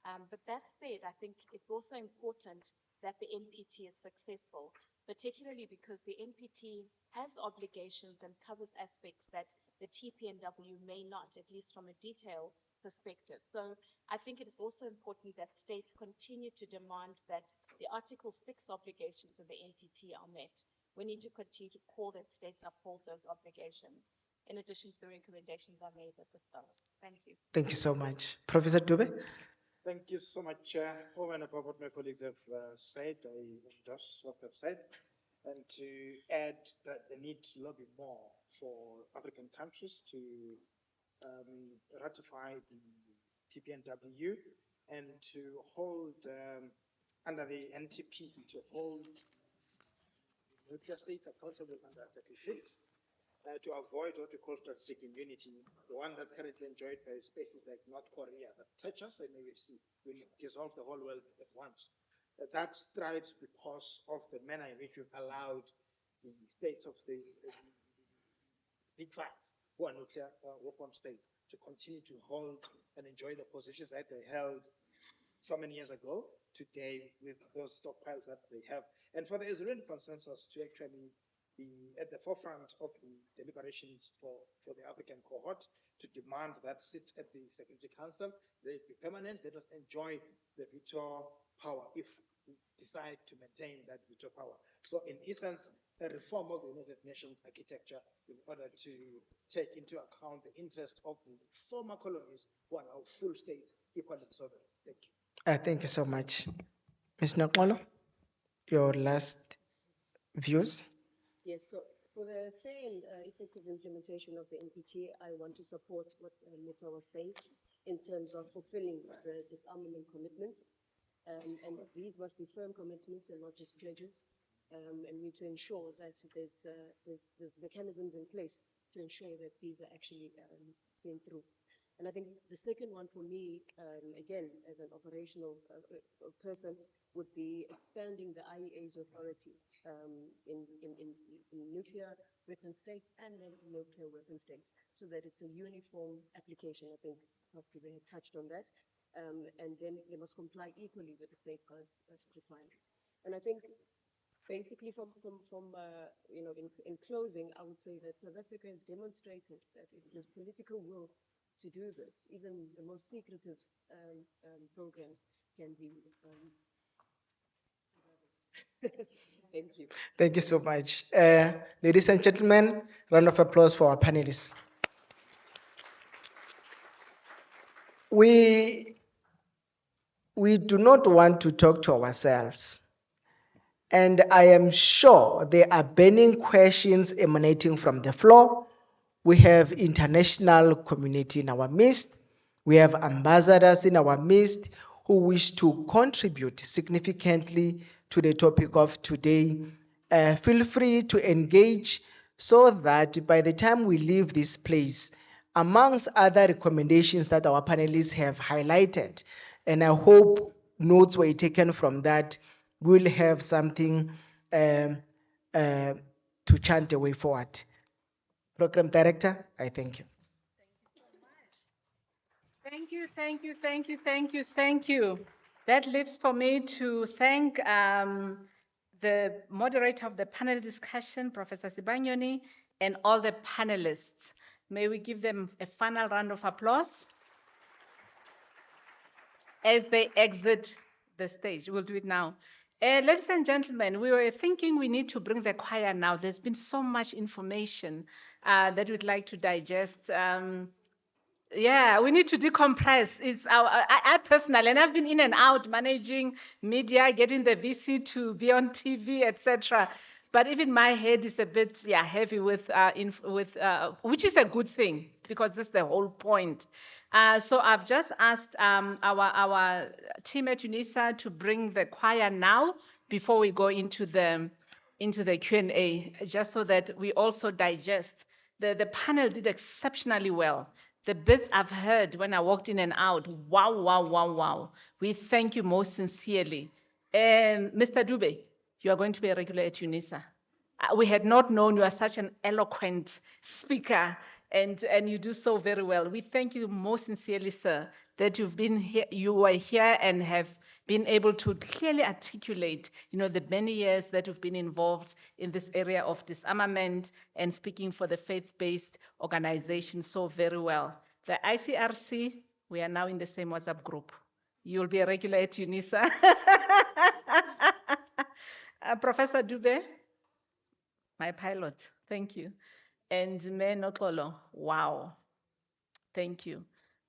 But that said, I think it's also important that the NPT is successful, particularly because the NPT has obligations and covers aspects that the TPNW may not, at least from a detail perspective. So I think it is also important that states continue to demand that the Article 6 obligations of the NPT are met. We need to continue to call that states uphold those obligations, in addition to the recommendations I made at the start. Thank you. Thank you so much. Professor Dube? Thank you so much. Over and above what my colleagues have said, I endorse what they've said. And to add that the need to lobby more for African countries to ratify the TPNW and to hold, under the NTP, to hold nuclear states accountable under Article 6, to avoid what we call strategic immunity, the one that's currently enjoyed by spaces like North Korea that touch us and maybe will dissolve the whole world at once. That strives because of the manner in which we've allowed the states of the Big Five, who are nuclear weapon states, to continue to hold and enjoy the positions that they held so many years ago today with those stockpiles that they have. And for the Israeli consensus to actually be at the forefront of the deliberations for the African cohort, to demand that sit at the Security Council, they be permanent, let us enjoy the veto power if we decide to maintain that veto power. So in essence, a reform of the United Nations architecture in order to take into account the interest of the former colonies who are now full states, equally sovereign. Thank you. Thank you so much. Ms. Nakolo, your last views? Yes, so for the fair and effective implementation of the NPT, I want to support what Mitsa was saying in terms of fulfilling the disarmament commitments. And these must be firm commitments and not just pledges. And we need to ensure that there's mechanisms in place to ensure that these are actually seen through. And I think the second one for me, again, as an operational person, would be expanding the IEA's authority in nuclear weapon states and non-nuclear weapon states, so that it's a uniform application. I think Prof. Dube had touched on that. And then they must comply equally with the safeguards requirements. And I think basically from in closing, I would say that South Africa has demonstrated that it has political will to do this. Even the most secretive programs can be. Thank you. Thank you so much. Ladies and gentlemen, round of applause for our panelists. We do not want to talk to ourselves. And I am sure there are burning questions emanating from the floor. We have international community in our midst. We have ambassadors in our midst who wish to contribute significantly to the topic of today. Feel free to engage so that by the time we leave this place, amongst other recommendations that our panelists have highlighted, and I hope notes were taken from that, we'll have something to chant a way forward. Program Director, I thank you. Thank you so much. thank you. That leaves for me to thank the moderator of the panel discussion, Professor Sibanyoni, and all the panelists. May we give them a final round of applause as they exit the stage. We'll do it now. Ladies and gentlemen, we were thinking we need to bring the choir now. There's been so much information that we'd like to digest. Yeah, we need to decompress. I personally, and I've been in and out managing media, getting the VC to be on TV, etc. But even my head is a bit, heavy with which is a good thing because that's the whole point. So I've just asked our team at Unisa to bring the choir now before we go into the Q&A, just so that we also digest. The panel did exceptionally well. The bits I've heard when I walked in and out, wow, wow, wow, wow. We thank you most sincerely. Mr. Dube, you are going to be a regular at Unisa. We had not known you are such an eloquent speaker, and you do so very well. We thank you most sincerely, sir, that you've been here, you were here and have been able to clearly articulate, the many years that you've been involved in this area of disarmament and speaking for the faith-based organization so very well. The ICRC, we are now in the same WhatsApp group. You'll be a regular at Unisa. Professor Dube, my pilot, thank you. And Menokolo, wow, thank you.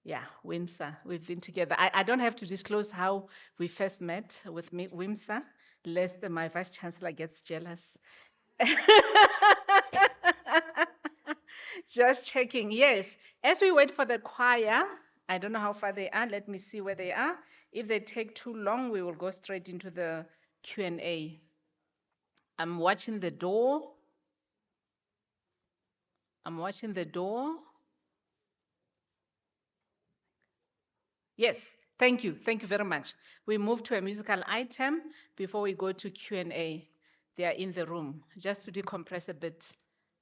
Yeah, WIMSA, we've been together. I don't have to disclose how we first met with WIMSA, lest my Vice-Chancellor gets jealous. Just checking, yes. As we wait for the choir, I don't know how far they are. Let me see where they are. If they take too long, we will go straight into the Q&A. I'm watching the door. Yes, thank you very much. We move to a musical item before we go to Q&A. They are in the room, just to decompress a bit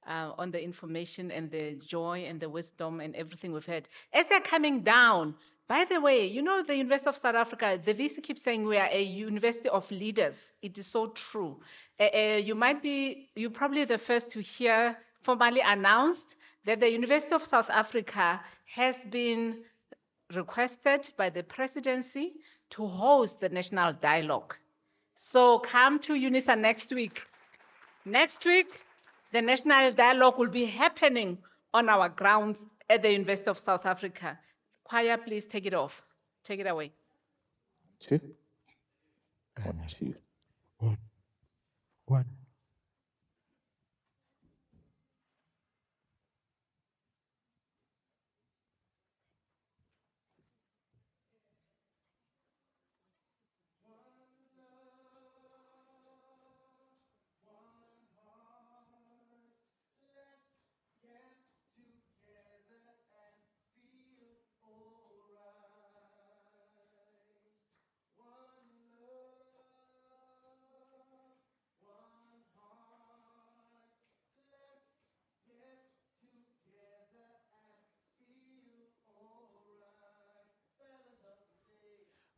on the information and the joy and the wisdom and everything we've had. As they're coming down, by the way, the University of South Africa, the VC keeps saying we are a university of leaders. It is so true. You're probably the first to hear formally announced that the University of South Africa has been requested by the presidency to host the national dialogue. So come to Unisa next week. Next week, the national dialogue will be happening on our grounds at the University of South Africa. Choir, please take it off. Take it away. 2, 1, 2. 1.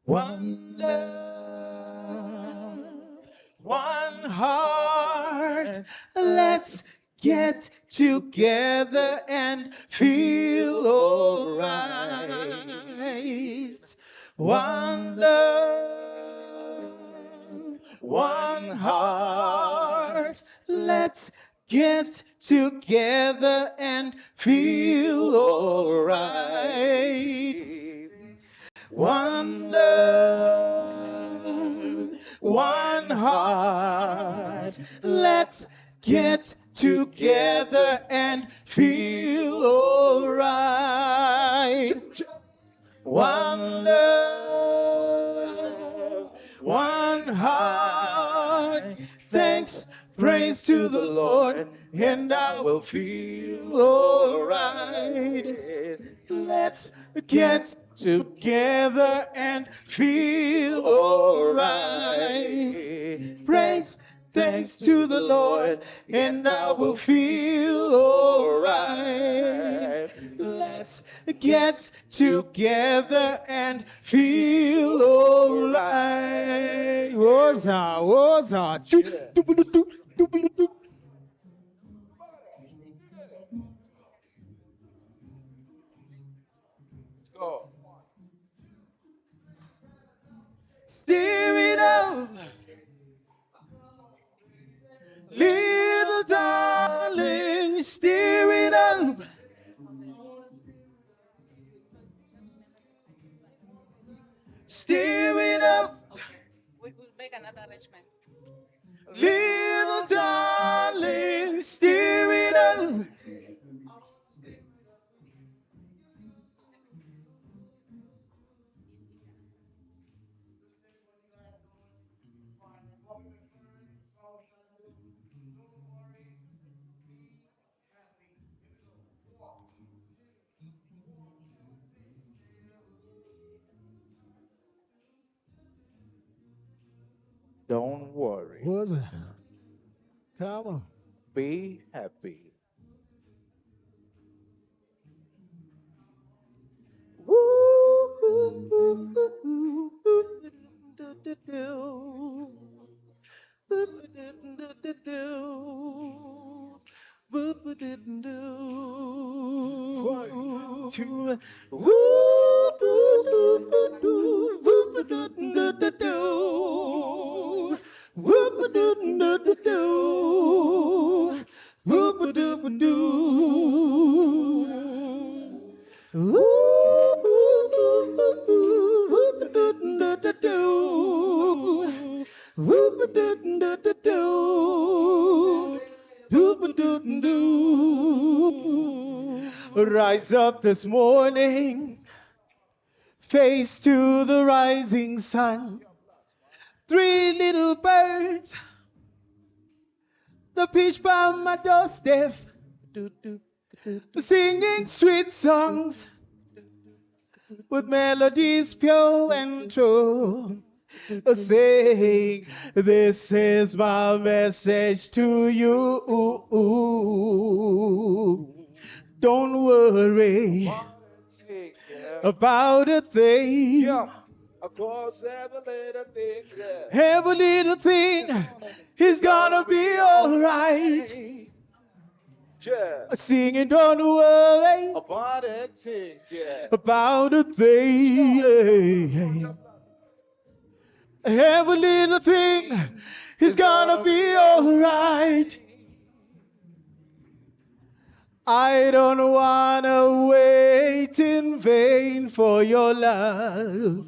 One love, one heart, let's get together and feel alright. One love, one heart, let's get together and feel alright. One love, one heart, let's get together and feel alright. One love, one heart, thanks, praise to the Lord, and I will feel alright. Let's get together and feel alright. Praise, thanks to the Lord, and I will feel alright. Let's get together and feel alright. Woza, woza, choo, doo-doo-doo, doo-doo-doo. Steer it up, little darling, steer it up. Steer it up, We'll make another arrangement. little darling, steer it up. Don't worry. What's that? Come on. Be happy. One, two, rise up this morning, face to the rising sun. Three little birds, the peach by my doorstep, singing sweet songs with melodies pure and true. Saying, this is my message to you. Don't worry about a thing. Of course, every little thing, Every little thing is gonna be alright. Singing, don't worry about a thing, about a thing. Every little thing is gonna be alright. I don't wanna wait in vain for your love.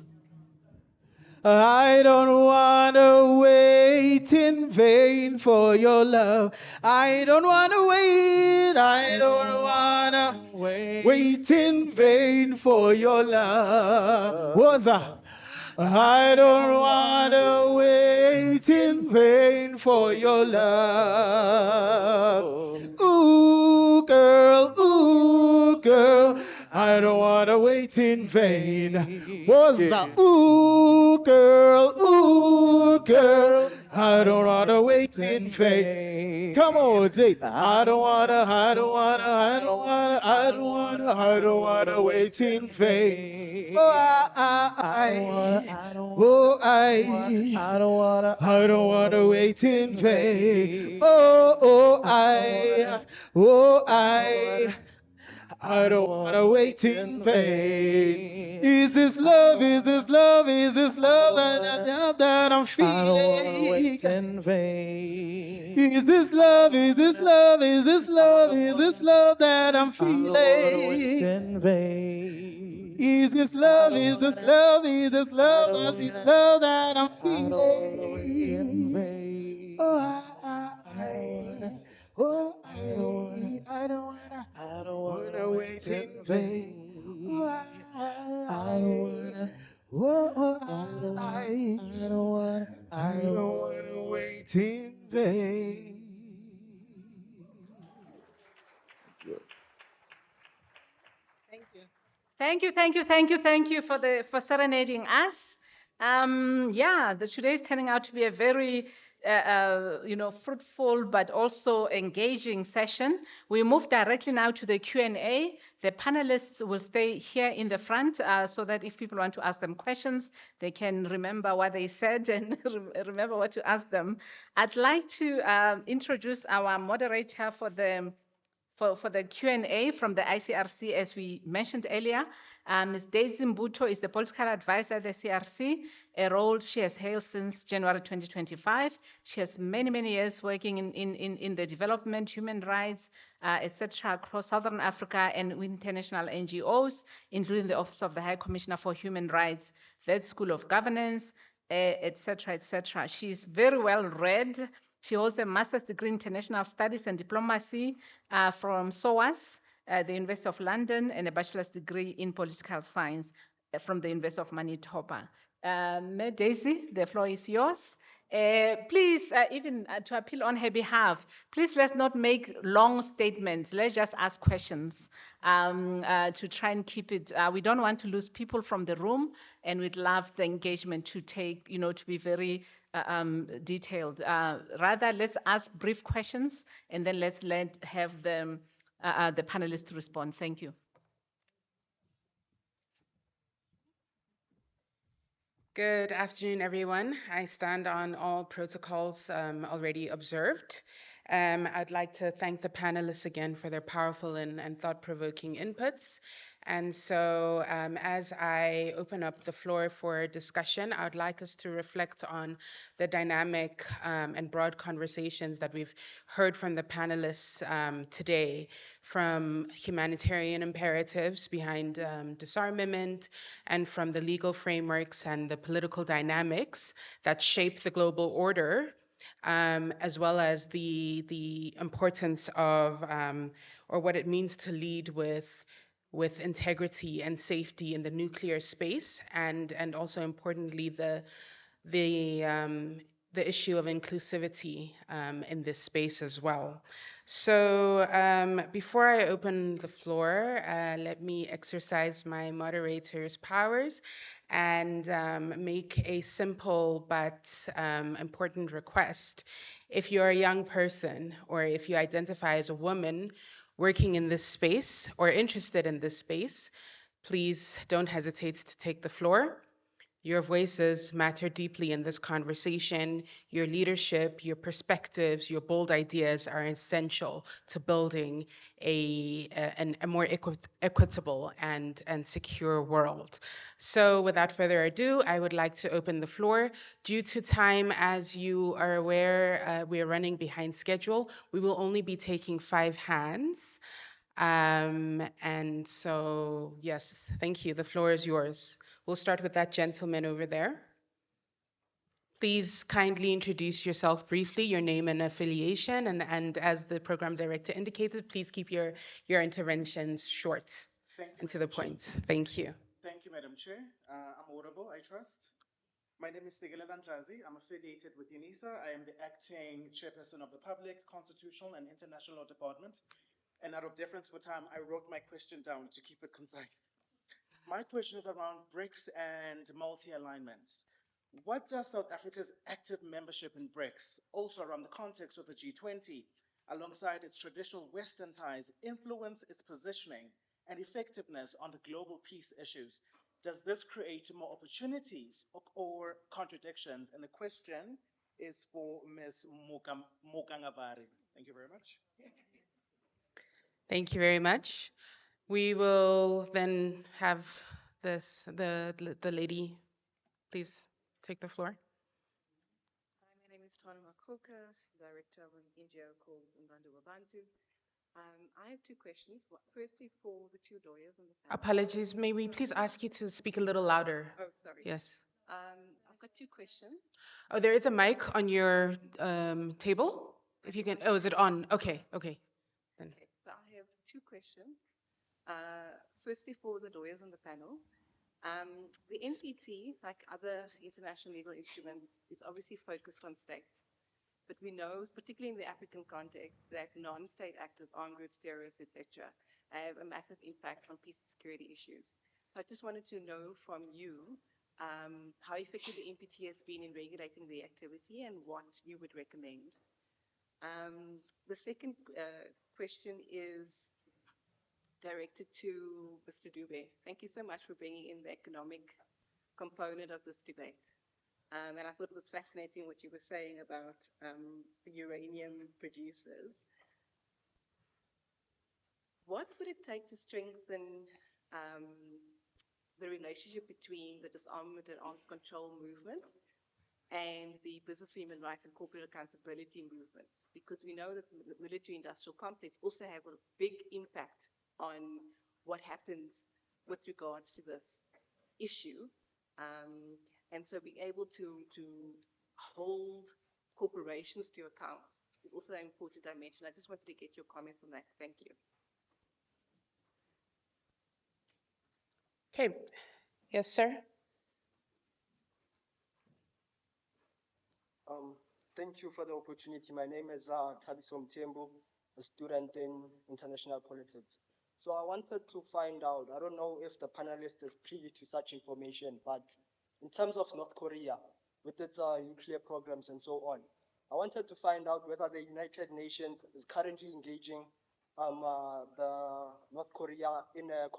I don't wanna wait in vain for your love. I don't wanna wait. I don't wanna wait in vain for your love. What's that? I don't wanna wait in vain for your love. Ooh, girl, I don't wanna wait in vain. What's that? Ooh, girl, I don't wanna wait in vain. Come on, Jake. I don't wanna wait in vain. Oh, I don't wanna wait in vain. I don't wanna wait in vain. Is this love? Is this love? Is this love that I'm feeling? I don't wanna wait in vain. Is this love? Is this love? Is this love? Is this love that I'm feeling? I don't wanna wait in vain. Is this love? Is this love? Is this love? Is this love that I'm feeling? I don't wanna wait in vain. Oh, I don't wanna wait in vain. I don't wanna wait in vain. Thank you for serenading us. Yeah, today's turning out to be a very fruitful but also engaging session. We move directly now to the Q&A. The panelists will stay here in the front so that if people want to ask them questions, they can remember what they said and remember what to ask them. I'd like to introduce our moderator for the Q&A from the ICRC, as we mentioned earlier. Ms. Daisy Mbuto is the political advisor at the CRC, a role she has held since January 2025. She has many years working in the development, human rights, etc., across Southern Africa and with international NGOs, including the Office of the High Commissioner for Human Rights, the School of Governance, etc., etc. She's very well read. She holds a master's degree in international studies and diplomacy from SOAS, the University of London, and a bachelor's degree in political science from the University of Manitoba. Daisy, the floor is yours. Please, even to appeal on her behalf, please let's not make long statements. Let's just ask questions to try and keep it. We don't want to lose people from the room, and we'd love the engagement to take, to be very detailed. Rather, let's ask brief questions, and then let's have the panelists respond. Thank you. Good afternoon, everyone. I stand on all protocols already observed. I'd like to thank the panelists again for their powerful and thought-provoking inputs. And so as I open up the floor for discussion, I would like us to reflect on the dynamic and broad conversations that we've heard from the panelists today, from humanitarian imperatives behind disarmament, and from the legal frameworks and the political dynamics that shape the global order, as well as the importance of, or what it means to lead with integrity and safety in the nuclear space, and also importantly the issue of inclusivity in this space as well. So before I open the floor, let me exercise my moderator's powers and make a simple but important request. If you're a young person, or if you identify as a woman working in this space or interested in this space, please don't hesitate to take the floor. Your voices matter deeply in this conversation. Your leadership, your perspectives, your bold ideas are essential to building a more equitable and secure world. So without further ado, I would like to open the floor. Due to time, as you are aware, we are running behind schedule. We will only be taking 5 hands. And so, yes, thank you. The floor is yours. We'll start with that gentleman over there. Please kindly introduce yourself briefly, your name and affiliation, and as the program director indicated, please keep your interventions short and to the point. Thank you. Thank you, Madam Chair. I'm audible, I trust. My name is Sigelela Njazi. I'm affiliated with Unisa. I am the acting chairperson of the Public, Constitutional and International Law Department. And out of deference for time, I wrote my question down to keep it concise. My question is around BRICS and multi-alignments. What does South Africa's active membership in BRICS, also around the context of the G20, alongside its traditional Western ties, influence its positioning and effectiveness on the global peace issues? Does this create more opportunities or contradictions? And the question is for Ms. Mokangavari. Thank you very much. Thank you very much. We will then have the lady, please take the floor. Hi, my name is Twana Makoka, director of an NGO called Umrandu Wabantu. I have 2 questions. Firstly, for the 2 lawyers on the panel. Apologies, may we please ask you to speak a little louder? Oh, sorry. Yes. I've got 2 questions. Oh, there is a mic on your table. If you can, oh, is it on? Okay. Then. Okay, so I have 2 questions. Firstly, for the lawyers on the panel. The NPT, like other international legal instruments, is obviously focused on states. But we know, particularly in the African context, that non-state actors, armed groups, terrorists, etc., have a massive impact on peace and security issues. So I just wanted to know from you, how effective the NPT has been in regulating the activity, and what you would recommend. The second question is directed to Mr. Dube. Thank you so much for bringing in the economic component of this debate. And I thought it was fascinating what you were saying about the uranium producers. What would it take to strengthen the relationship between the disarmament and arms control movement and the business for human rights and corporate accountability movements? Because we know that the military-industrial complex also have a big impact on what happens with regards to this issue. And so being able to hold corporations to account is also an important dimension. I just wanted to get your comments on that. Thank you. Okay. Yes, sir. Thank you for the opportunity. My name is Tabiso Mtembu, a student in international politics. So I wanted to find out, I don't know if the panelist is privy to such information, but in terms of North Korea, with its nuclear programs and so on, I wanted to find out whether the United Nations is currently engaging the North Korea in a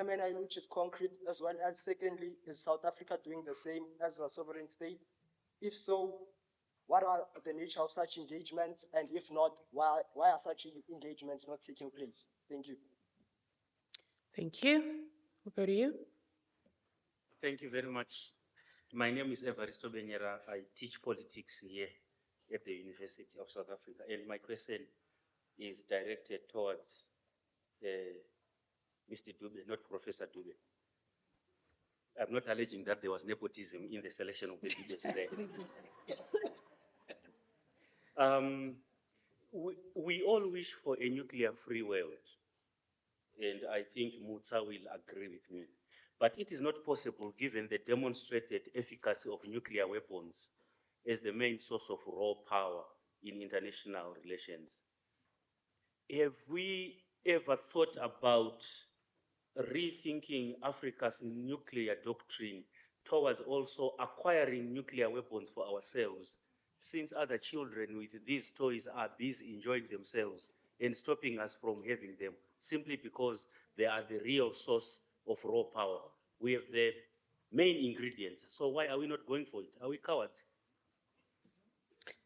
manner in which is concrete, as well as secondly, is South Africa doing the same as a sovereign state? If so, what are the nature of such engagements? And if not, why are such engagements not taking place? Thank you. Thank you. We'll go to you. Thank you very much. My name is Evaristo Benyera. I teach politics here at the University of South Africa. And my question is directed towards Mr. Dube, not Professor Dube. I'm not alleging that there was nepotism in the selection of the debates there. We all wish for a nuclear-free world, and I think Mutsa will agree with me. But it is not possible given the demonstrated efficacy of nuclear weapons as the main source of raw power in international relations. Have we ever thought about rethinking Africa's nuclear doctrine towards also acquiring nuclear weapons for ourselves, since other children with these toys are busy enjoying themselves and stopping us from having them, simply because they are the real source of raw power? We have the main ingredients, so why are we not going for it? Are we cowards?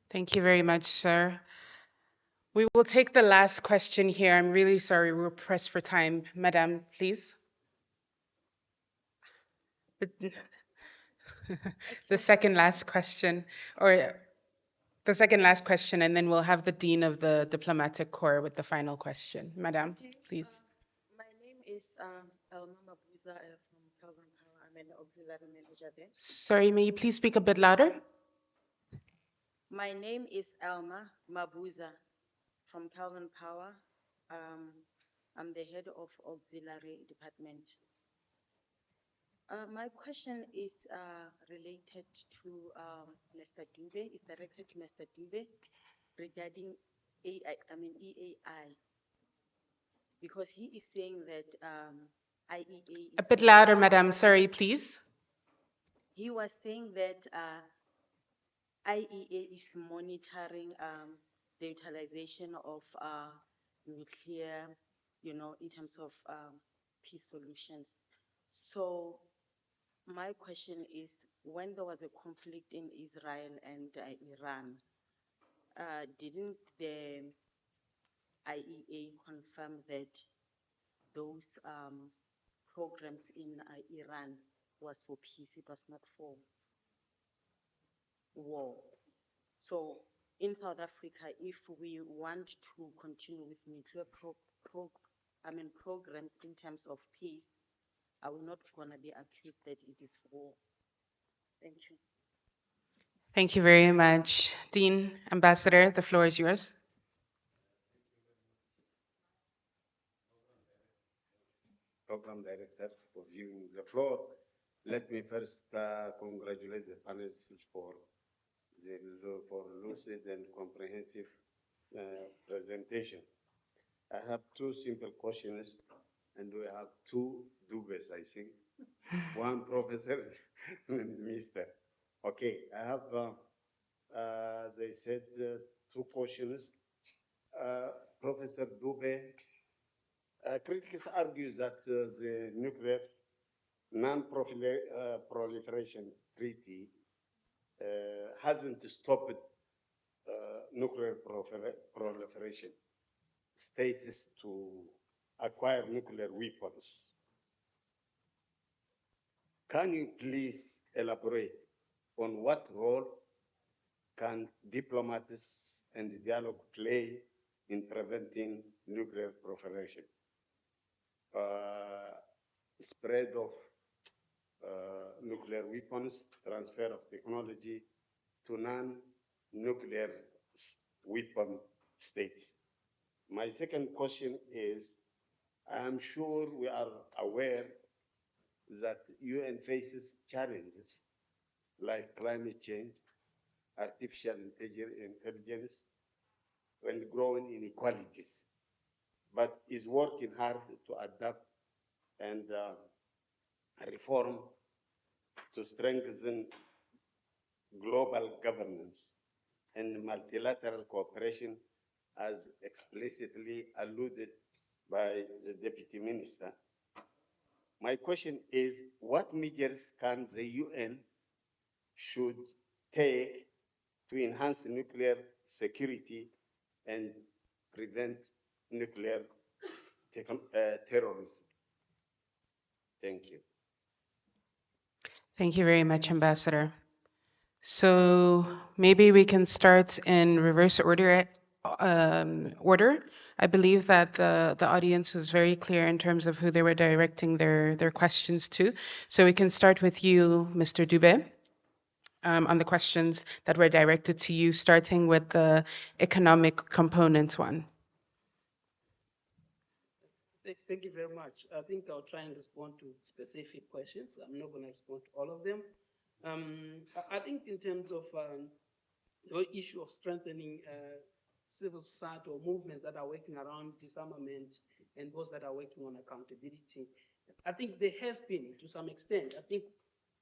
Thank you very much, sir. We will take the last question here. I'm really sorry, we're pressed for time. Madam, please. The second last question, or the second last question, and then we'll have the Dean of the Diplomatic Corps with the final question. Madam, please. My name is Elma Mabuza from Calvin Power. I'm an auxiliary manager there. Sorry, may you please speak a bit louder? My name is Elma Mabuza from Calvin Power. I'm the head of auxiliary department. My question is related to Mr. Dube. It's directed to Mr. Dube regarding EAI, because he is saying that IEA is... A bit louder, madam. Sorry, please. He was saying that IEA is monitoring the utilization of nuclear, in terms of peace solutions. So my question is, when there was a conflict in Israel and Iran, didn't the IEA confirm that those programs in Iran was for peace, it was not for war? So in South Africa, if we want to continue with nuclear programs in terms of peace, are we not going to be accused that it is war? Thank you. Thank you very much. Dean, Ambassador, the floor is yours. Program Director, for viewing the floor. Let me first congratulate the panelists for lucid and comprehensive presentation. I have two simple questions, and we have two Dubes, I think, one professor and Mr. Okay, I have, as I said, two questions. Professor Dube, critics argue that the nuclear non-proliferation treaty hasn't stopped nuclear proliferation states to acquire nuclear weapons. Can you please elaborate on what role can diplomats and dialogue play in preventing nuclear proliferation? Spread of nuclear weapons, transfer of technology to non-nuclear weapon states. My second question is, I'm sure we are aware that UN faces challenges like climate change, artificial intelligence, and growing inequalities, but is working hard to adapt and reform to strengthen global governance and multilateral cooperation, as explicitly alluded by the Deputy Minister. My question is, what measures can the UN should take to enhance nuclear security and prevent nuclear terrorism? Thank you. Thank you very much, Ambassador. So maybe we can start in reverse order. I believe that the audience was very clear in terms of who they were directing their questions to. So we can start with you, Mr. Dube, on the questions that were directed to you, starting with the economic component one. Thank you very much. I think I'll try and respond to specific questions. I'm not going to respond to all of them. I think in terms of the issue of strengthening civil society or movements that are working around disarmament and those that are working on accountability, I think there has been, to some extent, I think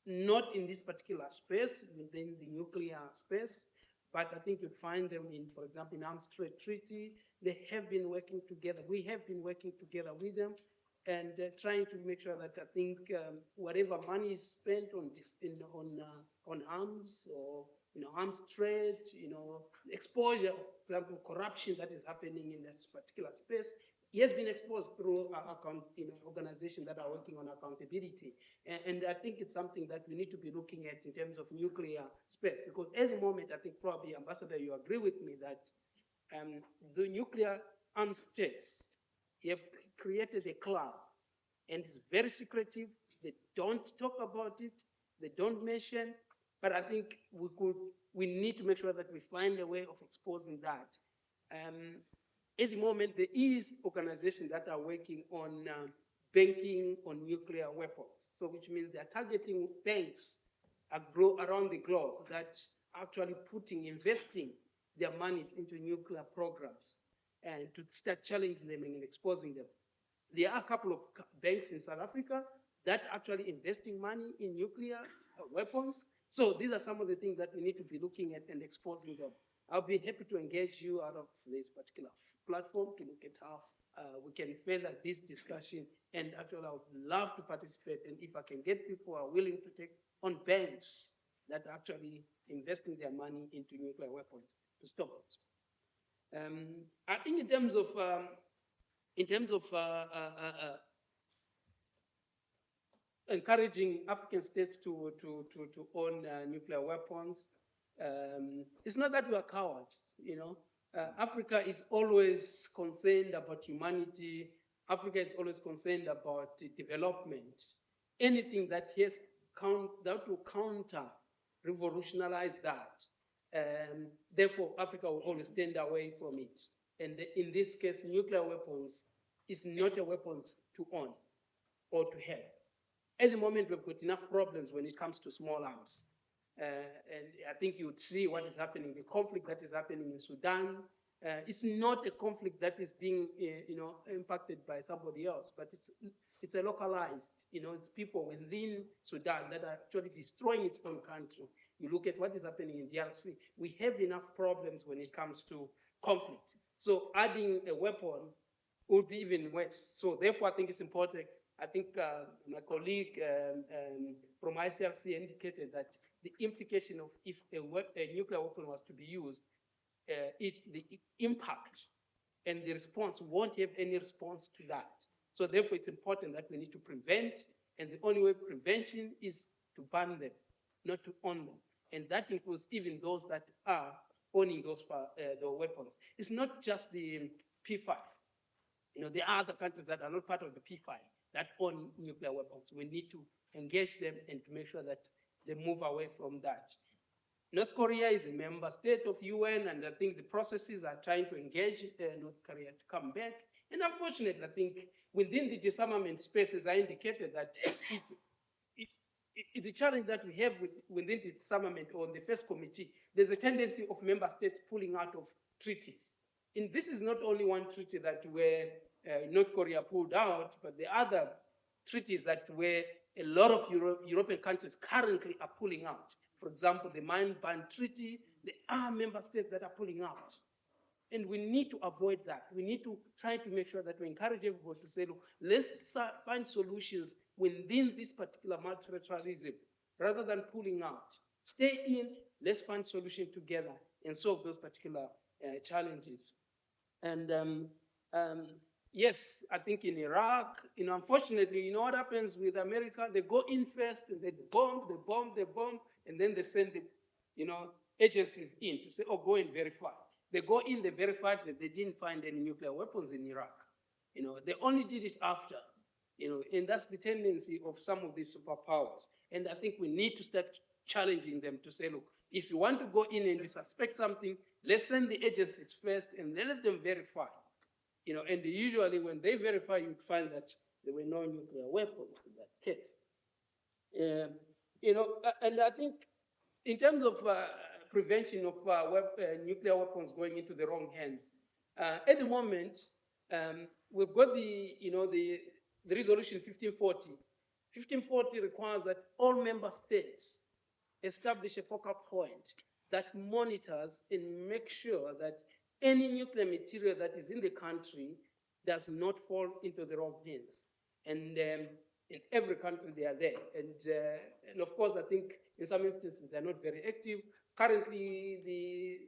not in this particular space, within the nuclear space, but I think you'd find them in, for example, in Arms Trade Treaty. They have been working together. We have been working together with them and trying to make sure that I think whatever money is spent on this, on arms or arms trade, exposure, for example, corruption that is happening in this particular space, he has been exposed through organizations that are working on accountability. And I think it's something that we need to be looking at in terms of nuclear space, because at the moment, I think probably, Ambassador, you agree with me that the nuclear armed states have created a club, and it's very secretive. They don't talk about it. They don't mention. But I think we need to make sure that we find a way of exposing that. At the moment, there is organizations that are working on banking on nuclear weapons. So which means they're targeting banks around the globe that actually investing their monies into nuclear programs and to start challenging them and exposing them. There are a couple of banks in South Africa that are actually investing money in nuclear weapons. So these are some of the things that we need to be looking at and exposing them. I'll be happy to engage you out of this particular platform to look at how we can further this discussion. And actually, I would love to participate. And if I can get people who are willing to take on banks that are actually investing their money into nuclear weapons to stop it. I think in terms of encouraging African states to own nuclear weapons, it's not that we are cowards, Africa is always concerned about humanity. Africa is always concerned about development. Anything that will counter, revolutionize that. Therefore, Africa will always stand away from it. And in this case, nuclear weapons is not a weapon to own or to have. At the moment, we've got enough problems when it comes to small arms. And I think you would see what is happening, the conflict that is happening in Sudan, It's not a conflict that is being, impacted by somebody else, but it's a localized, it's people within Sudan that are actually destroying its own country. You look at what is happening in DRC, we have enough problems when it comes to conflict. So adding a weapon would be even worse. So therefore, I think it's important. I think my colleague from ICRC indicated that the implication of if a nuclear weapon was to be used, the impact and the response won't have any response to that. So therefore, it's important that we need to prevent, and the only way prevention is to ban them, not to own them. And that includes even those that are owning those the weapons. It's not just the P5. There are other countries that are not part of the P5 that own nuclear weapons. We need to engage them and to make sure that they move away from that. North Korea is a member state of UN, and I think the processes are trying to engage North Korea to come back. And unfortunately, I think within the disarmament space, as I indicated, that the challenge that we have within the disarmament or the first committee, there's a tendency of member states pulling out of treaties. And this is not only one treaty that where North Korea pulled out, but the other treaties that where a lot of European countries currently are pulling out. For example, the Mine Ban Treaty, there are member states that are pulling out. And we need to avoid that. We need to try to make sure that we encourage everybody to say, look, let's find solutions within this particular multilateralism rather than pulling out. Stay in, let's find solutions together and solve those particular challenges. And yes, I think in Iraq, unfortunately, what happens with America? They go in first, and they bomb, and then they send the, agencies in to say, oh, go and verify. They go in, they verified that they didn't find any nuclear weapons in Iraq. They only did it after, and that's the tendency of some of these superpowers. And I think we need to start challenging them to say, look, if you want to go in and you suspect something, let's send the agencies first and then let them verify. And usually when they verify, you'd find that there were no nuclear weapons in that case. And I think in terms of prevention of nuclear weapons going into the wrong hands, at the moment, we've got the resolution 1540. 1540 requires that all member states establish a focal point that monitors and makes sure that any nuclear material that is in the country does not fall into the wrong hands. And in every country they are there. And of course, I think in some instances they're not very active. Currently,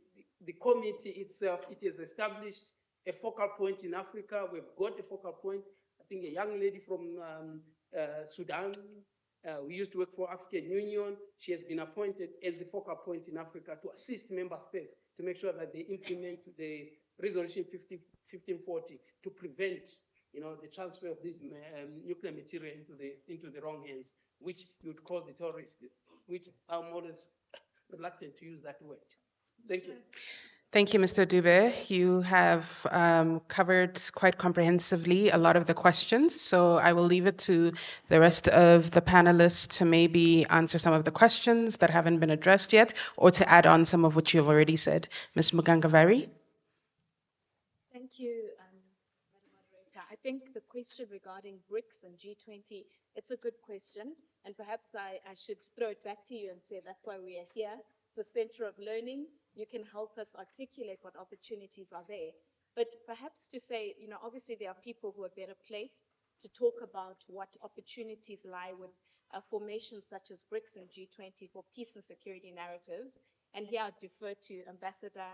the committee itself, it has established a focal point in Africa. We've got a focal point. I think a young lady from Sudan, who used to work for African Union, she has been appointed as the focal point in Africa to assist member states to make sure that they implement the resolution 1540 to prevent the transfer of this nuclear material into the wrong hands, which you would call the terrorists, which I'm always reluctant to use that word. Thank you. Thank you, Mr. Dube. You have covered quite comprehensively a lot of the questions, so I will leave it to the rest of the panelists to maybe answer some of the questions that haven't been addressed yet, or to add on some of what you've already said. Ms. Mugangavari? Thank you, Madam Moderator. I think the question regarding BRICS and G20, it's a good question, and perhaps I should throw it back to you and say that's why we are here. It's a center of learning. You can help us articulate what opportunities are there. But perhaps to say, obviously there are people who are better placed to talk about what opportunities lie with formations such as BRICS and G20 for peace and security narratives. And here I defer to Ambassador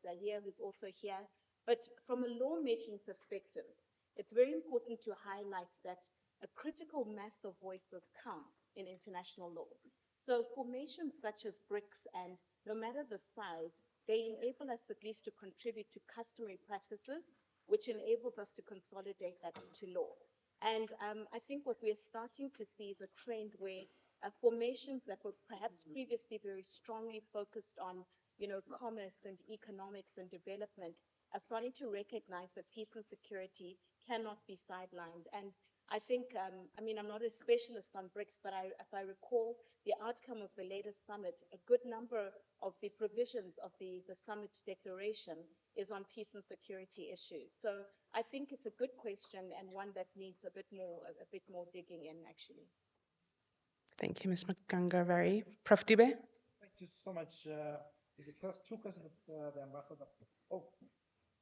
Zahir, who's also here. But from a lawmaking perspective, it's very important to highlight that a critical mass of voices counts in international law. So formations such as BRICS, and no matter the size, they enable us at least to contribute to customary practices, which enables us to consolidate that into law. And I think what we're starting to see is a trend where formations that were perhaps previously very strongly focused on, commerce and economics and development are starting to recognize that peace and security cannot be sidelined. And I think, I mean, I'm not a specialist on BRICS, but if I recall the outcome of the latest summit, a good number of the provisions of the summit declaration is on peace and security issues. So I think it's a good question and one that needs a bit more digging in, actually. Thank you, Ms. Mkangavari. Prof. Dube? Thank you so much. The first two questions of the ambassador. Oh,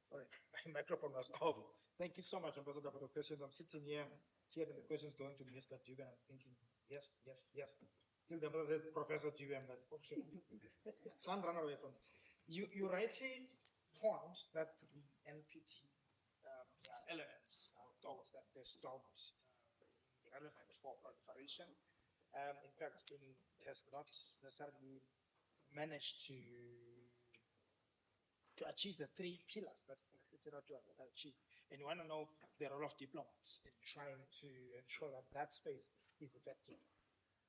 sorry, my microphone was off. Thank you so much, Ambassador, for the questions. I'm sitting here, hearing the questions going to Mr. Dube, and I'm thinking, yes, yes, yes. Till the ambassador says Professor Dube, I'm like, okay, can't run away from it. You rightly point that the NPT elements are those that they don't relevant for proliferation. In fact, it has not necessarily managed to achieve the three pillars that it's not to achieve. And you want to know the role of diplomats in trying to ensure that that space is effective.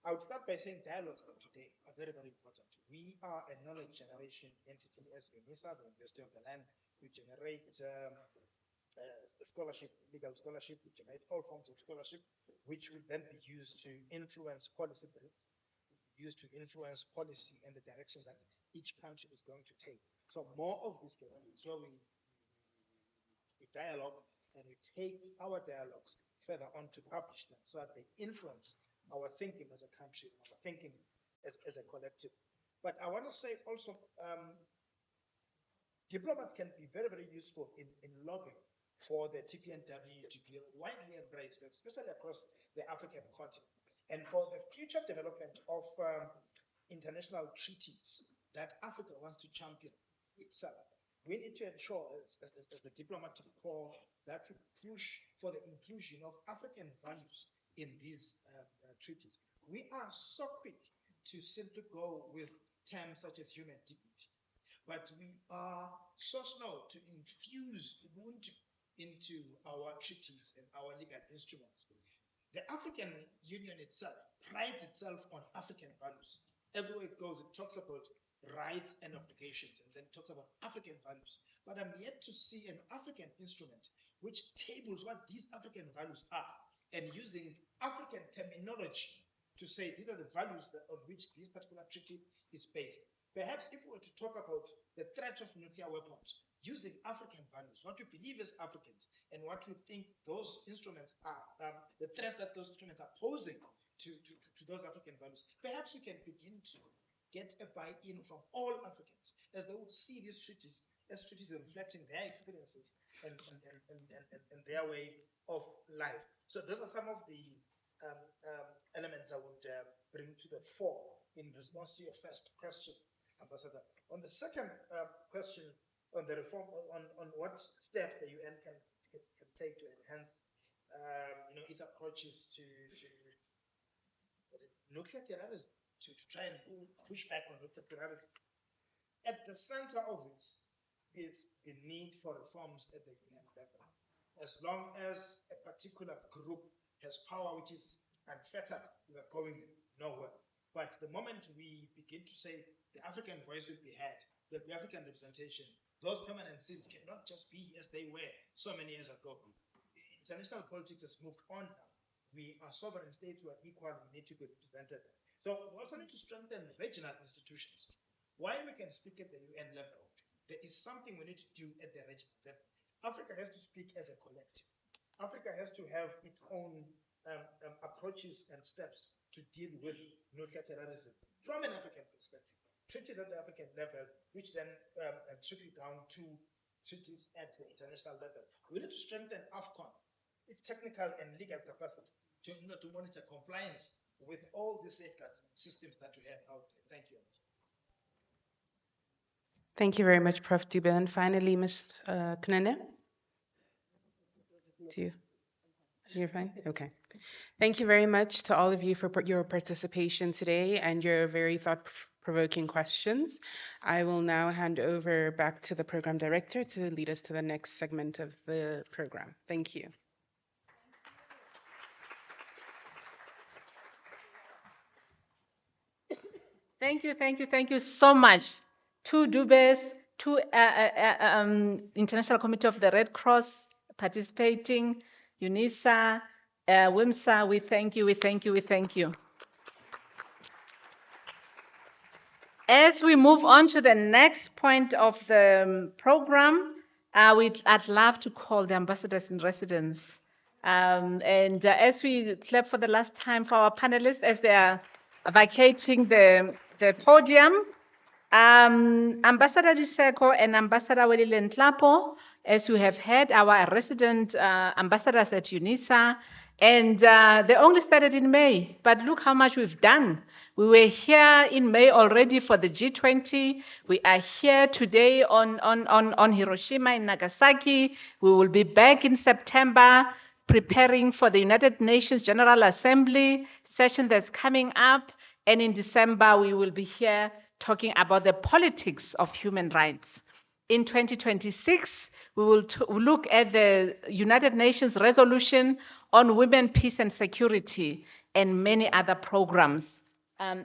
I would start by saying dialogues today are very, very important. We are a knowledge generation entity as Unisa, the University of the Land. We generate scholarship, legal scholarship, we generate all forms of scholarship, which will then be used to influence policy briefs, used to influence policy and the directions that each country is going to take. So more of this capabilities where we dialogue and we take our dialogues further on to publish them so that they influence our thinking as a country, our thinking as a collective. But I want to say also, diplomats can be very, very useful in lobbying for the TPNW to be widely embraced, especially across the African continent, and for the future development of international treaties that Africa wants to champion itself. We need to ensure, as the diplomatic corps, that we push for the inclusion of African values in these treaties. We are so quick to simply go with terms such as human dignity, but we are so slow to infuse Ubuntu into our treaties and our legal instruments. The African Union itself prides itself on African values. Everywhere it goes, it talks about rights and obligations, and then talks about African values. But I'm yet to see an African instrument which tables what these African values are, and using African terminology to say these are the values on which this particular treaty is based. Perhaps if we were to talk about the threat of nuclear weapons, using African values, what we believe as Africans, and what we think those instruments are, the threats that those instruments are posing to those African values, perhaps we can begin to get a buy-in from all Africans, as they would see these treaties as treaties reflecting their experiences and their way of life. So those are some of the elements I would bring to the fore in response to your first question, Ambassador. On the second question, on the reform, on what steps the UN can take to enhance its approaches to nuclear terrorism, to try and push back on nuclear terrorism. At the center of this is the need for reforms at the UN level. As long as a particular group has power which is unfettered, we are going nowhere. But the moment we begin to say the African voice will be heard, there'll be African representation, those permanent seats cannot just be as they were so many years ago. International politics has moved on now. We are sovereign states who are equal, we need to be represented. So we also need to strengthen regional institutions. While we can speak at the UN level, there is something we need to do at the regional level. Africa has to speak as a collective. Africa has to have its own approaches and steps to deal with nuclear terrorism from an African perspective. Treaties at the African level, which then trickle down to treaties at the international level. We need to strengthen AFCON, its technical and legal capacity to monitor compliance with all the safeguards systems that we have out there. Thank you. Thank you very much, Prof. Dube. And finally, Ms. Knene. You're fine? Okay. Thank you very much to all of you for your participation today and your very thought-provoking questions. I will now hand over back to the program director to lead us to the next segment of the program. Thank you. Thank you so much. Two Dubes, two International Committee of the Red Cross participating, Unisa, WIMSA, we thank you, we thank you, we thank you. As we move on to the next point of the program, I'd love to call the ambassadors in residence. As we clap for the last time for our panelists as they are vacating the podium, Ambassador Diseko and Ambassador Welile Ntlapo, as you have heard, our resident ambassadors at Unisa, and they only started in May, but look how much we've done. We were here in May already for the G20. We are here today on Hiroshima and Nagasaki. We will be back in September preparing for the United Nations General Assembly session that's coming up. And in December, we will be here talking about the politics of human rights. In 2026, we will look at the United Nations resolution on women, peace and security, and many other programs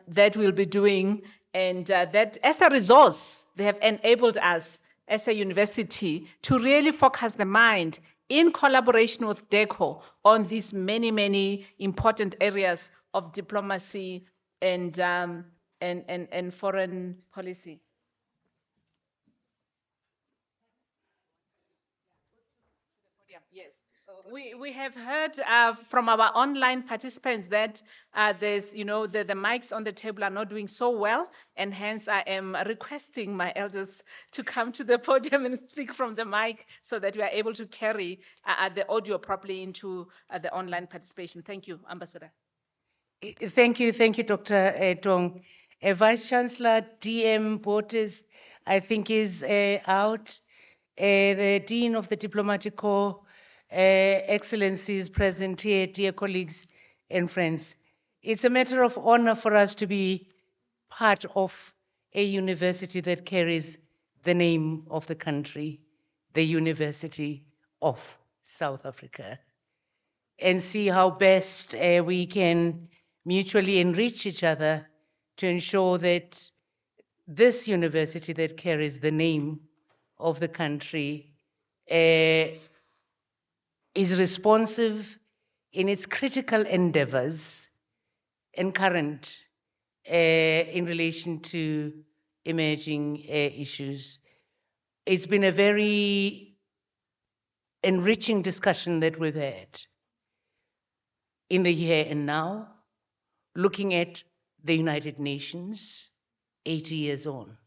that we'll be doing. And that as a resource, they have enabled us as a university to really focus the mind in collaboration with DIRCO on these many, many important areas of diplomacy and foreign policy. Yes. We have heard from our online participants that there's, the mics on the table are not doing so well, and hence I am requesting my elders to come to the podium and speak from the mic so that we are able to carry the audio properly into the online participation. Thank you, Ambassador. Thank you, Dr. Tong. Vice-Chancellor DM Borders, I think, is out. The Dean of the Diplomatic Corps, Excellencies present here, dear colleagues and friends. It's a matter of honor for us to be part of a university that carries the name of the country, the University of South Africa, and see how best we can mutually enrich each other to ensure that this university that carries the name of the country is responsive in its critical endeavors and current in relation to emerging issues. It's been a very enriching discussion that we've had in the here and now, looking at the United Nations 80 years on.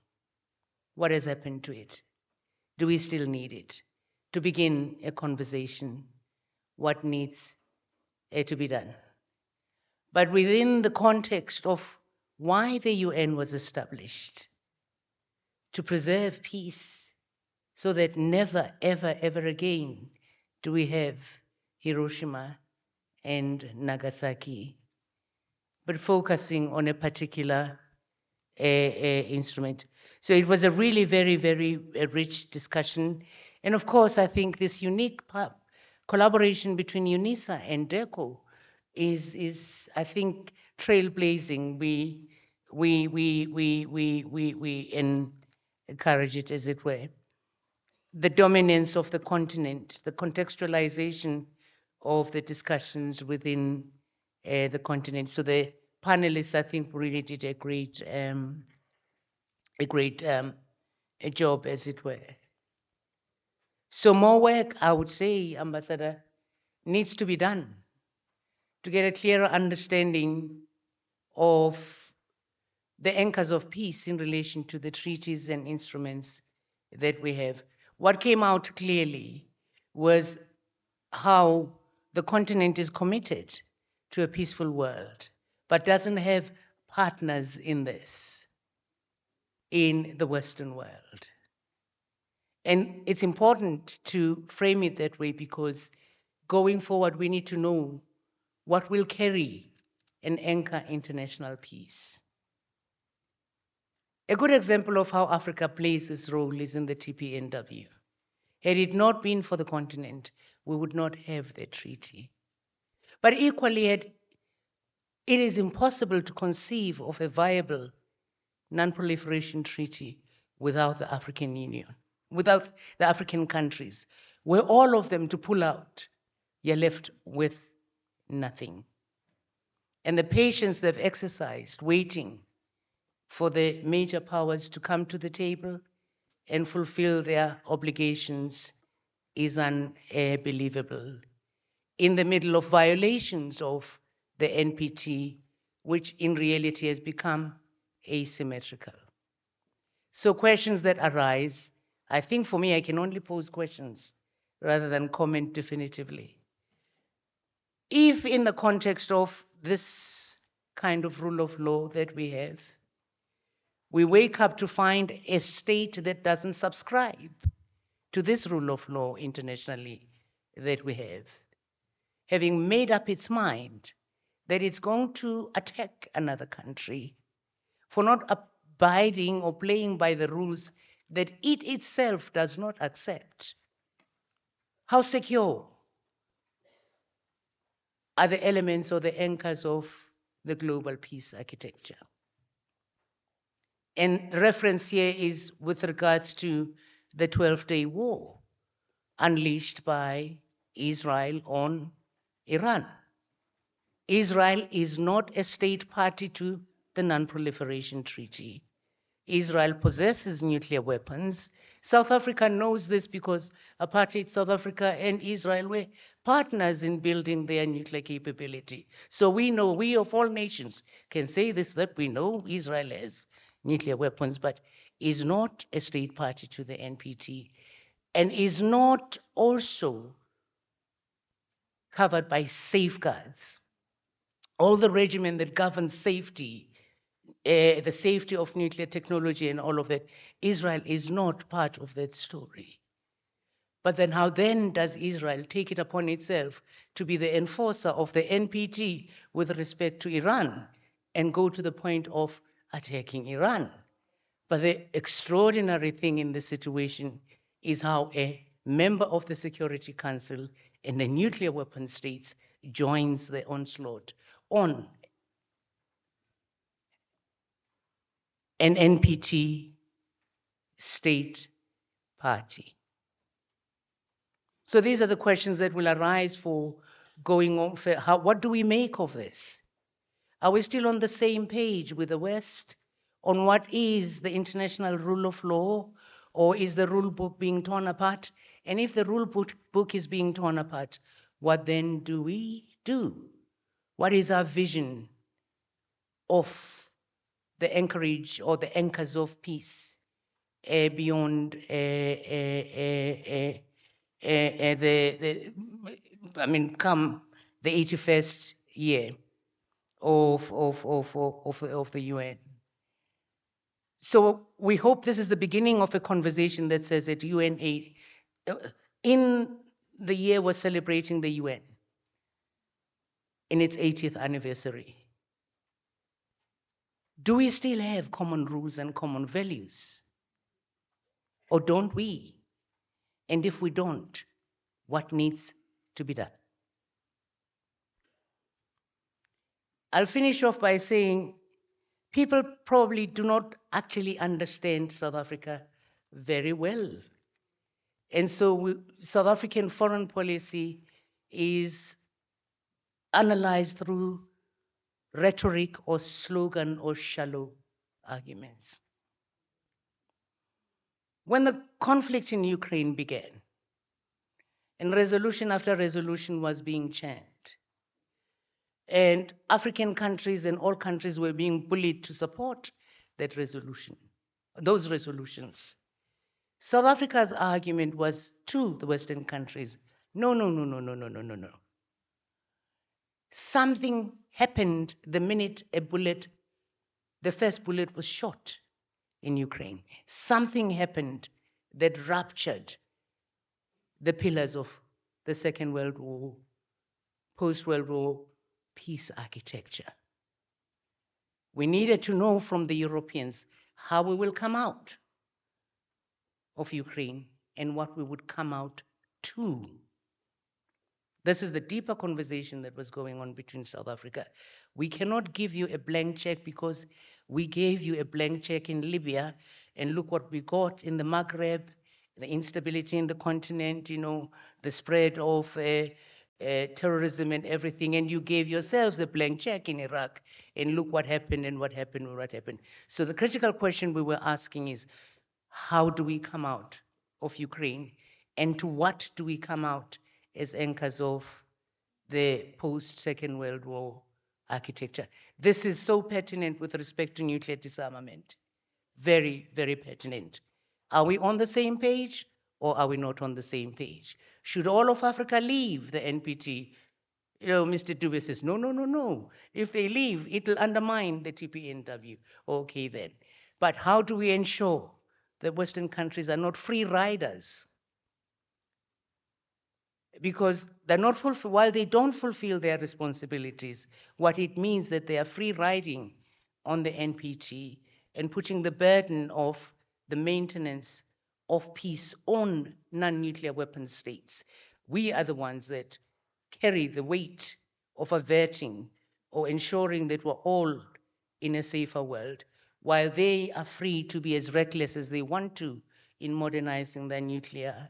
What has happened to it? Do we still need it? To begin a conversation, what needs to be done? But within the context of why the UN was established, to preserve peace, so that never, ever, ever again do we have Hiroshima and Nagasaki, but focusing on a particular instrument. So it was a really very, very rich discussion. And of course, I think this unique collaboration between Unisa and DIRCO is I think, trailblazing. We encourage it, as it were. The dominance of the continent, the contextualization of the discussions within the continent. So the panelists, I think, really did a great job, as it were. So more work, I would say, Ambassador, needs to be done to get a clearer understanding of the anchors of peace in relation to the treaties and instruments that we have. What came out clearly was how the continent is committed to a peaceful world, but doesn't have partners in this, in the Western world. And it's important to frame it that way, because going forward, we need to know what will carry and anchor international peace. A good example of how Africa plays this role is in the TPNW. Had it not been for the continent, we would not have the treaty. But equally, it is impossible to conceive of a viable non-proliferation treaty without the African Union, without the African countries. Were all of them to pull out, you're left with nothing. And the patience they've exercised waiting for the major powers to come to the table and fulfill their obligations is unbelievable. In the middle of violations of the NPT, which in reality has become asymmetrical. So questions that arise, I think for me, I can only pose questions rather than comment definitively. If in the context of this kind of rule of law that we have, we wake up to find a state that doesn't subscribe to this rule of law internationally that we have, having made up its mind that it's going to attack another country for not abiding or playing by the rules that it itself does not accept. How secure are the elements or the anchors of the global peace architecture? And reference here is with regards to the 12-day war unleashed by Israel on Iran. Israel is not a state party to the Non-Proliferation Treaty. Israel possesses nuclear weapons. South Africa knows this because apartheid South Africa and Israel were partners in building their nuclear capability. So we know, we of all nations can say this, that we know Israel has nuclear weapons, but is not a state party to the NPT and is not also covered by safeguards. All the regimen that governs safety, the safety of nuclear technology and all of that, Israel is not part of that story. But then how then does Israel take it upon itself to be the enforcer of the NPT with respect to Iran and go to the point of attacking Iran? But the extraordinary thing in this situation is how a member of the Security Council and the nuclear weapon states joins the onslaught on an NPT state party. So these are the questions that will arise for going on. What do we make of this? Are we still on the same page with the West on what is the international rule of law, or is the rule book being torn apart? And if the rule book is being torn apart, what then do we do? What is our vision of the anchorage or the anchors of peace beyond come the 81st year of the UN? So we hope this is the beginning of a conversation that says that in the year we're celebrating the UN in its 80th anniversary, do we still have common rules and common values? Or don't we? And if we don't, what needs to be done? I'll finish off by saying people probably do not actually understand South Africa very well. And so South African foreign policy is analyzed through rhetoric or slogan or shallow arguments. When the conflict in Ukraine began, and resolution after resolution was being channed, and African countries and all countries were being bullied to support that resolution, those resolutions, South Africa's argument was to the Western countries, no. Something happened the minute the first bullet was shot in Ukraine. Something happened that ruptured the pillars of the Second World War, post-World War peace architecture. We needed to know from the Europeans how we will come out of Ukraine and what we would come out to. This is the deeper conversation that was going on between South Africa. We cannot give you a blank check because we gave you a blank check in Libya, and look what we got in the Maghreb, the instability in the continent, the spread of terrorism and everything, and you gave yourselves a blank check in Iraq, and look what happened and what happened and what happened. So the critical question we were asking is, how do we come out of Ukraine, and to what do we come out as anchors of the post-Second World War architecture? This is so pertinent with respect to nuclear disarmament. Very, very pertinent. Are we on the same page, or are we not on the same page? Should all of Africa leave the NPT? You know, Mr. Dube says, no, no, no, no. If they leave, it'll undermine the TPNW. Okay, then. But how do we ensure that Western countries are not free riders? Because they're not while they don't fulfill their responsibilities, what it means that they are free riding on the NPT and putting the burden of the maintenance of peace on non-nuclear weapon states. We are the ones that carry the weight of averting or ensuring that we're all in a safer world, while they are free to be as reckless as they want to in modernizing their nuclear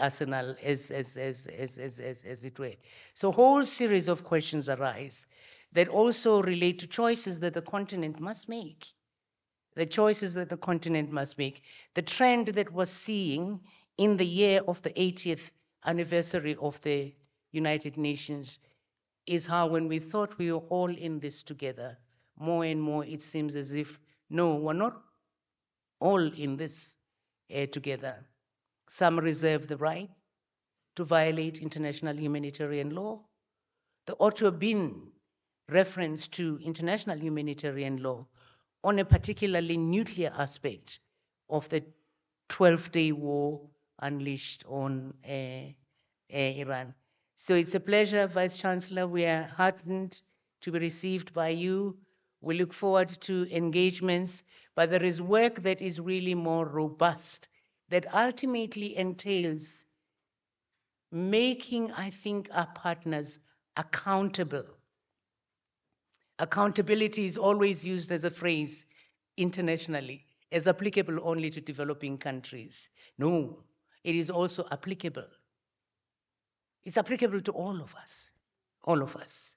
arsenal, as it were. So a whole series of questions arise that also relate to choices that the continent must make. The choices that the continent must make. The trend that we're seeing in the year of the 80th anniversary of the United Nations is how, when we thought we were all in this together, more and more it seems as if, no, we're not all in this together. Some reserve the right to violate international humanitarian law. There ought to have been reference to international humanitarian law on a particularly nuclear aspect of the 12-day war unleashed on Iran. So it's a pleasure, Vice-Chancellor. We are heartened to be received by you. We look forward to engagements, but there is work that is really more robust, that ultimately entails making, I think, our partners accountable. Accountability is always used as a phrase internationally, as applicable only to developing countries. No, it is also applicable. It's applicable to all of us, all of us.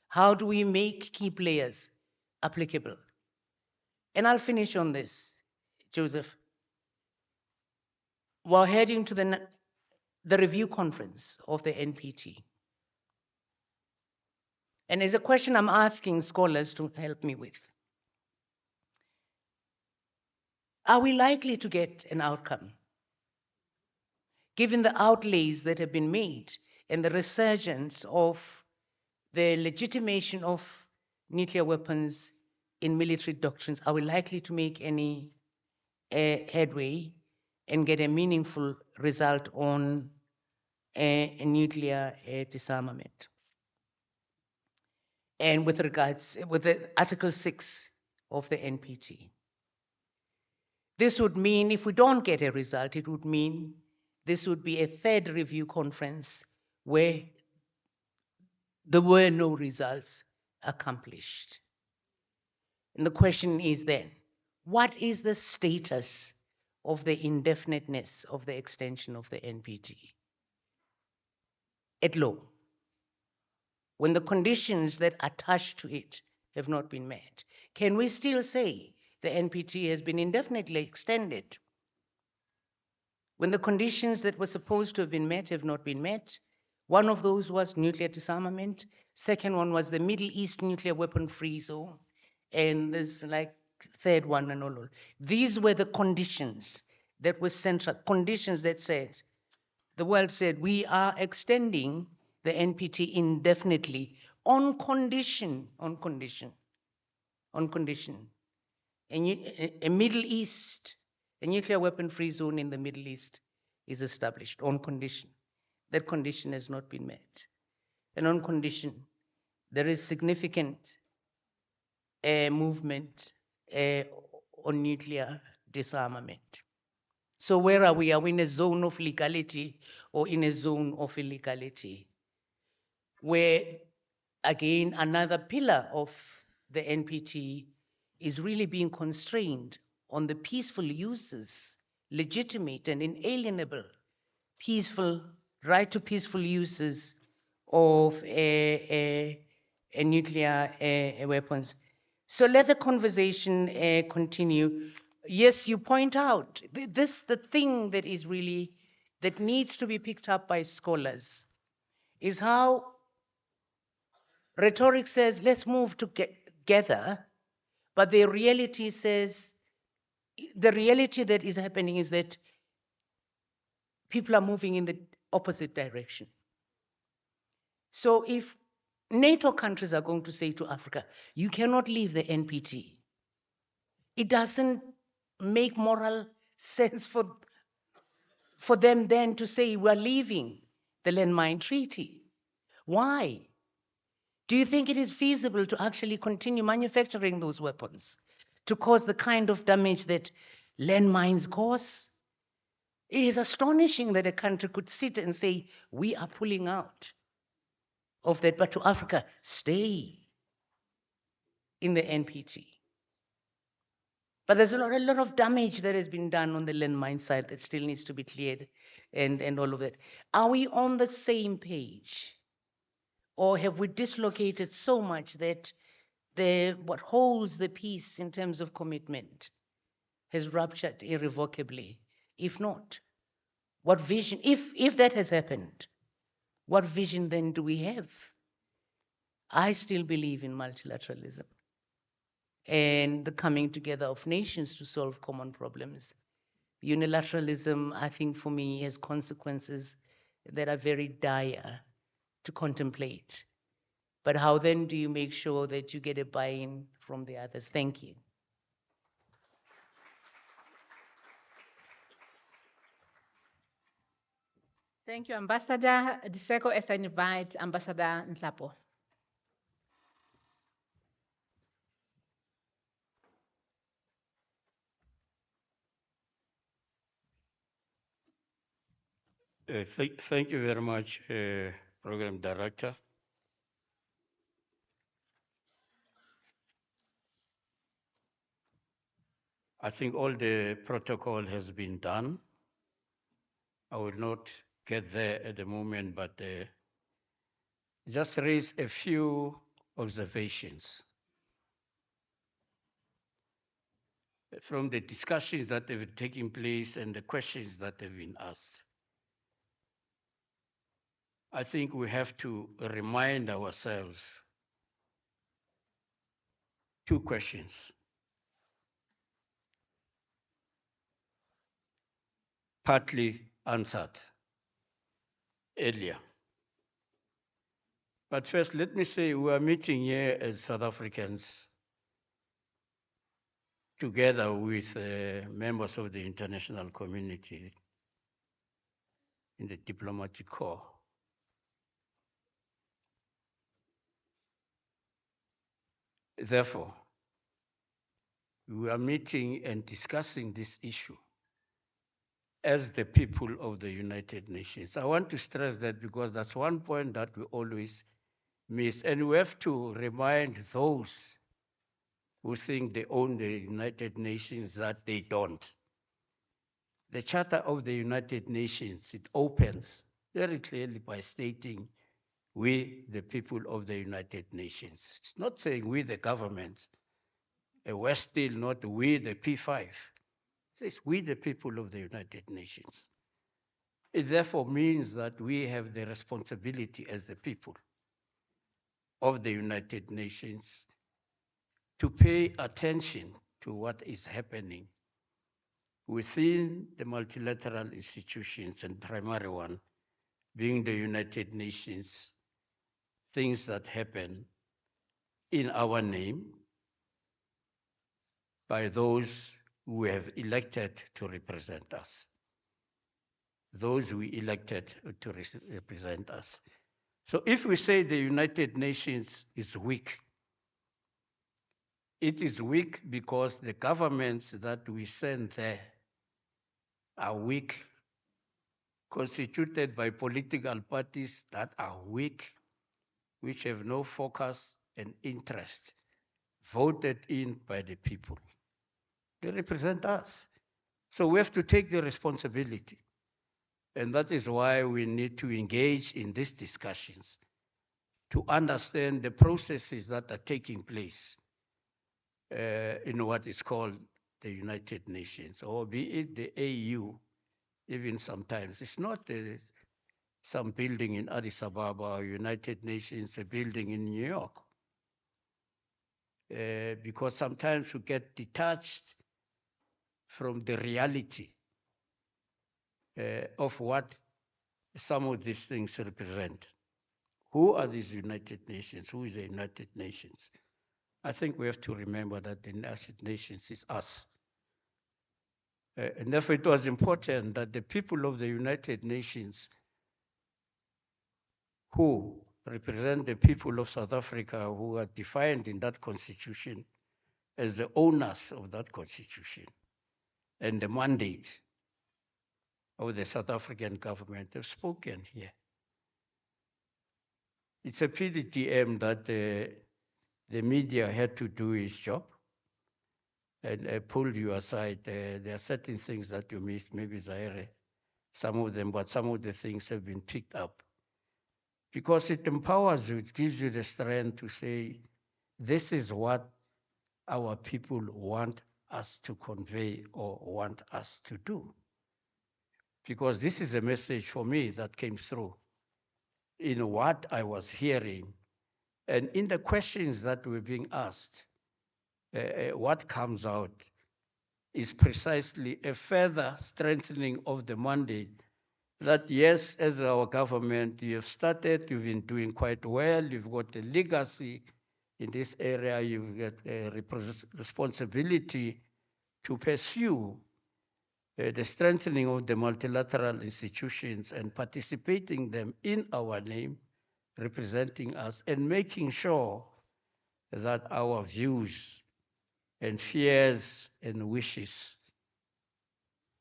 How do we make key players applicable? And I'll finish on this, Joseph. We're heading to the review conference of the NPT. And it's a question I'm asking scholars to help me with. Are we likely to get an outcome, given the outlays that have been made and the resurgence of the legitimation of nuclear weapons in military doctrines? Are we likely to make any headway and get a meaningful result on a nuclear disarmament? And with regards, with the Article 6 of the NPT. This would mean, if we don't get a result, it would mean this would be a third review conference where there were no results accomplished. And the question is then, what is the status of the indefiniteness of the extension of the NPT at law, when the conditions that attach to it have not been met? Can we still say the NPT has been indefinitely extended when the conditions that were supposed to have been met have not been met? One of those was nuclear disarmament. Second one was the Middle East nuclear weapon-free zone. And there's like third one and all. These were the conditions that were central, conditions that said, the world said, we are extending the NPT indefinitely on condition. A Middle East, a nuclear weapon-free zone in the Middle East is established on condition. That condition has not been met. And on condition, there is significant movement on nuclear disarmament. So where are we? Are we in a zone of legality or in a zone of illegality? Where, again, another pillar of the NPT is really being constrained on the peaceful uses, legitimate and inalienable peaceful right to peaceful uses of nuclear weapons. So let the conversation continue. Yes, you point out the thing that is really that needs to be picked up by scholars is how rhetoric says let's move together, but the reality says the reality that is happening is that people are moving in the opposite direction. So if NATO countries are going to say to Africa, you cannot leave the NPT, it doesn't make moral sense for them then to say we're leaving the landmine treaty. Why? Do you think it is feasible to actually continue manufacturing those weapons to cause the kind of damage that landmines cause? It is astonishing that a country could sit and say, we are pulling out of that, but to Africa, stay in the NPT. But there's a lot of damage that has been done on the landmine side that still needs to be cleared and all of that. Are we on the same page? Or have we dislocated so much that what holds the peace in terms of commitment has ruptured irrevocably? If not, what vision, if that has happened, what vision then do we have? I still believe in multilateralism and the coming together of nations to solve common problems. Unilateralism, I think for me, has consequences that are very dire to contemplate. But how then do you make sure that you get a buy-in from the others? Thank you. Thank you, Ambassador Diseko, as I invite Ambassador Nhlapo. Thank you very much, Program Director. I think all the protocol has been done. I will not get there at the moment, but just raise a few observations from the discussions that have been taking place and the questions that have been asked. I think we have to remind ourselves two questions. Partly answered earlier. But first, let me say we are meeting here as South Africans together with members of the international community in the diplomatic corps. Therefore, we are meeting and discussing this issue as the people of the United Nations. I want to stress that because that's one point that we always miss. And we have to remind those who think they own the United Nations that they don't. The Charter of the United Nations, it opens very clearly by stating we, the people of the United Nations. It's not saying we, the government. We're still not we, the P5. It says we, the people of the United Nations. It therefore means that we have the responsibility as the people of the United Nations to pay attention to what is happening within the multilateral institutions, and primary one being the United Nations, things that happen in our name by those who have elected to represent us, those we elected to represent us. So if we say the United Nations is weak, it is weak because the governments that we send there are weak, constituted by political parties that are weak, which have no focus and interest, voted in by the people. They represent us. So we have to take the responsibility And that is why we need to engage in these discussions to understand the processes that are taking place in what is called the United Nations, or be it the AU, even sometimes. It's not some building in Addis Ababa or United Nations, a building in New York. Because sometimes we get detached from the reality of what some of these things represent. Who are these United Nations? Who is the United Nations? I think we have to remember that the United Nations is us. And therefore it was important that the people of the United Nations who represent the people of South Africa, who are defined in that constitution as the owners of that constitution and the mandate of the South African government, have spoken here. It's a PDTM that the media had to do its job and pulled you aside. There are certain things that you missed, maybe Zaire, some of them, but some of the things have been picked up. Because it empowers you, it gives you the strength to say, this is what our people want us to convey or want us to do. Because this is a message for me that came through in what I was hearing and in the questions that were being asked. What comes out is precisely a further strengthening of the mandate that, yes, as our government, you have started, you've been doing quite well, you've got a legacy in this area, you've got a responsibility to pursue the strengthening of the multilateral institutions and participating them in our name, representing us, and making sure that our views and fears and wishes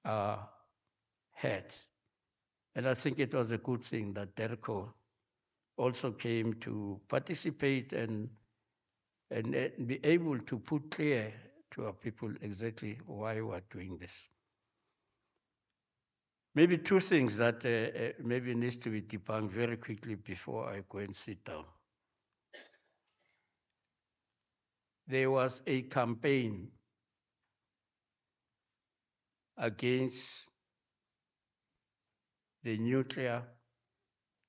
are heard. And I think it was a good thing that DIRCO also came to participate and be able to put clear to our people exactly why we're doing this. Maybe two things that maybe needs to be debunked very quickly before I go and sit down. There was a campaign against the nuclear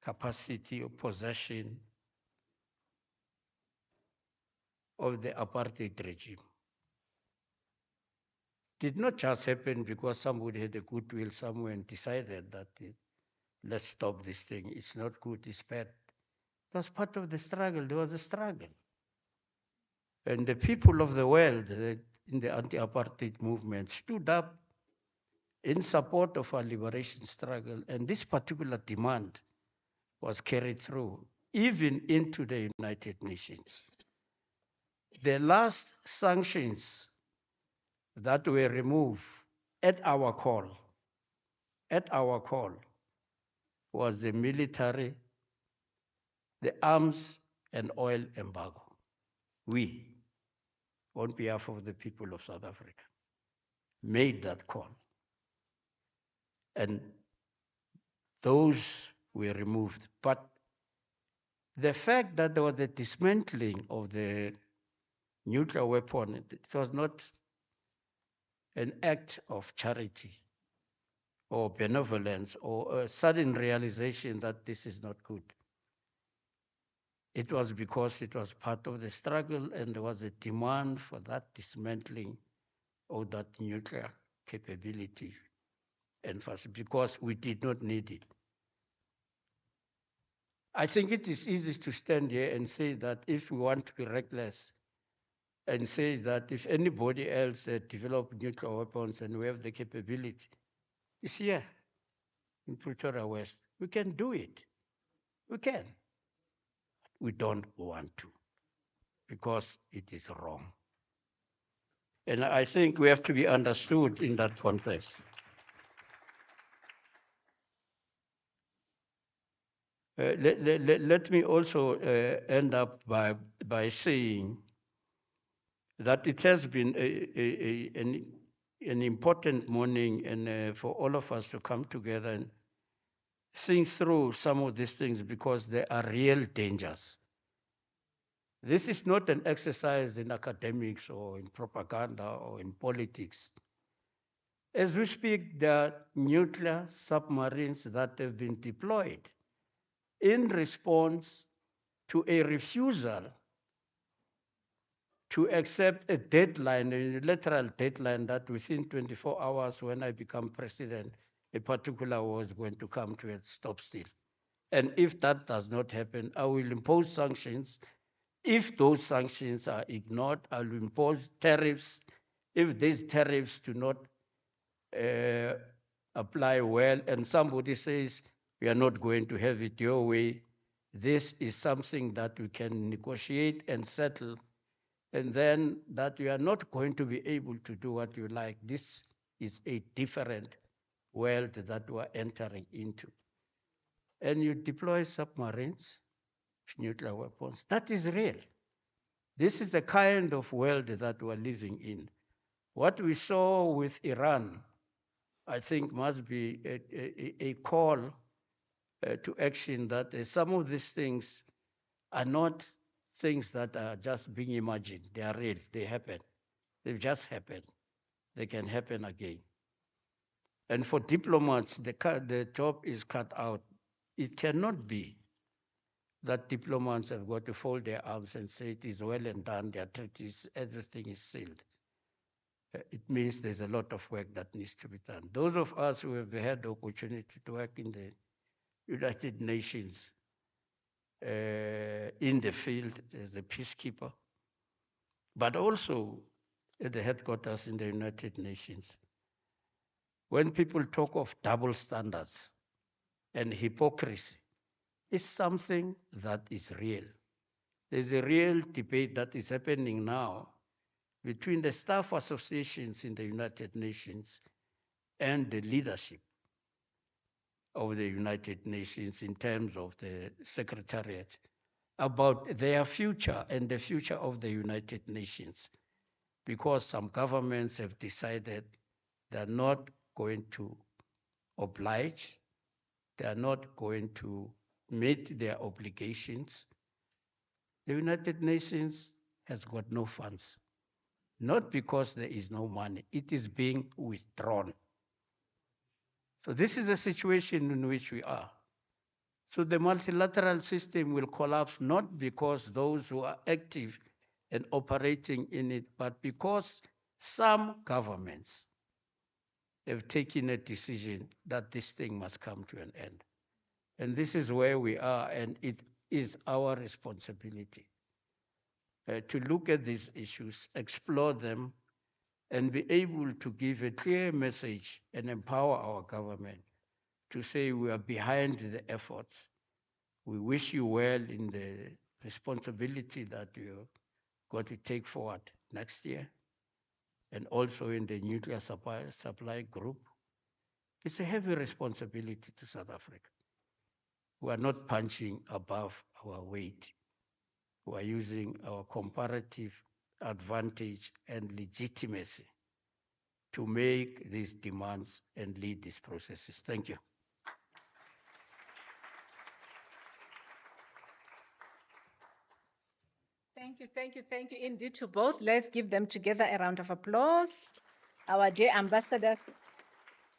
capacity or possession of the apartheid regime. Did not just happen because somebody had a goodwill somewhere and decided that let's stop this thing. It's not good, it's bad. It was part of the struggle. There was a struggle. And the people of the world in the anti-apartheid movement stood up in support of our liberation struggle. And this particular demand was carried through, even into the United Nations. The last sanctions that were removed at our call, was the military, the arms and oil embargo. We, on behalf of the people of South Africa, made that call. And those were removed. But the fact that there was a dismantling of the nuclear weapon, it was not an act of charity or benevolence or a sudden realization that this is not good. It was because it was part of the struggle and there was a demand for that dismantling of that nuclear capability, and because we did not need it. I think it is easy to stand here and say that if we want to be reckless and say that if anybody else develop nuclear weapons and we have the capability, it's here in Pretoria West. We can do it. We can. We don't want to because it is wrong. And I think we have to be understood in that context. Let me also end up by saying that it has been an important morning and for all of us to come together think through some of these things because they are real dangers. This is not an exercise in academics or in propaganda or in politics. As we speak, there are nuclear submarines that have been deployed in response to a refusal to accept a deadline, a unilateral deadline that within 24 hours when I become president, a particular war is going to come to a stop still. And if that does not happen, I will impose sanctions. If those sanctions are ignored, I will impose tariffs. If these tariffs do not apply well and somebody says, we are not going to have it your way, this is something that we can negotiate and settle, and then that you are not going to be able to do what you like. This is a different world that we are entering into. And you deploy submarines, nuclear weapons. That is real. This is the kind of world that we're living in. What we saw with Iran, I think, must be a call to action that some of these things are not things that are just being imagined. They are real. They happen. They've just happened. They can happen again. And for diplomats, the job is cut out. It cannot be that diplomats have got to fold their arms and say it is well and done, their treaties, everything is sealed. It means there's a lot of work that needs to be done. Those of us who have had the opportunity to work in the United Nations in the field as a peacekeeper, but also at the headquarters in the United Nations, when people talk of double standards and hypocrisy, it's something that is real. There's a real debate that is happening now between the staff associations in the United Nations and the leadership of the United Nations in terms of the Secretariat about their future and the future of the United Nations, because some governments have decided they're not going to oblige, they're not going to meet their obligations. The United Nations has got no funds, not because there is no money, it is being withdrawn. So this is a situation in which we are. So the multilateral system will collapse not because those who are active and operating in it, but because some governments have taken a decision that this thing must come to an end. And this is where we are, and it is our responsibility to look at these issues, explore them, and be able to give a clear message and empower our government to say we are behind the efforts. We wish you well in the responsibility that you're going to take forward next year, and also in the nuclear supply group. It's a heavy responsibility to South Africa. We are not punching above our weight. We are using our comparative advantage and legitimacy to make these demands and lead these processes. Thank you. Thank you, thank you, thank you indeed to both. Let's give them together a round of applause. Our dear ambassadors,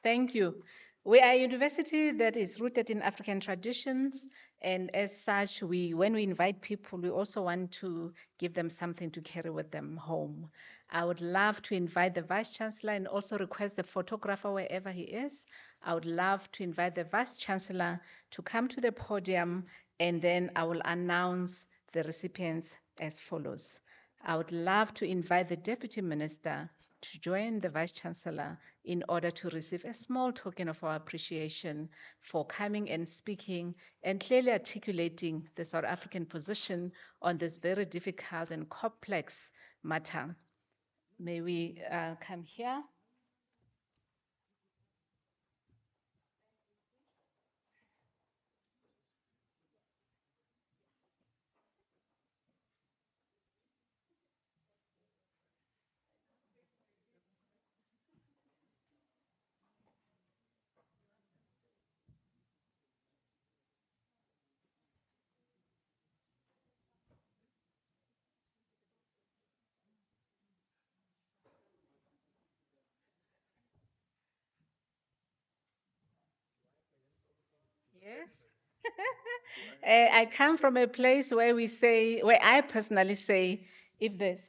thank you. We are a university that is rooted in African traditions, and as such, when we invite people, we also want to give them something to carry with them home. I would love to invite the Vice-Chancellor and also request the photographer wherever he is. I would love to invite the Vice-Chancellor to come to the podium, and then I will announce the recipients as follows. I would love to invite the Deputy Minister to join the Vice-Chancellor in order to receive a small token of our appreciation for coming and speaking and clearly articulating the South African position on this very difficult and complex matter. May we come here? Yes. I come from a place where we say, where I personally say, if there's,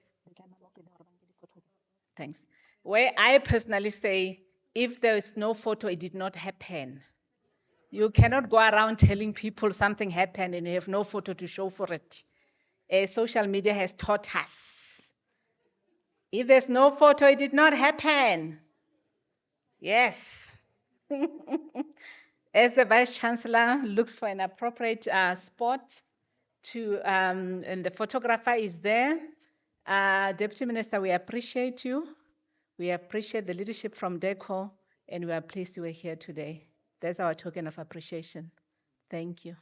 thanks, where I personally say, if there is no photo, it did not happen. You cannot go around telling people something happened and you have no photo to show for it. Social media has taught us. If there's no photo, it did not happen. Yes. As the Vice-Chancellor looks for an appropriate spot to, and the photographer is there. Deputy Minister, we appreciate you. We appreciate the leadership from DIRCO, and we are pleased you were here today. That's our token of appreciation. Thank you.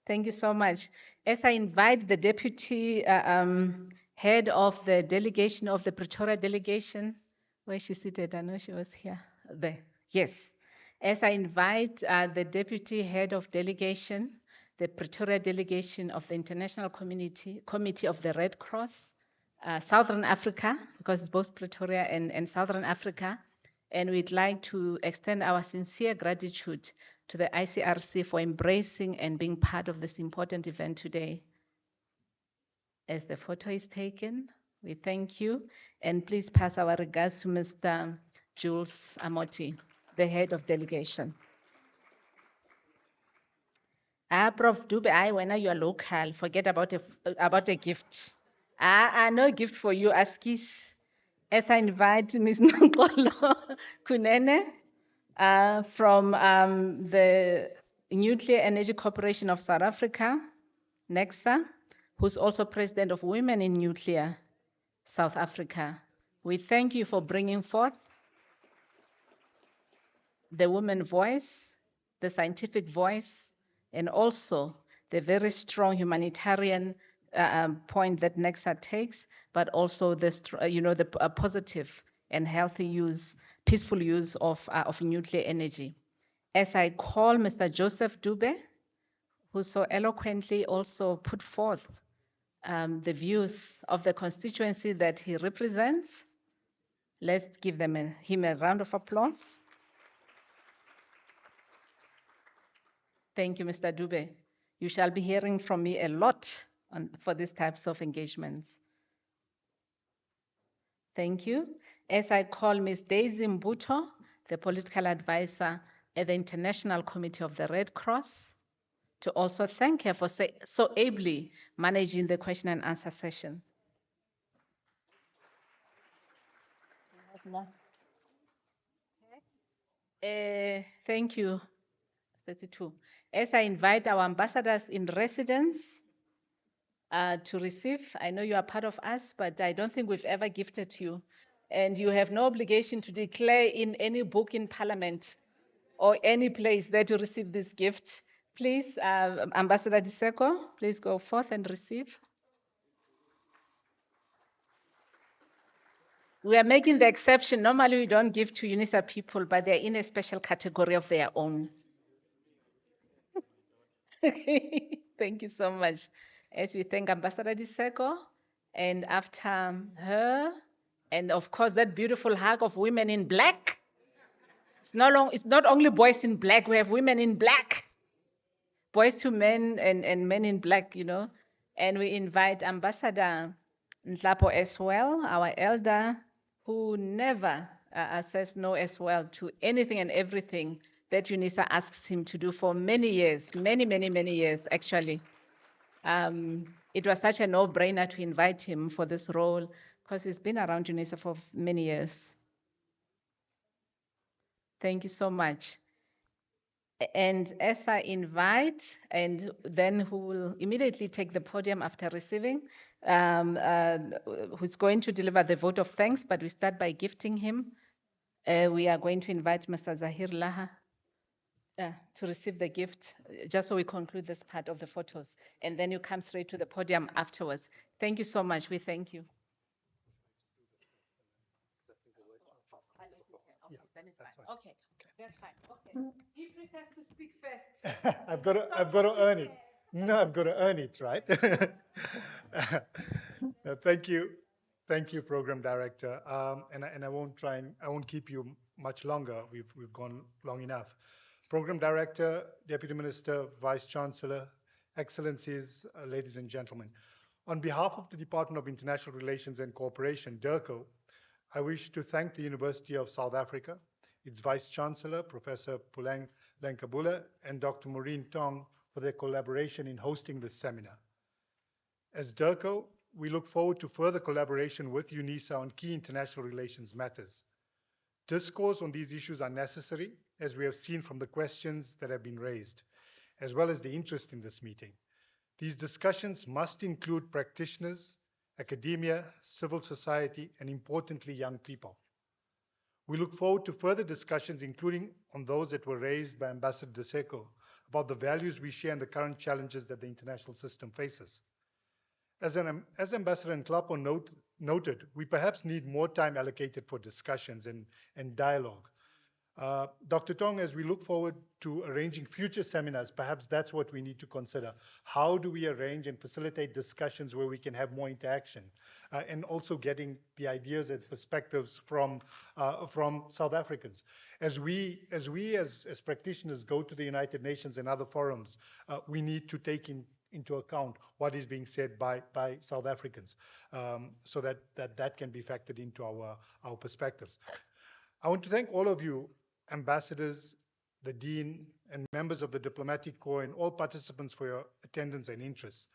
Thank you so much. As I invite the deputy head of the delegation of the Pretoria delegation, where she seated, I know she was here, there, yes. As I invite the deputy head of delegation, the Pretoria delegation of the International Committee of the Red Cross, Southern Africa, because it's both Pretoria and Southern Africa, and we'd like to extend our sincere gratitude to the ICRC for embracing and being part of this important event today. As the photo is taken, we thank you, and please pass our regards to Mr. Jules Amoti, the head of delegation. Prof. Dube, when you are local, forget about a gift. No gift for you, Askis. As I invite Ms. Nkolo Kunene from the Nuclear Energy Corporation of South Africa, NECSA, who's also president of Women in Nuclear South Africa. We thank you for bringing forth the woman voice, the scientific voice, and also the very strong humanitarian point that NECSA takes, but also the positive and healthy use, peaceful use of nuclear energy. As I call Mr. Joseph Dube, who so eloquently also put forth the views of the constituency that he represents, let's give him a round of applause. Thank you, Mr. Dube. You shall be hearing from me a lot for these types of engagements. Thank you. As I call Ms. Daisy Mbuto, the political advisor at the International Committee of the Red Cross, to also thank her for so ably managing the question and answer session. Thank you. 32. As I invite our ambassadors in residence to receive, I know you are part of us, but I don't think we've ever gifted you. And you have no obligation to declare in any book in Parliament or any place that you receive this gift. Please, Ambassador Diseko, please go forth and receive. We are making the exception. Normally, we don't give to Unisa people, but they're in a special category of their own. Thank you so much. As we thank Ambassador Diseko, and after her, and of course, that beautiful hug of women in black. It's not only boys in black, we have women in black. Boys to men and men in black, you know. And we invite Ambassador Nhlapo as well, our elder, who never says no as well to anything and everything that Unisa asks him to do for many years, many years, actually. It was such a no-brainer to invite him for this role because he's been around Unisa for many years. Thank you so much. And as I invite, and then who will immediately take the podium after receiving, who's going to deliver the vote of thanks, but we start by gifting him. We are going to invite Mr. Zahir Laha to receive the gift, just so we conclude this part of the photos. And then you come straight to the podium afterwards. Thank you so much. We thank you. Okay, that's fine. Okay. He prefers to speak first. I've got to earn it. No, I've got to earn it, right? Thank you, Program Director. And I won't keep you much longer. We've gone long enough. Program Director, Deputy Minister, Vice-Chancellor, Excellencies, ladies and gentlemen. On behalf of the Department of International Relations and Cooperation, DIRCO, I wish to thank the University of South Africa, its Vice-Chancellor, Professor Puleng LenkaBula, and Dr. Maureen Tong for their collaboration in hosting this seminar. As DIRCO, we look forward to further collaboration with Unisa on key international relations matters. Discourse on these issues are necessary, as we have seen from the questions that have been raised, as well as the interest in this meeting. These discussions must include practitioners, academia, civil society, and importantly, young people. We look forward to further discussions, including on those that were raised by Ambassador DeSeco, about the values we share and the current challenges that the international system faces. As Ambassador Nklapo noted, we perhaps need more time allocated for discussions and dialogue. Dr. Tong, as we look forward to arranging future seminars, perhaps that's what we need to consider. How do we arrange and facilitate discussions where we can have more interaction? And also getting the ideas and perspectives from South Africans. As we as practitioners go to the United Nations and other forums, we need to take into account what is being said by South Africans, so that can be factored into our perspectives. I want to thank all of you, ambassadors, the Dean, and members of the Diplomatic Corps, and all participants for your attendance and interest.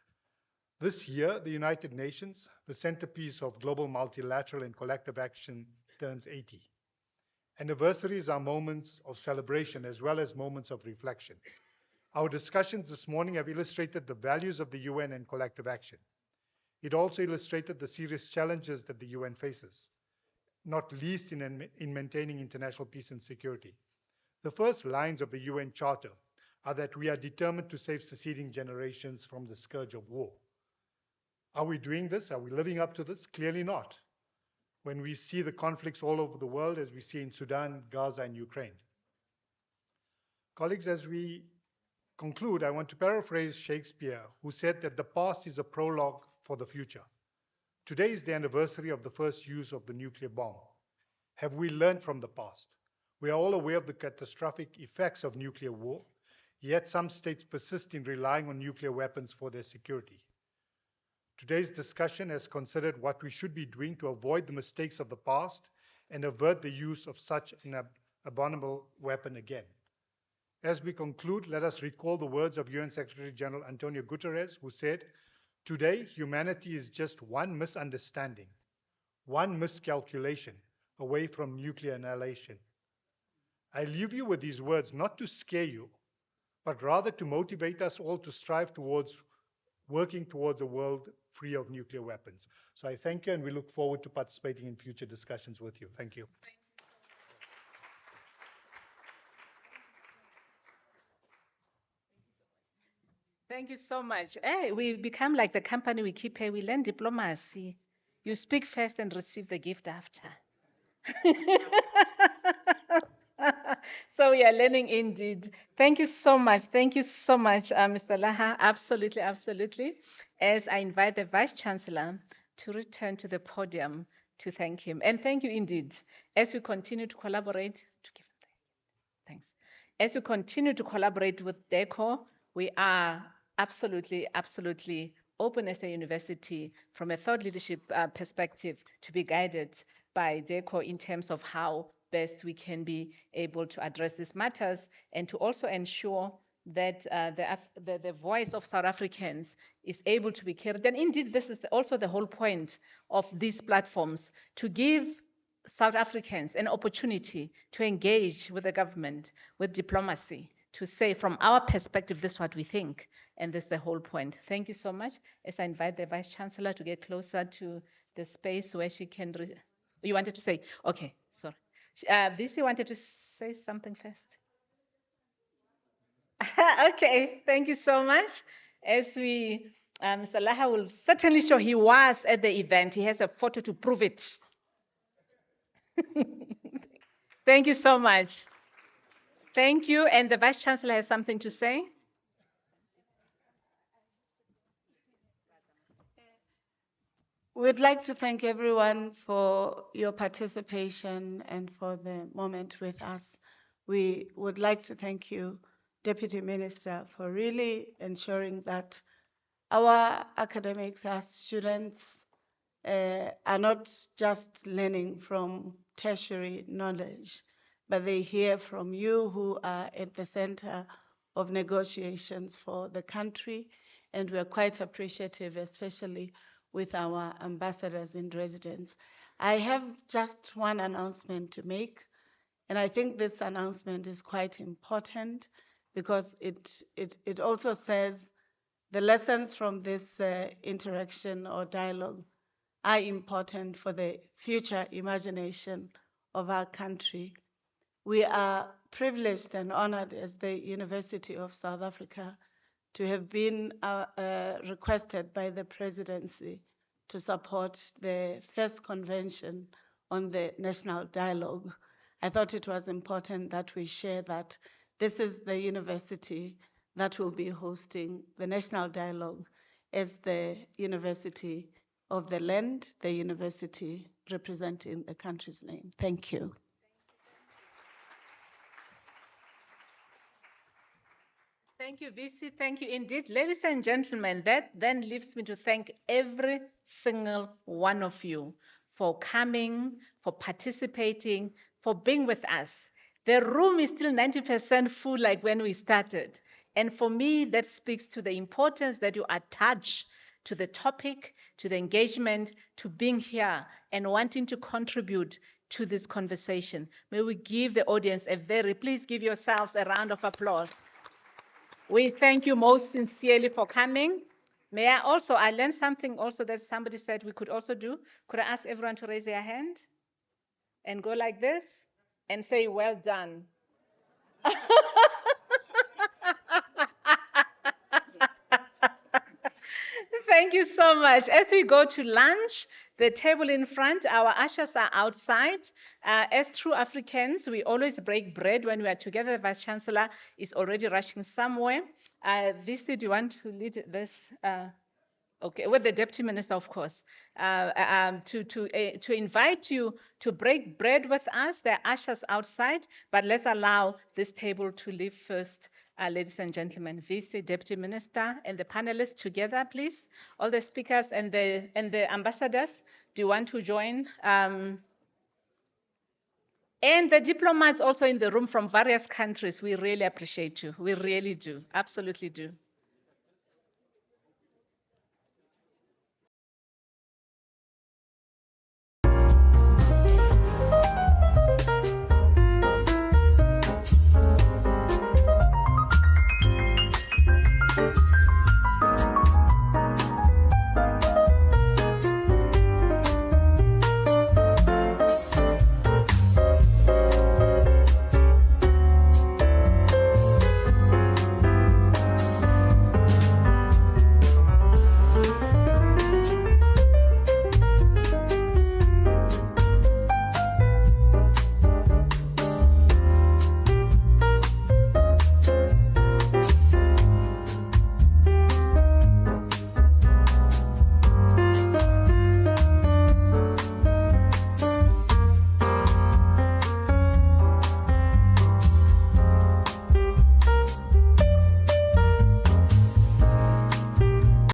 This year, the United Nations, the centerpiece of global multilateral and collective action, turns 80. Anniversaries are moments of celebration as well as moments of reflection. Our discussions this morning have illustrated the values of the UN and collective action. It also illustrated the serious challenges that the UN faces, not least in maintaining international peace and security. The first lines of the UN Charter are that we are determined to save succeeding generations from the scourge of war. Are we doing this? Are we living up to this? Clearly not. When we see the conflicts all over the world, as we see in Sudan, Gaza, and Ukraine. Colleagues, as we conclude, I want to paraphrase Shakespeare, who said that the past is a prologue for the future. Today is the anniversary of the first use of the nuclear bomb. Have we learned from the past? We are all aware of the catastrophic effects of nuclear war, yet some states persist in relying on nuclear weapons for their security. Today's discussion has considered what we should be doing to avoid the mistakes of the past and avert the use of such an abominable weapon again. As we conclude, let us recall the words of UN Secretary General Antonio Guterres, who said, "Today, humanity is just one misunderstanding, one miscalculation away from nuclear annihilation." I leave you with these words not to scare you, but rather to motivate us all to strive towards working towards a world free of nuclear weapons. So I thank you, and we look forward to participating in future discussions with you. Thank you. Thank you so much. Hey, we become like the company we keep pay. We learn diplomacy. You speak first and receive the gift after. So we are learning indeed. Thank you so much. Thank you so much, Mr. Laha. Absolutely, absolutely. As I invite the Vice-Chancellor to return to the podium to thank him. And thank you indeed. As we continue to collaborate, to give him thanks. As we continue to collaborate with DIRCO, we are absolutely, absolutely open as a university from a thought leadership perspective to be guided by DIRCO in terms of how best we can be able to address these matters and to also ensure that the voice of South Africans is able to be carried. And indeed, this is also the whole point of these platforms, to give South Africans an opportunity to engage with the government, with diplomacy, to say from our perspective, this is what we think. And this is the whole point. Thank you so much. As I invite the Vice-Chancellor to get closer to the space where she can... You wanted to say? Okay, sorry. VC wanted to say something first. Okay, thank you so much. As we, Mr. Laha will certainly show he was at the event. He has a photo to prove it. Thank you so much. Thank you. And the Vice-Chancellor has something to say. we'd like to thank everyone for your participation and for the moment with us. We would like to thank you, Deputy Minister, for really ensuring that our academics, our students, are not just learning from tertiary knowledge, but they hear from you who are at the center of negotiations for the country. And we're quite appreciative, especially with our ambassadors in residence. I have just one announcement to make, and I think this announcement is quite important because it also says the lessons from this interaction or dialogue are important for the future imagination of our country. We are privileged and honored as the University of South Africa to have been requested by the presidency to support the first convention on the national dialogue. I thought it was important that we share that this is the university that will be hosting the national dialogue as the university of the land, the university representing the country's name. Thank you. Thank you, VC. Thank you indeed. Ladies and gentlemen, that then leaves me to thank every single one of you for coming, for participating, for being with us. The room is still 90% full like when we started. And for me, that speaks to the importance that you attach to the topic, to the engagement, to being here and wanting to contribute to this conversation. May we give the audience please give yourselves a round of applause. We thank you most sincerely for coming. May I learned something also that somebody said we could also do. Could I ask everyone to raise their hand and go like this and say, well done? Thank you so much. As we go to lunch, the table in front, our ushers are outside. As true Africans, we always break bread when we are together. The Vice-Chancellor is already rushing somewhere. VC, do you want to lead this? Okay, with the Deputy Minister, of course, to invite you to break bread with us. There are ushers outside, but let's allow this table to leave first. Ladies and gentlemen, VC, Deputy Minister, and the panelists together, please. All the speakers and the ambassadors, do you want to join? And the diplomats also in the room from various countries, we really appreciate you. We really do, absolutely do.